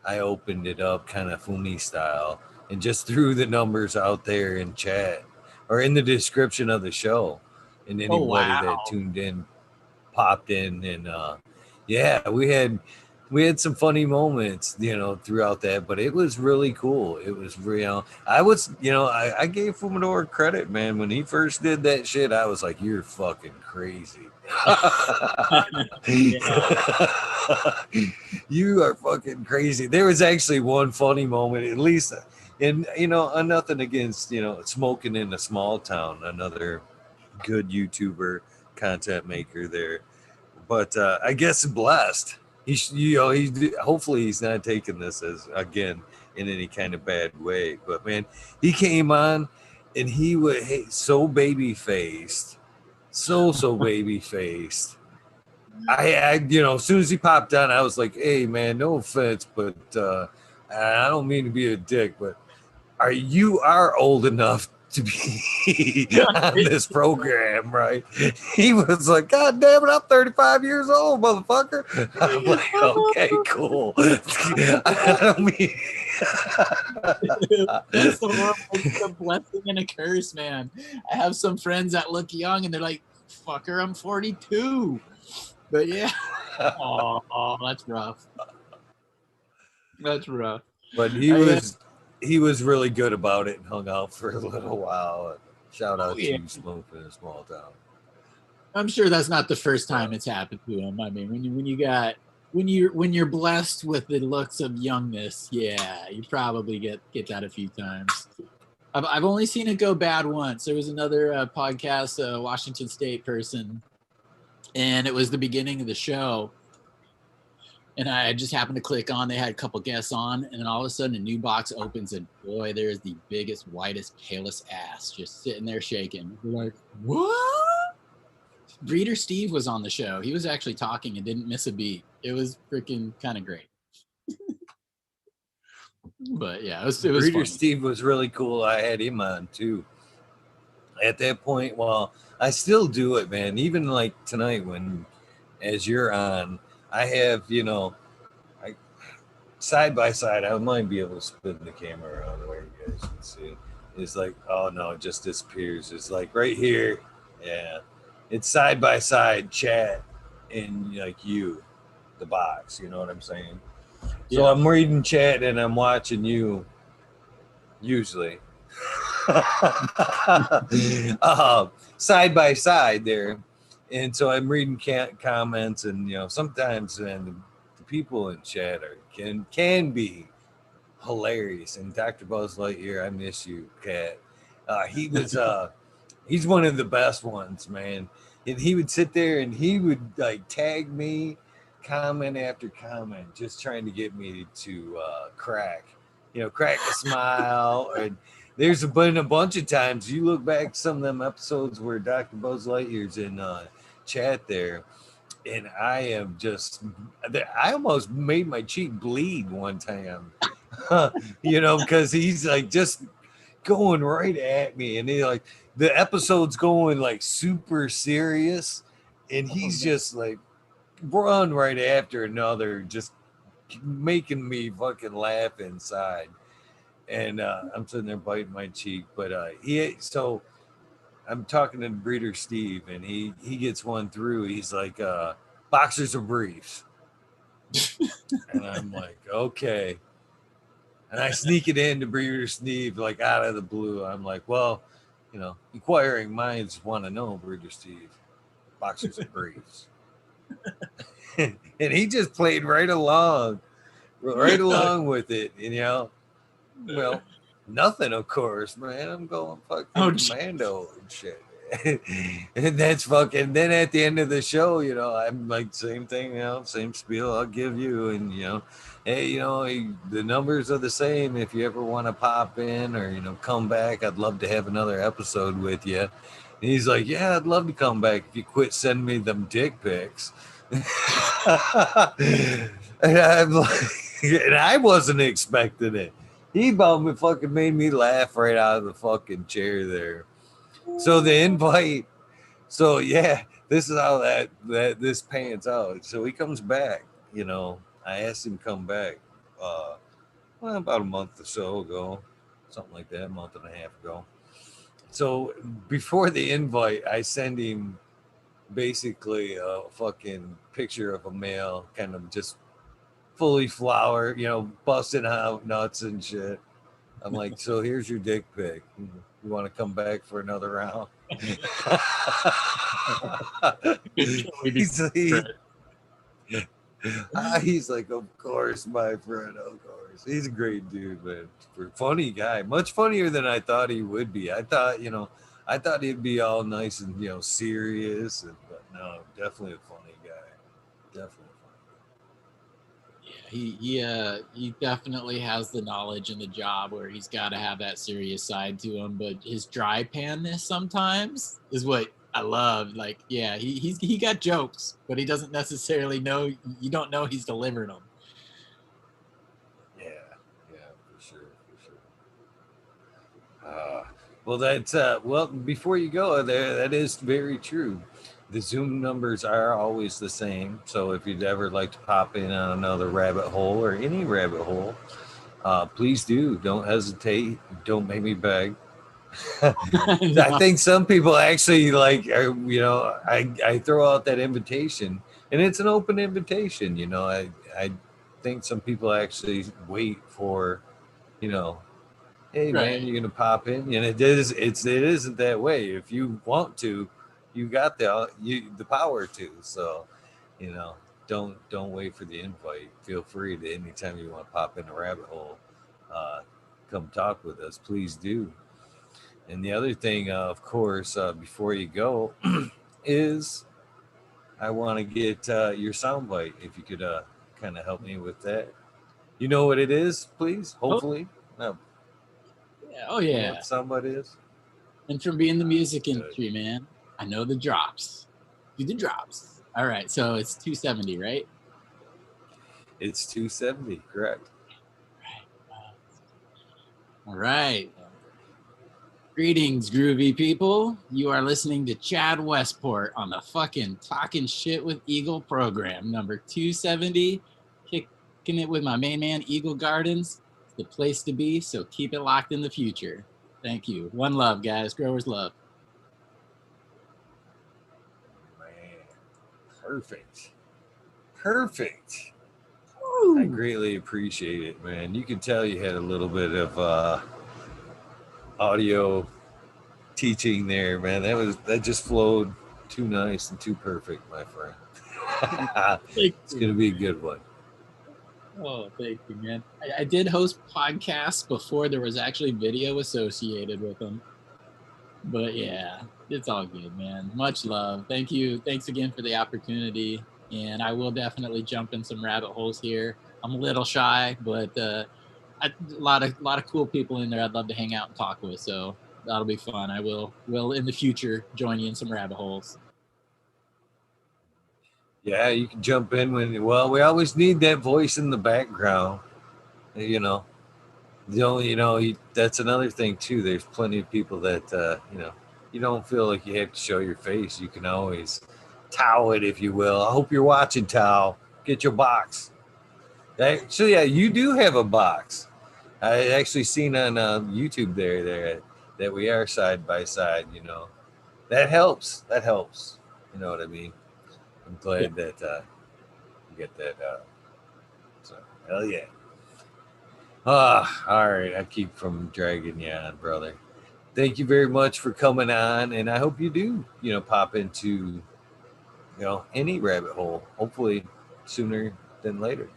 I opened it up kind of Fumi style and just threw the numbers out there in chat or in the description of the show, and Oh anybody wow. that tuned in popped in, and yeah, we had some funny moments, throughout that, but it was really cool. It was real. I gave Fumador credit, man. When he first did that shit, I was like, you're fucking crazy. Yeah. You are fucking crazy. There was actually one funny moment, at least, and nothing against smoking in a small town, another good YouTuber content maker there, but I guess blessed. Hopefully he's not taking this as again in any kind of bad way. But man, he came on and he was so baby faced, so baby faced. As soon as he popped on, I was like, "Hey man, no offense, but I don't mean to be a dick, but you are old enough to be on this program, right?" He was like, "God damn it, I'm 35 years old, motherfucker." I'm like, "Okay, cool." I don't mean. That's the world. It's a blessing and a curse, man. I have some friends that look young and they're like, fucker, I'm 42. But yeah. Oh, that's rough. That's rough. But I, he was really good about it and hung out for a little while. Shout oh out yeah. to Smoke in a small town. I'm sure that's not the first time So, it's happened to him. I mean, when you're blessed with the looks of youngness, yeah, you probably get that a few times. I've only seen it go bad once. There was another podcast, Washington State person, and it was the beginning of the show. And I just happened to click on. They had a couple guests on, and then all of a sudden, a new box opens, and boy, there's the biggest, whitest, palest ass just sitting there shaking. We're like, what? Breeder Steve was on the show. He was actually talking and didn't miss a beat. It was freaking kind of great. But yeah, it was Breeder funny. Steve was really cool. I had him on too. At that point, well, I still do it, man. Even like tonight, when as you're on, I have I side by side. I might be able to spin the camera around where you guys can see. It's like, oh no, it just disappears. It's like right here, yeah. It's side by side chat and like the box. You know what I'm saying? So Yeah. I'm reading chat and I'm watching you usually. Side by side there, and so I'm reading comments, and sometimes, and the people in chat can be hilarious. And Dr. Buzz Lightyear, I miss you, Cat. He's one of the best ones, man. And he would sit there and he would like tag me comment after comment, just trying to get me to crack a smile. And there's been a bunch of times you look back some of them episodes where Dr. Buzz Lightyear's in chat there, and I almost made my cheek bleed one time. you know, because he's like just going right at me, and he like the episode's going like super serious, and Oh, he's man. just like run right after another, just making me fucking laugh inside. And I'm sitting there biting my cheek, but so I'm talking to Breeder Steve, and he gets one through. He's like, boxers or briefs, and I'm like, okay. And I sneak it in to Breeder Steve, like out of the blue. I'm like, well, you know, inquiring minds want to know, Breeder Steve, boxers or briefs. And he just played right along with it, you know. Well, nothing, of course, man. I'm going fucking Oh, gee. commando and shit. And that's fucking. Then at the end of the show, you know, I'm like, same thing, you know, same spiel I'll give you, and you know, hey, you know, the numbers are the same. If you ever want to pop in or you know come back, I'd love to have another episode with you. And he's like, yeah, I'd love to come back if you quit sending me them dick pics. And I'm like, and I wasn't expecting it. He about me fucking made me laugh right out of the fucking chair there. So the invite, so yeah, this is how that this pans out. So he comes back, you know. I asked him to come back well, about a month or so ago, something like that, a month and a half ago. So before the invite, I send him basically a fucking picture of a male, kind of just fully flowered, you know, busting out nuts and shit. I'm like, so here's your dick pic. You want to come back for another round? Can we be he's, he, friends? he's like, of course, my friend, of course. He's a great dude, man. Funny guy, much funnier than I thought he would be. I thought, you know, I thought he'd be all nice and you know serious, but no, definitely a funny guy. Definitely Yeah, he definitely has the knowledge and the job where he's got to have that serious side to him. But his dry panness sometimes is what I love. Like, yeah, he got jokes, but he doesn't necessarily know. You don't know he's delivering them. funny. Yeah, for sure, for sure. Well, that's well. Before you go there, that is very true. The Zoom numbers are always the same. So if you'd ever like to pop in on another rabbit hole or any rabbit hole, please do. Don't hesitate. Don't make me beg. I No, think some people actually like, you know, I throw out that invitation, and it's an open invitation. You know, I think some people actually wait for, you know, hey man, right. you're gonna pop in, and it isn't that way. If you want to, you got the power to. So, you know, don't wait for the invite. Feel free to anytime you want to pop in a rabbit hole, uh, come talk with us. Please do. And the other thing, of course, before you go, is I want to get your soundbite. If you could kind of help me with that. You know what it is, please. Oh, Hopefully, no. yeah. Oh, You know what yeah. the soundbite is? And from being in the music Good. industry, man, I know the drops. Do the drops. All right, so it's 270, right? It's 270, correct? All right. Greetings, groovy people. You are listening to Chad Westport on the fucking Talking Shit with Eagle program, number 270. Kicking it with my main man, Eagle Gardens. It's the place to be, so keep it locked in the future. Thank you. One love, guys. Growers love. Man, perfect. Perfect. I Woo! greatly appreciate it, man. You can tell you had a little bit of audio teaching there, man. That just flowed too nice and too perfect, my friend. Thank It's you. gonna be a good one. Oh, thank you, man. I did host podcasts before there was actually video associated with them. But yeah, it's all good, man. Much love. Thank you. Thanks again for the opportunity. And I will definitely jump in some rabbit holes here. I'm a little shy, but a lot of cool people in there I'd love to hang out and talk with. So that'll be fun. I will in the future join you in some rabbit holes. Yeah, you can jump in when. Well, we always need that voice in the background, you know. that's another thing too. There's plenty of people that you don't feel like you have to show your face. You can always Tao it, if you will. I hope you're watching, Tao. Get your box. Actually, yeah, you do have a box. I actually seen on YouTube there that we are side by side. That helps. That helps. You know what I mean? I'm Yeah. glad that you get that. So hell yeah. All right. I keep from dragging you on, brother. Thank you very much for coming on, and I hope you do, pop into, any rabbit hole. Hopefully, sooner than later.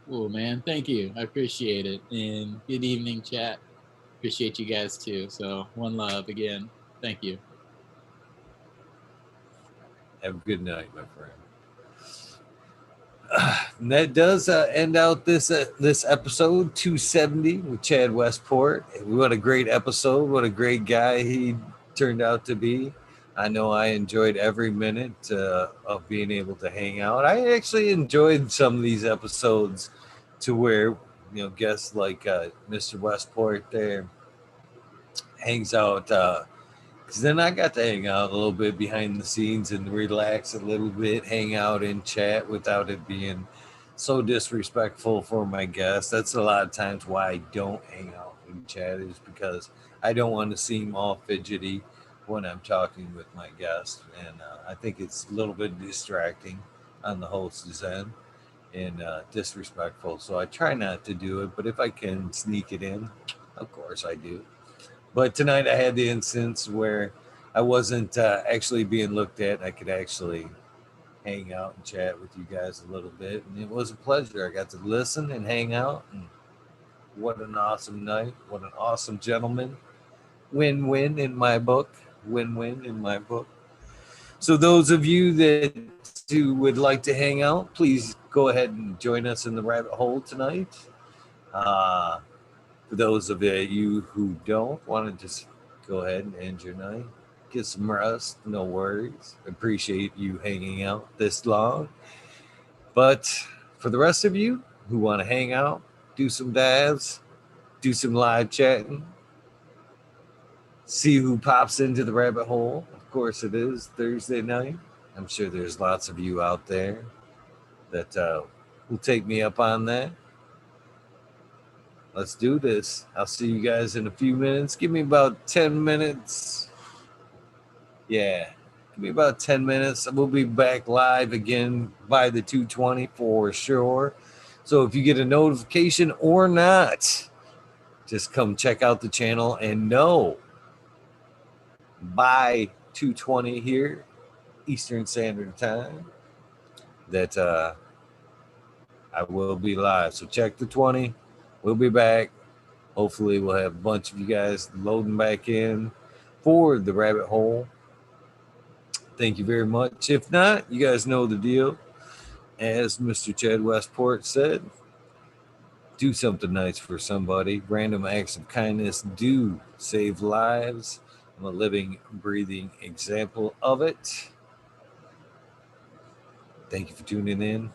Cool, man. Thank you. I appreciate it. And good evening, chat. Appreciate you guys too. So one love again. Thank you. Have a good night, my friend. And that does end out this episode 270 with Chad Westport. What a great episode! What a great guy he turned out to be. I know I enjoyed every minute of being able to hang out. I actually enjoyed some of these episodes to where guests like Mr. Westport there hangs out. Because then I got to hang out a little bit behind the scenes and relax a little bit, hang out and chat without it being so disrespectful for my guests. That's a lot of times why I don't hang out and chat, is because I don't want to seem all fidgety when I'm talking with my guests. And I think it's a little bit distracting on the host's end and disrespectful. So I try not to do it, but if I can sneak it in, of course I do. But tonight I had the instance where I wasn't actually being looked at. I could actually hang out and chat with you guys a little bit, and it was a pleasure. I got to listen and hang out, and what an awesome night! What an awesome gentleman! Win-win in my book. Win-win in my book. So those of you that who would like to hang out, please go ahead and join us in the rabbit hole tonight. Uh, For those of you who don't want to just go ahead and end your night, get some rest, no worries. Appreciate you hanging out this long. But for the rest of you who want to hang out, do some dives, do some live chatting, see who pops into the rabbit hole. Of course, it is Thursday night. I'm sure there's lots of you out there that will take me up on that. Let's do this. I'll see you guys in a few minutes. Give me about 10 minutes. Yeah, give me about 10 minutes. We'll be back live again by the 220 for sure. So if you get a notification or not, just come check out the channel and know by 220 here, Eastern Standard Time, that I will be live. So check the 20. We'll be back. Hopefully, we'll have a bunch of you guys loading back in for the rabbit hole. Thank you very much. If not, you guys know the deal. As Mr. Chad Westport said, do something nice for somebody. Random acts of kindness do save lives. I'm a living, breathing example of it. Thank you for tuning in.